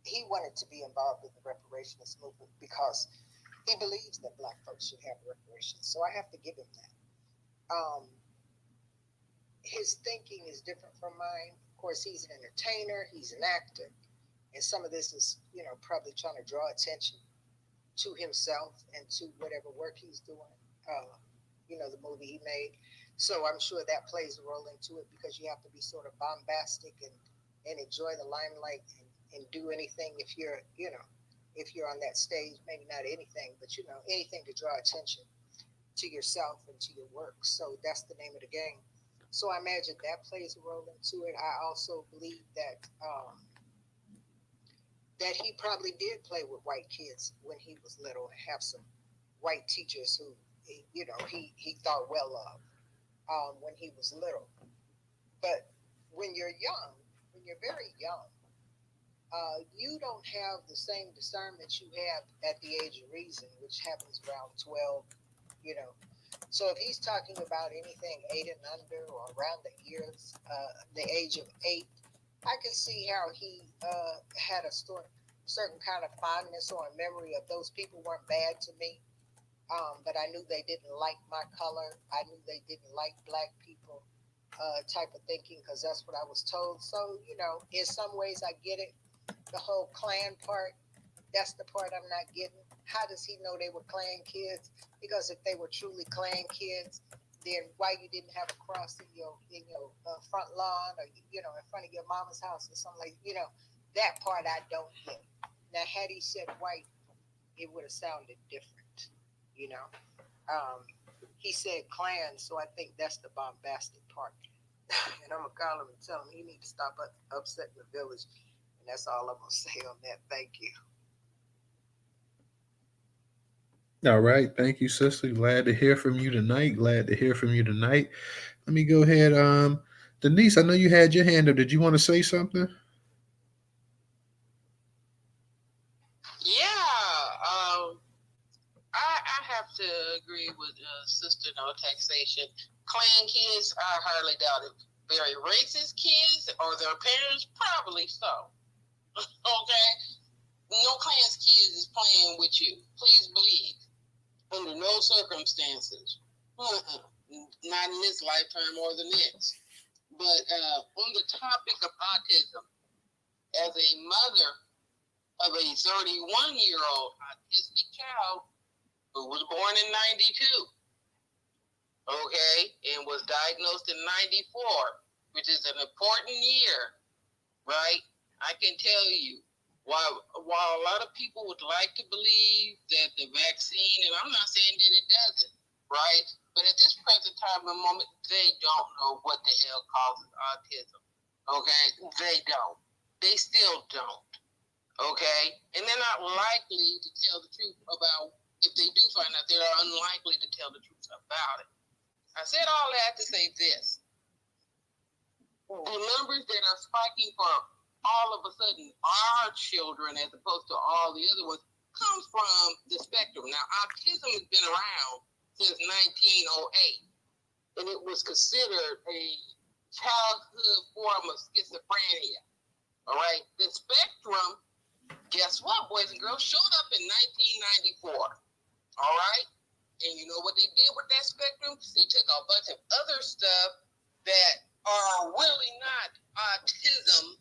he wanted to be involved with the reparationist movement because he believes that black folks should have reparations. So I have to give him that. His thinking is different from mine. Of course, he's an entertainer, he's an actor, and some of this is, probably trying to draw attention to himself and to whatever work he's doing, the movie he made. So I'm sure that plays a role into it because you have to be sort of bombastic and enjoy the limelight and do anything if you're on that stage, maybe not anything, but anything to draw attention to yourself and to your work. So that's the name of the game. So I imagine that plays a role into it. I also believe that that he probably did play with white kids when he was little and have some white teachers who he thought well of when he was little. But when you're very young, you don't have the same discernment you have at the age of reason, which happens around 12, So if he's talking about anything 8 and under or around the age of 8, I can see how he had a certain kind of fondness or a memory of those people weren't bad to me, but I knew they didn't like my color. I knew they didn't like black people, type of thinking, because that's what I was told. So, in some ways I get it. The whole Klan part, that's the part I'm not getting. How does he know they were Klan kids? Because if they were truly Klan kids, then why you didn't have a cross in your front lawn or in front of your mama's house or something like that part I don't get. Now, had he said white, it would have sounded different, you know. He said Klan, so I think that's the bombastic part. And I'm gonna call him and tell him he need to stop upsetting the village. And that's all I'm gonna say on that. Thank you. All right. Thank you, sister. Glad to hear from you tonight. Glad to hear from you tonight. Let me go ahead. Denise, I know you had your hand up. Did you want to say something? Yeah, I have to agree with Sister No Taxation. Klan kids, I hardly doubt it. Very racist kids or their parents, probably so. Okay? No Klan's kids is playing with you. Please believe. Under no circumstances. Not in this lifetime or the next. But on the topic of autism, as a mother of a 31-year-old autistic child who was born in 92, okay, and was diagnosed in 94, which is an important year, right? I can tell you, while a lot of people would like to believe that the vaccine, and I'm not saying that it doesn't, right? But at this present time and moment, they don't know what the hell causes autism, okay? They don't. They still don't, okay? And they're not likely to tell the truth about, if they do find out, they're unlikely to tell the truth about it. I said all that to say this. The numbers that are spiking for all of a sudden our children as opposed to all the other ones comes from the spectrum. Now, autism has been around since 1908, and it was considered a childhood form of schizophrenia. All right? The spectrum, guess what, boys and girls, showed up in 1994. All right? And you know what they did with that spectrum? They took a bunch of other stuff that are really not autism,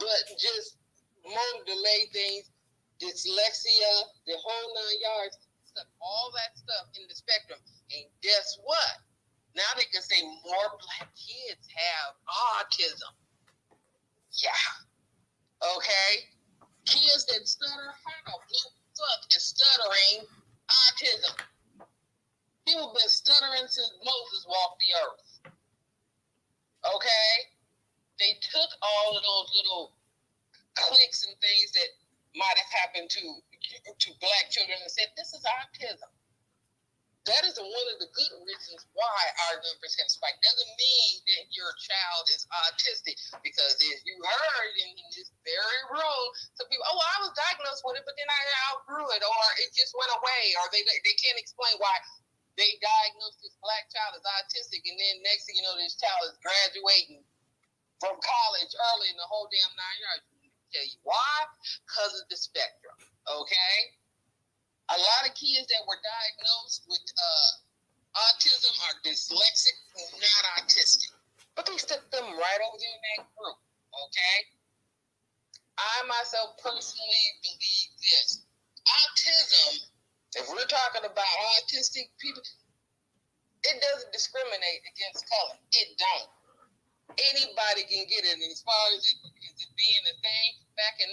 but just motor delay things, dyslexia, the whole 9 yards, stuff, all that stuff in the spectrum. And guess what? Now they can say more black kids have autism. Yeah. Okay? Kids that stutter, how the fuck is stuttering autism? People have been stuttering since Moses walked the earth. Okay? They took all of those little clicks and things that might have happened to black children and said, this is autism. That is one of the good reasons why our numbers have spiked. Doesn't mean that your child is autistic, because as you heard in this very room, some people, oh, well, I was diagnosed with it, but then I outgrew it, or it just went away, or they can't explain why they diagnosed this black child as autistic, and then next thing you know, this child is graduating from college early in the whole damn 9 yards. Tell you why? Because of the spectrum. Okay? A lot of kids that were diagnosed with autism are dyslexic, not autistic. But they stuck them right over there in that group. Okay? I myself personally believe this. Autism, if we're talking about autistic people, it doesn't discriminate against color. It don't. Anybody can get it. And as far as it being a thing, back in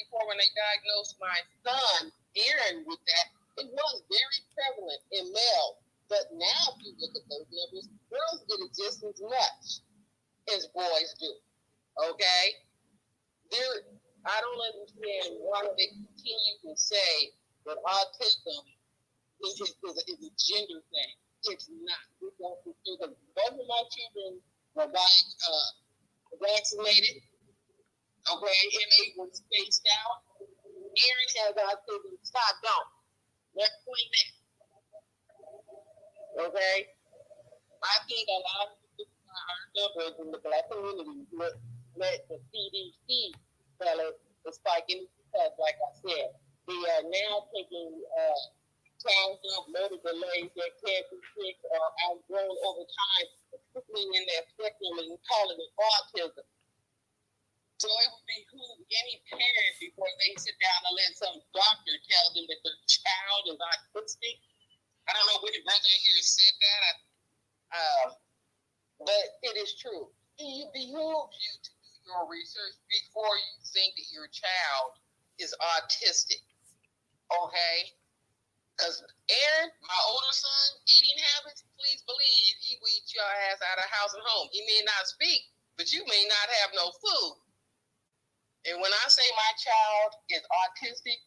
1994 when they diagnosed my son, Aaron, with that, it was very prevalent in males. But now, if you look at those numbers, girls get it just as much as boys do. Okay? I don't understand why they continue to say that autism is a gender thing. It's not. Both of my children were vaccinated, okay, and they were spaced out. Aaron has autism, Scott don't. Let's point that. Okay? I think a lot of our numbers in the black community let the CDC tell it the spiking because, like I said, they are now taking times of motor delays that can't be fixed or outgrown over time, particularly in that spectrum, and calling it autism. So it would behoove any parent before they sit down and let some doctor tell them that their child is autistic. I don't know which brother here said that, but it is true. It behooves you to do your research before you think that your child is autistic. Okay? Because Aaron, my older son, eating habits, please believe he will eat your ass out of house and home. He may not speak, but you may not have no food. And when I say my child is autistic,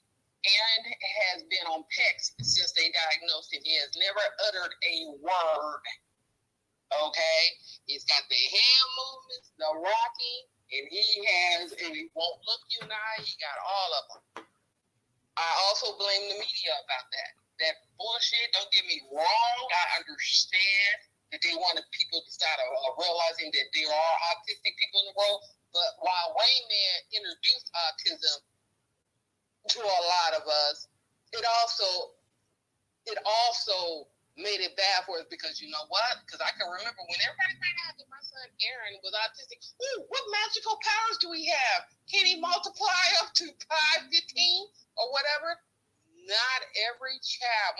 Aaron has been on PECs since they diagnosed him. He has never uttered a word. Okay? He's got the hand movements, the rocking, and he won't look you in the eye. He got all of them. I also blame the media about that. That bullshit, don't get me wrong. I understand that they wanted people to start realizing that there are autistic people in the world. But while Rain Man introduced autism to a lot of us, it also made it bad for us because you know what? Because I can remember when everybody found out that my son Aaron was autistic. Ooh, what magical powers do he have? Can he multiply up to 5, 15, or whatever? Not every child.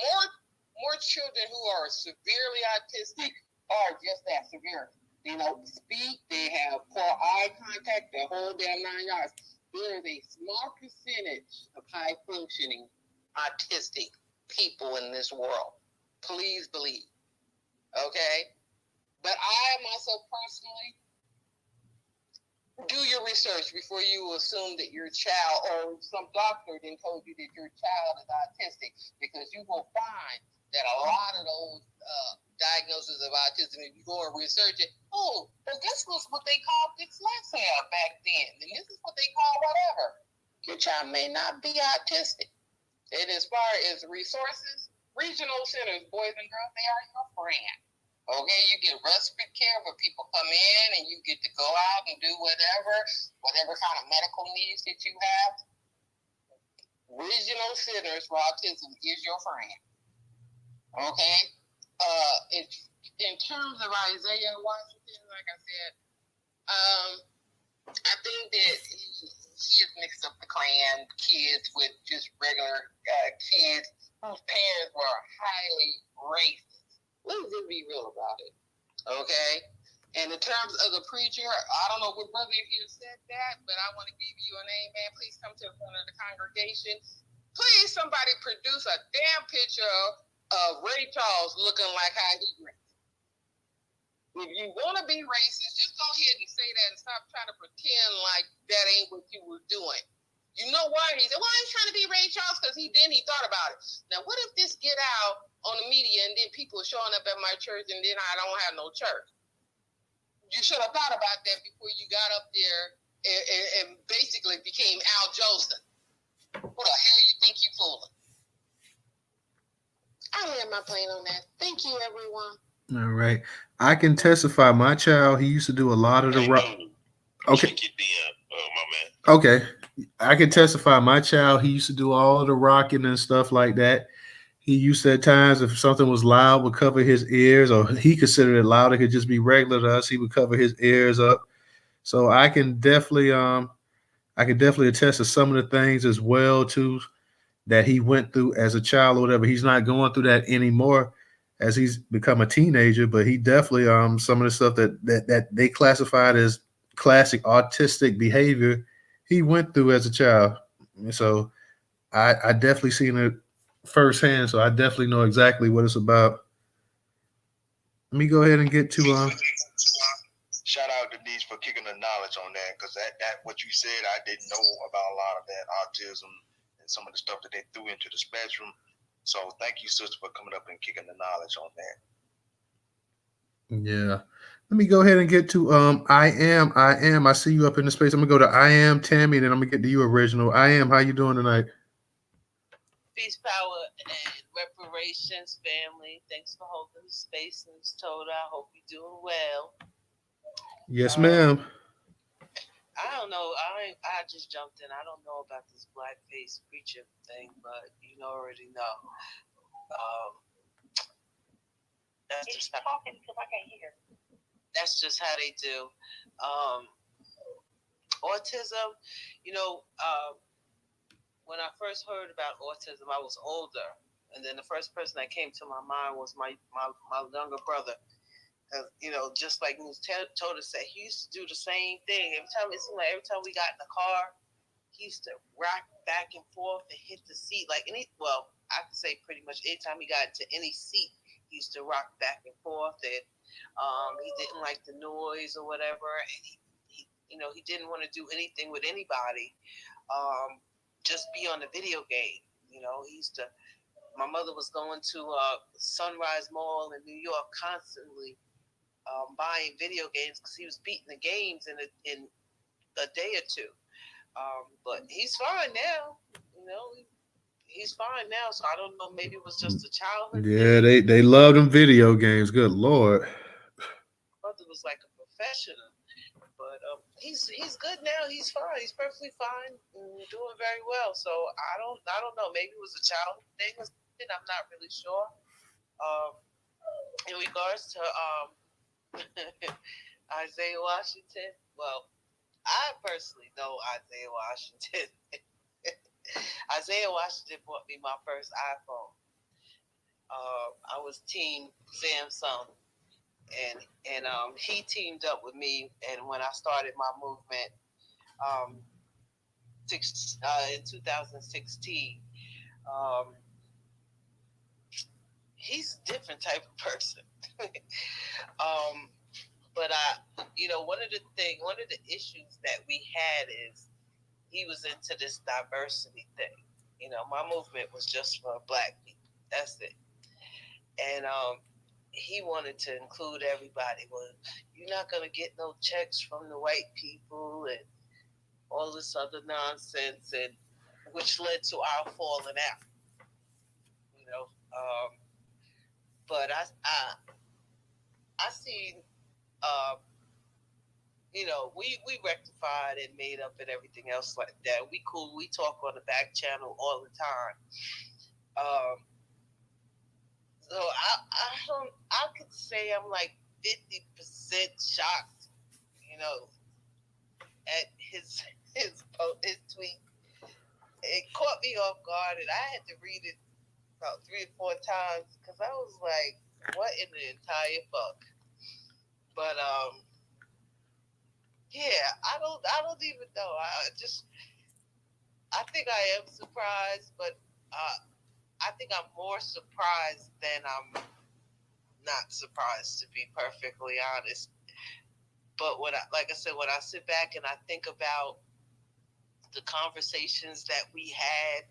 More children who are severely autistic are just that severe. They don't speak. They have poor eye contact. The whole damn 9 yards. There is a small percentage of high-functioning autistic people in this world. Please believe. Okay? But I myself personally, do your research before you assume that your child or some doctor then told you that your child is autistic, because you will find that a lot of those diagnoses of autism, if you go and research it, well, this was what they called dyslexia back then, and this is what they call whatever. Your child may not be autistic. And as far as resources, regional centers, boys and girls, they are your friend. Okay, you get respite care where people come in and you get to go out and do whatever kind of medical needs that you have. Regional centers for autism is your friend. Okay? In terms of Isaiah Washington, like I said, I think that he has mixed up the Klan kids with just regular kids whose parents were highly racist. Let's just be real about it. Okay? And in terms of the preacher, I don't know what brother here said that, but I want to give you an amen. Please come to the front of the congregation. Please, somebody produce a damn picture of Ray Charles looking like how he dressed. If you want to be racist, just go ahead and say that and stop trying to pretend like that ain't what you were doing. You know why? He said, well, I ain't trying to be Ray Charles, because he thought about it. Now, what if this get out on the media and then people are showing up at my church and then I don't have no church? You should have thought about that before you got up there and basically became Al Jolson. Who the hell you think you fooling? I land my plane on that. Thank you, everyone. All right. I can testify. My child, he used to do a lot of the rock. Okay. My man. Okay. I can testify. My child, he used to do all of the rocking and stuff like that. He used to, at times, if something was loud, would cover his ears, or he considered it loud. It could just be regular to us. He would cover his ears up. So I can definitely attest to some of the things as well too that he went through as a child or whatever. He's not going through that anymore as he's become a teenager, but he definitely some of the stuff that they classified as classic autistic behavior he went through as a child. So I definitely seen it firsthand, so I definitely know exactly what it's about. Let me go ahead and get to shout out to Denise for kicking the knowledge on that, because that what you said, I didn't know about a lot of that autism and some of the stuff that they threw into the spectrum. So thank you, sister, for coming up and kicking the knowledge on that. Yeah. Let me go ahead and get to I am. I see you up in the space. I'm gonna go to I am Tammy, and then I'm gonna get to you, original. I am. How you doing tonight? Peace, power, and reparations, family. Thanks for holding the space, Newstoter. I hope you're doing well. Yes, ma'am. I don't know. I just jumped in. I don't know about this Blackface preacher thing, but you already know. That's just talking because I can't hear. That's just how they do. Autism, when I first heard about autism, I was older, and then the first person that came to my mind was my younger brother. Just like Newstoter said, he used to do the same thing. Every time we got in the car, he used to rock back and forth and hit the seat like I could say pretty much anytime he got into any seat, he used to rock back and forth, and he didn't like the noise or whatever, and he didn't want to do anything with anybody, just be on the video game. He used to. My mother was going to Sunrise Mall in New York constantly, buying video games because he was beating the games in a day or two. But he's fine now. He's fine now. So I don't know. Maybe it was just a childhood. Yeah, thing. they love them video games. Good Lord. Mother was like a professional. But he's good now. He's fine. He's perfectly fine. Doing very well. So I don't know. Maybe it was a childhood thing or something. I'm not really sure. In regards to Isaiah Washington, well, I personally know Isaiah Washington. Isaiah Washington bought me my first iPhone. I was Team Samsung, and he teamed up with me. And when I started my movement, in 2016, he's a different type of person. But one of the issues that we had is he was into this diversity thing. My movement was just for Black people. That's it. And he wanted to include everybody. Well, you're not gonna get no checks from the white people and all this other nonsense, and which led to our falling out. But I seen, we rectified and made up and everything else like that. We cool. We talk on the back channel all the time. So I could say I'm like 50% shocked, at his tweet. It caught me off guard, and I had to read it about 3 or 4 times because I was like, "What in the entire fuck?" But yeah, I don't even know. I think I am surprised, but I think I'm more surprised than I'm not surprised, to be perfectly honest. But when I sit back and I think about the conversations that we had,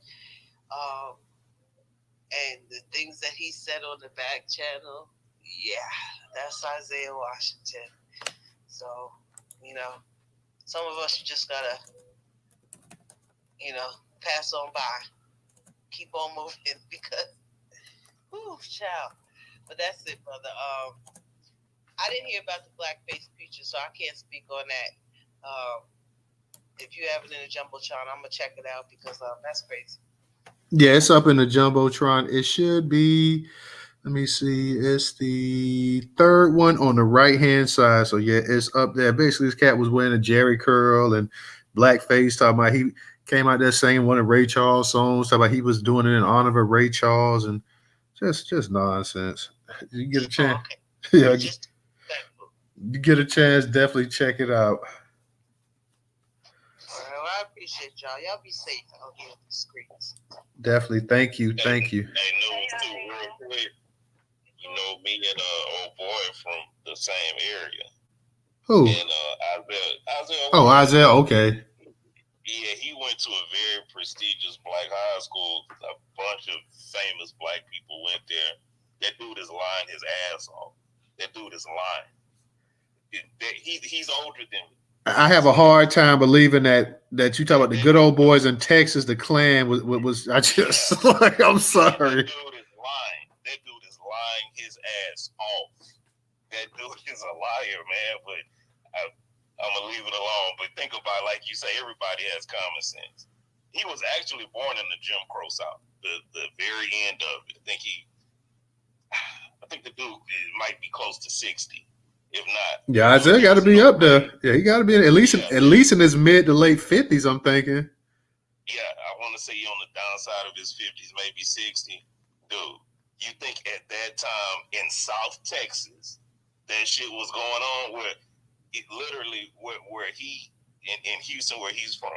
and the things that he said on the back channel, yeah, that's Isaiah Washington. So, some of us just gotta, pass on by, keep on moving because, whew, child. But that's it, brother. I didn't hear about the Blackface preacher, so I can't speak on that. If you have it in the Jumbotron, I'm gonna check it out because that's crazy. Yeah, it's up in the Jumbotron. It should be. Let me see. It's the third one on the right hand side. So yeah, it's up there. Basically, this cat was wearing a Jerry curl and blackface. Talking about he came out there saying one of Ray Charles' songs. Talking about he was doing it in honor of Ray Charles, and just nonsense. You get a chance. Okay. Yeah, you get a chance. Definitely check it out. Well, I appreciate y'all. Y'all be safe out here on the streets. Definitely. Thank you. Thank you. Hey, news too, real quick. Me and old boy from the same area. Who? And Isaiah. Oh, Isaiah. Okay. Yeah, he went to a very prestigious black high school. A bunch of famous black people went there. That dude is lying his ass off. That dude is lying. He's older than me. I have a hard time believing that you talk about the good old boys in Texas, the Klan was I just like, I'm sorry. That dude is lying. That dude is lying his ass off. That dude is a liar, man. But I'm gonna leave it alone. But think about it, like you say, everybody has common sense. He was actually born in the Jim Crow South, the very end of it. I think the dude might be close to 60. If not, yeah, Isaiah got to be up there. Yeah, he got to be at least in his mid to late 50s. I'm thinking. Yeah, I want to say he on the downside of his 50s, maybe 60. Dude, you think at that time in South Texas, that shit was going on where it literally where he in Houston, where he's from,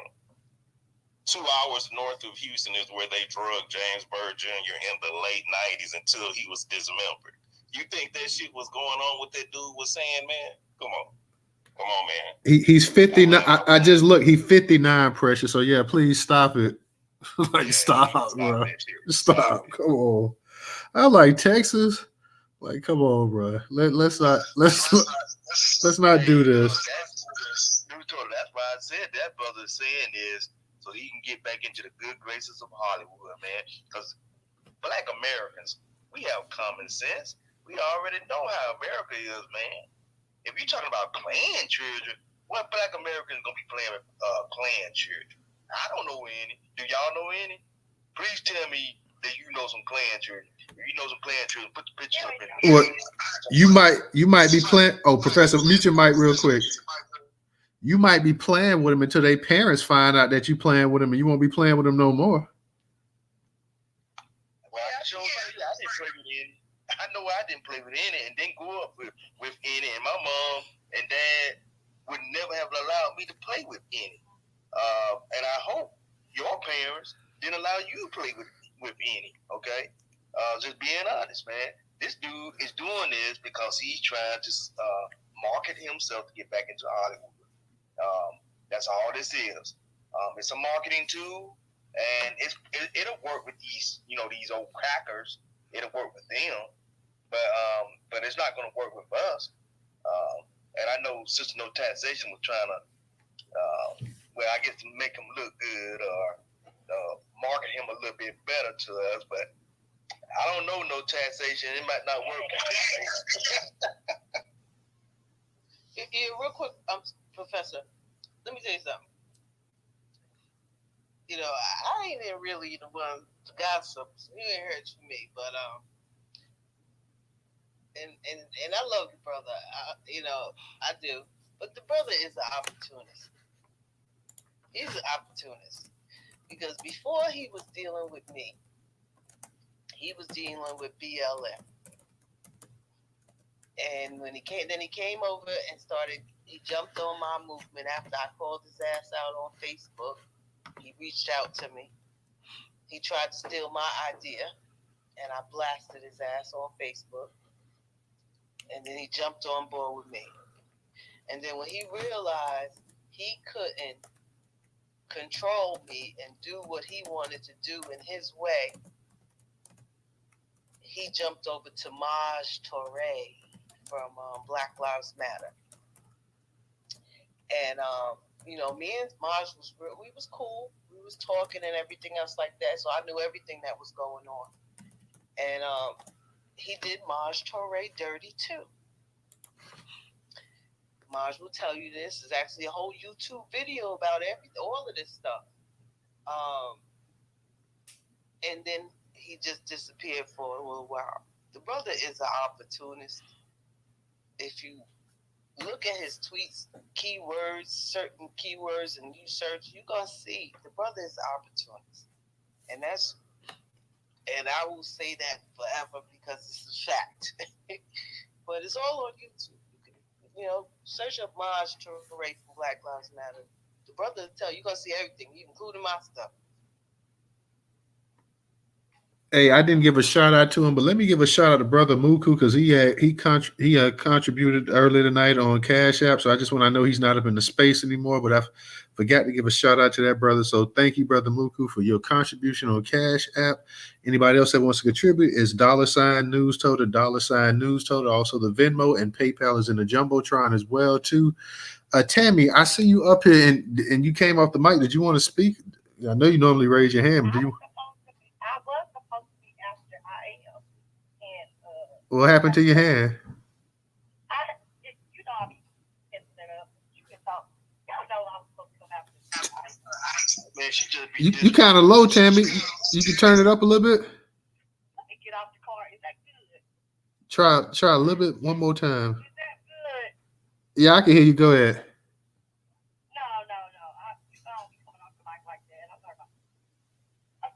2 hours north of Houston is where they drugged James Byrd Jr. in the late 90s until he was dismembered. You think that shit was going on what that dude was saying, man? Come on, man. He's 59. I just look. He's 59, Precious. So yeah, please stop it. Like stop, bro. Stop. Come on. I like Texas. Like, come on, bro. Let's not do this. That's why I said that brother saying is so he can get back into the good graces of Hollywood, man. Because Black Americans, we have common sense. We already know how America is, man. If you're talking about Klan children, what Black Americans gonna be playing with Klan children? I don't know any. Do y'all know any? Please tell me that you know some Klan children. If you know some Klan children, put the pictures up in there. What you might be playing. Oh, Professor, mute your mic real quick. You might be playing with them until their parents find out that you playing with them, and you won't be playing with them no more. Well, I didn't play with any. I know I didn't play with any, and didn't grow up with any. And my mom and dad would never have allowed me to play with any. And I hope your parents didn't allow you to play with any. Okay, just being honest, man. This dude is doing this because he's trying to market himself to get back into Hollywood. That's all this is. It's a marketing tool, and it'll work with these old crackers. It'll work with them, but it's not going to work with us. And I know Sister No Taxation was trying to, I guess to make him look good or market him a little bit better to us, but I don't know No Taxation. It might not work. Yeah, real quick, Professor, let me tell you something. You know, I ain't even really the one to gossip. You ain't heard it from me, but and I love you, brother. I do. But the brother is an opportunist. He's an opportunist because before he was dealing with me, he was dealing with BLM. And when he came over and he jumped on my movement after I called his ass out on Facebook. He reached out to me. He tried to steal my idea, and I blasted his ass on Facebook. And then he jumped on board with me. And then when he realized he couldn't control me and do what he wanted to do in his way, he jumped over to Maj Touré from Black Lives Matter. And, me and Maj we was cool. We was talking and everything else like that. So I knew everything that was going on. And he did Maj Touré dirty too. Maj will tell you this. There's actually a whole YouTube video about all of this stuff. And then he just disappeared for a little while. The brother is an opportunist. If you look at his tweets, certain keywords, and you search, you're going to see the brother is an opportunist. And I will say that forever because it's a fact. But it's all on YouTube. You can, search up Maj Touré from Black Lives Matter. The brother will tell you, you're going to see everything, including my stuff. Hey, I didn't give a shout out to him, but let me give a shout out to Brother Muku because he contributed earlier tonight on Cash App. So I just want to know he's not up in the space anymore, but I forgot to give a shout out to that brother. So thank you, Brother Muku, for your contribution on Cash App. Anybody else that wants to contribute is $Newstoter, $Newstoter. Also, the Venmo and PayPal is in the Jumbotron as well too. Tammy, I see you up here and you came off the mic. Did you want to speak? I know you normally raise your hand. Do you? What happened to your hand? You kind of low, Tammy. You can turn it up a little bit. Let me get off the car. Is that good? Try a little bit one more time. Is that good? Yeah, I can hear you. Go ahead. No. I don't be coming off the mic like that. I'm sorry about that.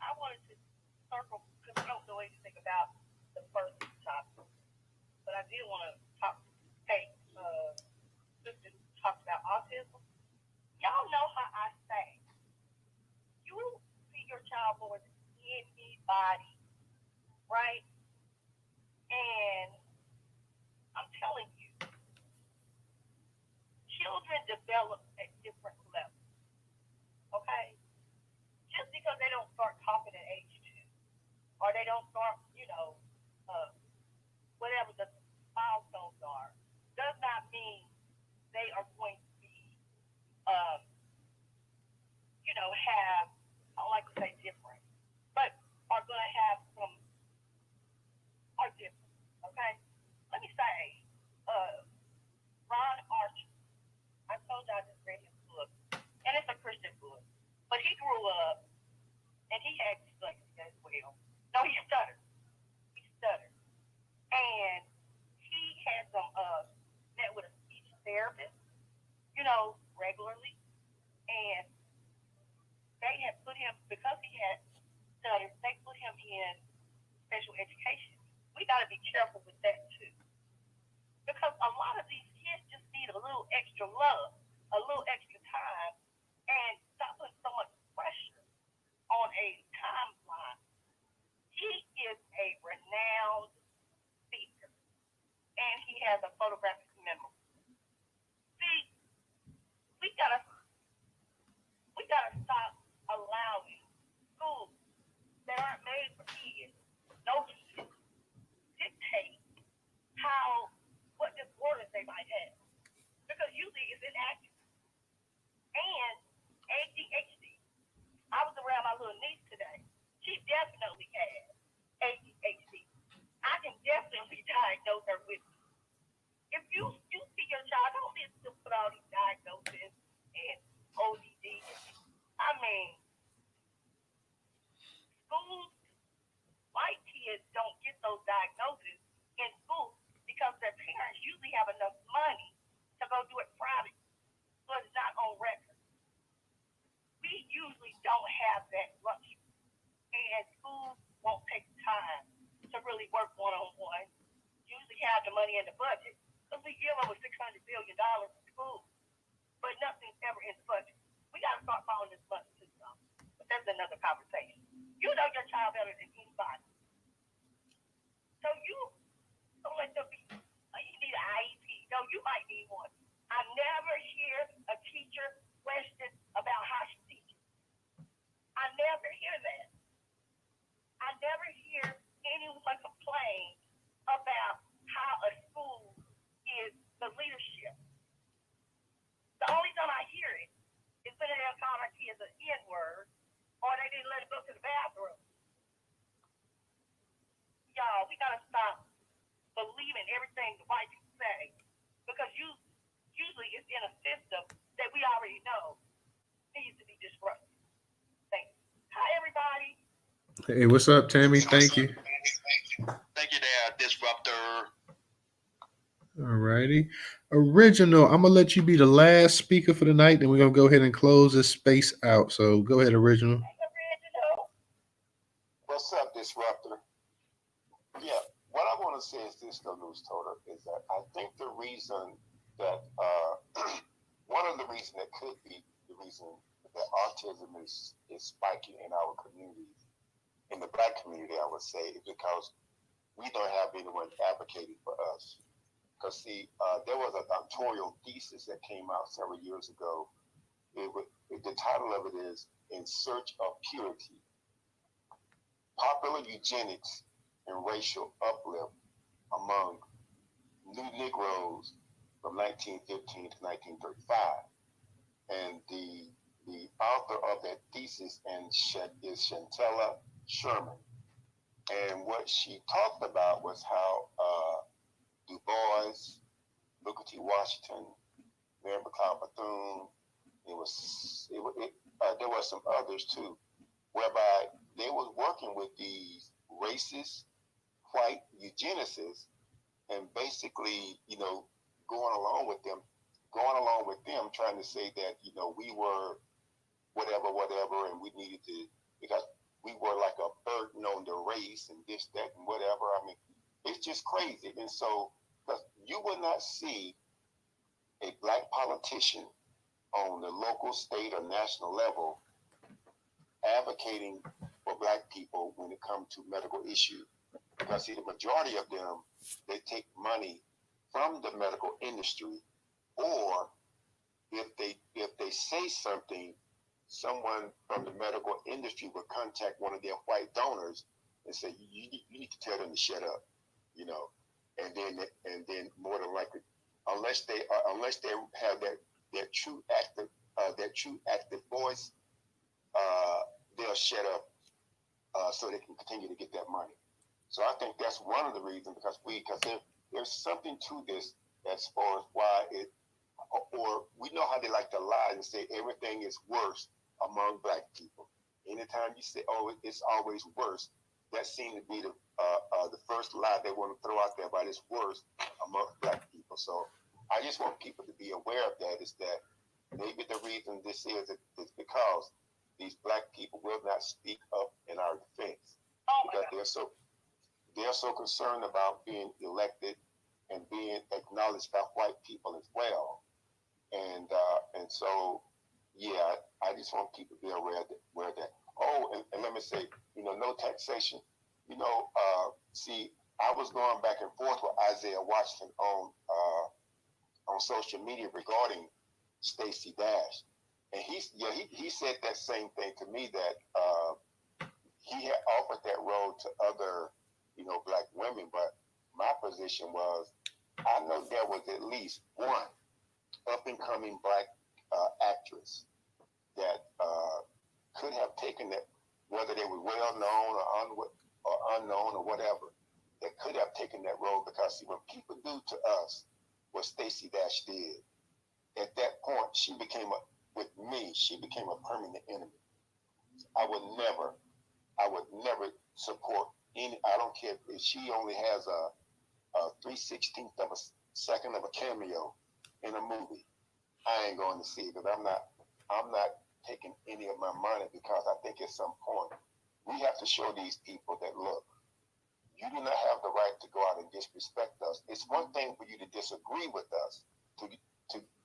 I wanted to circle because I don't know anything about the first topic, but I did want to talk. Hey, sister talked about autism. Y'all know how I say body, right? And I'm telling you, children develop at different levels, okay? Just because they don't start talking at age 2, or they don't start, uh, whatever the milestones are, does not mean they are going to be, um, have, I don't like to say different, but are going to have some, are different, okay? Let me say, Ron Archer, I told you I just read his book, and it's a Christian book, but he grew up, and he had dyslexia as well. No, he stuttered. He stuttered. And he had some, met with a speech therapist, regularly, and they had put him, because he had stuttered, they put him in special education. We got to be careful with that too, because a lot of these kids just need a little extra love, a little extra time, and stop putting so much pressure on a timeline. He is a renowned speaker, and he has a photographic memory. See, we gotta stop allowing schools that aren't made for kids, no kids, dictate what disorders they might have, because usually it's inactive. And ADHD. I was around my little niece today. She definitely has ADHD. I can definitely diagnose her with it. If you see your child, don't need to put all these diagnoses and ODD. I mean, schools, white kids don't get those diagnoses in school because their parents usually have enough money to go do it private, so it's not on record. We usually don't have that luxury, and schools won't take time to really work one-on-one. Usually have the money in the budget, because we give over $600 billion to schools, but nothing's ever in the budget. We got to start following this budget system, but that's another conversation. You know your child better than anybody, so you don't let them be, you need an IEP. No, you might need one. I never hear a teacher question about how she teaches. I never hear that. I never hear anyone complain about how a school is the leadership. The only time I hear it is when they're calling our kids an N-word, or they didn't let them go to the bathroom. Y'all, we got to stop believing everything the white people say, because usually it's in a system that we already know needs to be disrupted. Thanks. Hi, everybody. Hey, what's up, Tammy? Thank you. Thank you there, Disruptor. All righty. Original, I'm going to let you be the last speaker for the night, then we're going to go ahead and close this space out. So go ahead, Original. What's up, Disruptor? Yeah, what I want to say is this, though, Newstoter, is that I think the reason that, one of the reasons that could be the reason that autism is spiking in our community, in the Black community, I would say, is because we don't have anyone advocating for us. Because, see, there was a doctoral thesis that came out several years ago. The title of it is In Search of Purity, Popular Eugenics and Racial Uplift Among New Negroes from 1915 to 1935. And the author of that thesis is Chantella Sherman. And what she talked about was how Du Bois, Booker T. Washington, Mary McLeod Bethune, there were some others too, whereby they was working with these racist white eugenicists and basically, going along with them, trying to say that, we were whatever, and we needed to, because we were like a burden on the race and this, that, and whatever. I mean, it's just crazy. And so, because you would not see a Black politician on the local, state, or national level advocating for Black people when it comes to medical issues. Because see, the majority of them, they take money from the medical industry, or if they say something, someone from the medical industry would contact one of their white donors and say, you need to tell them to shut up, you know, and then more than likely, unless they have that true active voice, they'll shut up so they can continue to get that money. So I think that's one of the reasons, because there's something to this as far as why it, or we know how they like to lie and say everything is worse among Black people. Anytime you say, oh, it's always worse, that seems to be the first lie they want to throw out there about it's worse among Black people. So I just want people to be aware of that, is that maybe the reason this is because these Black people will not speak up in our defense, because they're so concerned about being elected and being acknowledged by white people as well. And so, yeah, I just want people to be aware of that. Oh, and let me say, no taxation. See, I was going back and forth with Isaiah Washington on social media regarding Stacey Dash, and he said that same thing to me, that he had offered that role to other Black women, but my position was, I know there was at least one up and coming Black actress that could have taken it, whether they were well known or unknown or whatever, that could have taken that role. Because see, when people do to us what Stacey Dash did, at that point she became a permanent enemy. I would never support any. I don't care if she only has a 3/16 of a second of a cameo in a movie. I ain't going to see it, because I'm not taking any of my money, because I think at some point we have to show these people that, look, you do not have the right to go out and disrespect us. It's one thing for you to disagree with us, to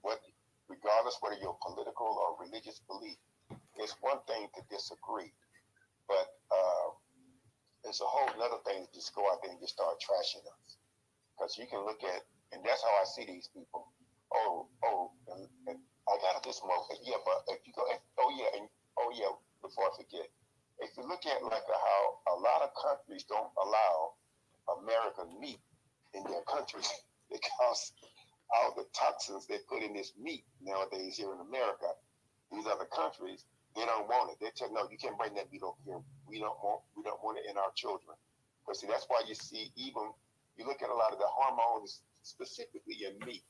what, regardless whether you're political or religious belief. It's one thing to disagree, but it's a whole other thing to just go out there and just start trashing us. Because you can look at, and that's how I see these people. And I got this moment. Yeah, but if you go, before I forget, if you look at like how a lot of countries don't allow American meat in their countries because all the toxins they put in this meat nowadays here in America, these other countries, they don't want it. They tell, no, you can't bring that meat over here. We don't want it in our children. But see, that's why you see, even you look at a lot of the hormones specifically in meat.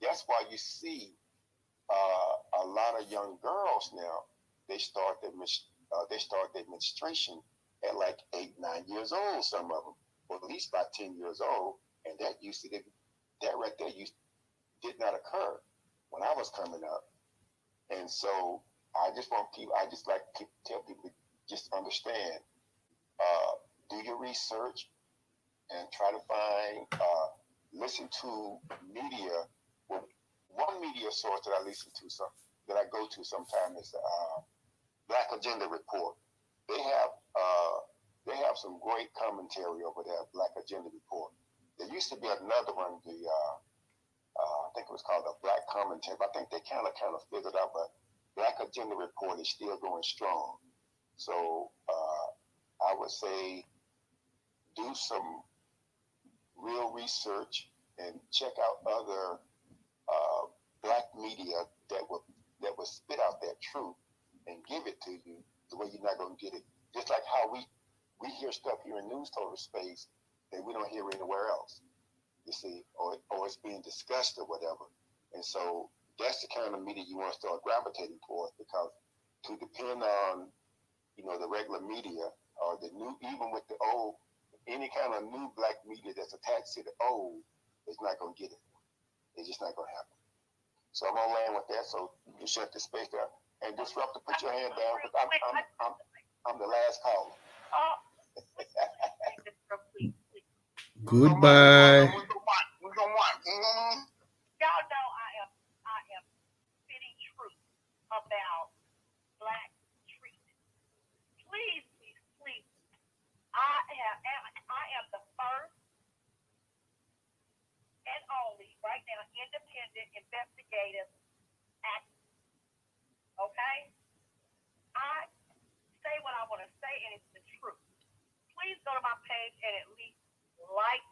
That's why you see a lot of young girls now, they start their menstruation at like 8, 9 years old. Some of them, or at least about 10 years old, and that right there did not occur when I was coming up. And so I just like to tell people to just understand, do your research and try to find, listen to media. Well, one media source that I listen to, that I go to sometimes, is Black Agenda Report. They have some great commentary over there, Black Agenda Report. There used to be another one, I think it was called the Black Commentary. I think they kind of figured out, but Black Agenda Report is still going strong. So I would say do some real research and check out other Black media that will spit out that truth and give it to you the way you're not going to get it. Just like how we hear stuff here in Newstoter space that we don't hear anywhere else, you see, or it's being discussed or whatever. And so that's the kind of media you want to start gravitating towards, because to depend on, the regular media or the new, even with the old, any kind of new Black media that's attached to the old, is not going to get it. It's just not going to happen. So I'm going to land with that. So you shut the space down. And Disruptor, put your hand down, because I'm the last caller. Goodbye. Y'all know I am spitting truth about Black treatment. Please, please, page and at least like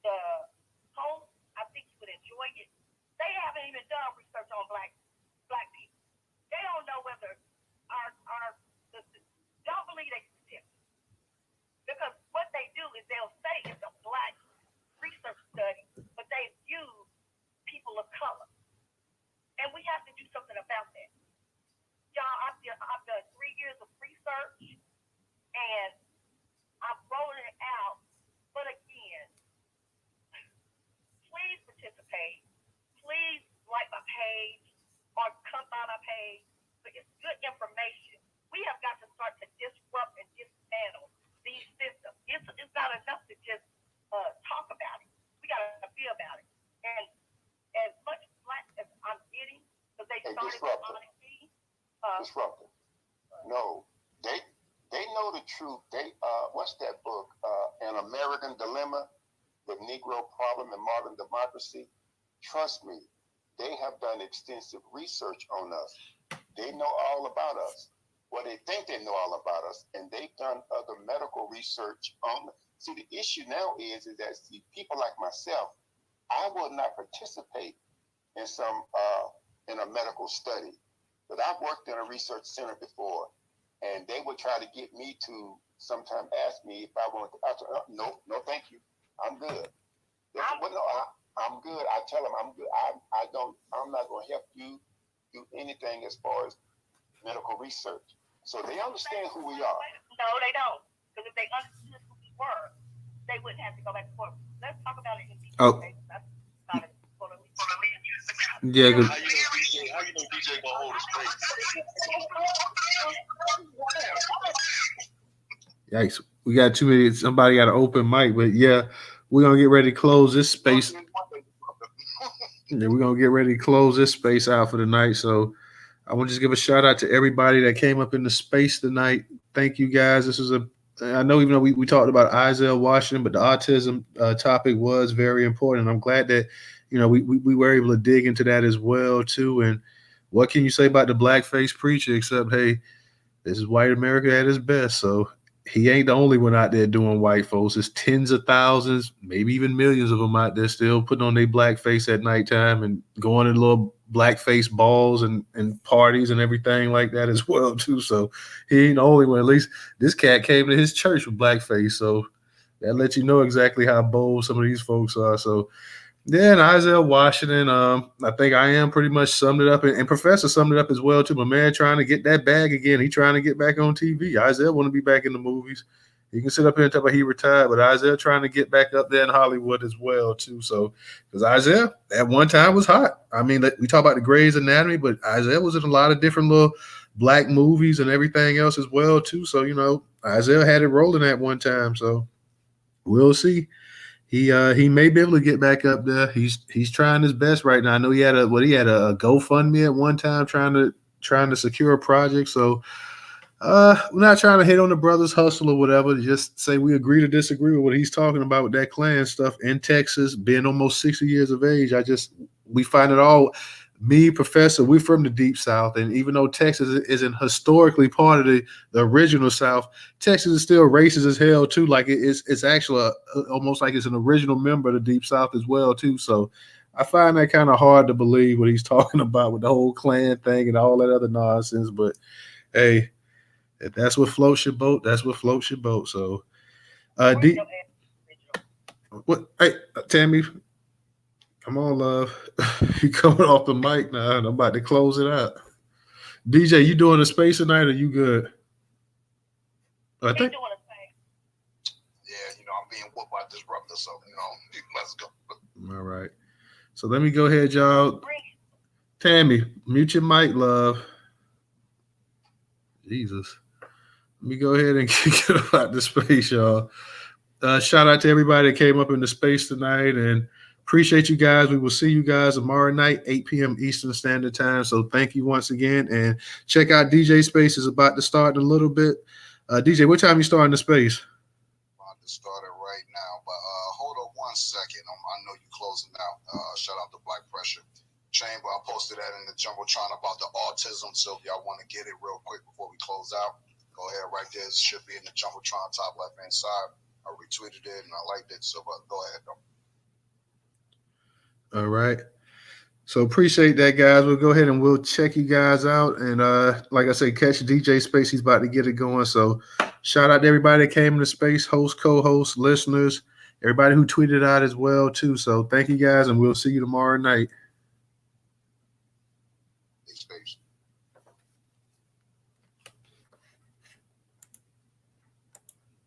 the post, I think you would enjoy it. They haven't even done research on black people. They don't know whether our don't believe they statistics. Because what they do is they'll say it's a black research study, but they use people of color. And we have to do something about that. Y'all, I've done 3 years of research and I'm rolling it out. But again, please participate. Please like my page or come by my page. But it's good information. We have got to start to disrupt and dismantle these systems. It's not enough to just talk about it. We got to feel about it. And as much flack as I'm getting, because they started with honesty. Disruptive. No, they know the truth. What's that book? An American Dilemma, The Negro Problem in Modern Democracy. Trust me, they have done extensive research on us. They know all about us. Well, they think they know all about us, and they've done other medical research on. See, the issue now is that people like myself, I will not participate in in a medical study. But I've worked in a research center before, and they would try to get me to sometimes ask me if I wanted to. I said, no, thank you. I'm good. They said, well, no, I'm good. I tell them I'm good. I'm not going to help you do anything as far as medical research. So they understand who we are. No, they don't. Because if they understood who we were, they wouldn't have to go back and forth. Let's talk about it in detail. Oh. Yeah, good. How you know DJ gonna hold his space? Yikes. We got 2 minutes. Somebody got an open mic, but yeah, we're gonna get ready to close this space. Yeah, we're gonna get ready to close this space out for the night. So I want to just give a shout out to everybody that came up in the space tonight. Thank you guys. This is I know even though we talked about Isaiah Washington, but the autism topic was very important. I'm glad that we were able to dig into that as well too. And what can you say about the blackface preacher except, hey, this is white America at its best. So he ain't the only one out there doing white folks. There's tens of thousands, maybe even millions of them out there still putting on their blackface at nighttime and going to little blackface balls and parties and everything like that as well too. So he ain't the only one. At least this cat came to his church with blackface. So that lets you know exactly how bold some of these folks are. So yeah, and Isaiah Washington, I think I am pretty much summed it up, and Professor summed it up as well too. My man trying to get that bag again. He trying to get back on TV. Isaiah want to be back in the movies. He can sit up here and talk about he retired, but Isaiah trying to get back up there in Hollywood as well too. So, because Isaiah at one time was hot. I mean, we talk about the Grey's Anatomy, but Isaiah was in a lot of different little black movies and everything else as well too. So Isaiah had it rolling at one time. So we'll see. He may be able to get back up there. He's trying his best right now. I know he had a GoFundMe at one time trying to secure a project. So we're not trying to hit on the brother's hustle or whatever. Just say we agree to disagree with what he's talking about with that Klan stuff in Texas, being almost 60 years of age. We find it all. Me, Professor, we're from the Deep South, and even though Texas isn't historically part of the original South, Texas is still racist as hell too. Like it's actually almost like it's an original member of the Deep South as well too. So I find that kind of hard to believe what he's talking about with the whole Klan thing and all that other nonsense. But hey, if that's what floats your boat, that's what floats your boat. So, what? Hey, Tammy. Come on, love. You coming off the mic now, and I'm about to close it out. DJ, you doing a space tonight, or you good? I think. Yeah, I'm being whooped by disruptor, so let's go. All right. So let me go ahead, y'all. Tammy, mute your mic, love. Jesus. Let me go ahead and get about the space, y'all. Shout out to everybody that came up in the space tonight, and appreciate you guys. We will see you guys tomorrow night, 8 p.m. Eastern Standard Time. So thank you once again. And check out DJ Space is about to start in a little bit. DJ, what time you starting the space? I'm about to start it right now. But hold on 1 second. I know you're closing out. Shout out to Black Pressure Chamber. I posted that in the Jumbotron about the autism. So if y'all want to get it real quick before we close out, go ahead right there. It should be in the Jumbotron top left-hand side. I retweeted it and I liked it. So go ahead though. All right. So appreciate that, guys. We'll go ahead and we'll check you guys out. And like I say, catch DJ Space. He's about to get it going. So shout out to everybody that came into space, hosts, co-hosts, listeners, everybody who tweeted out as well, too. So thank you guys, and we'll see you tomorrow night.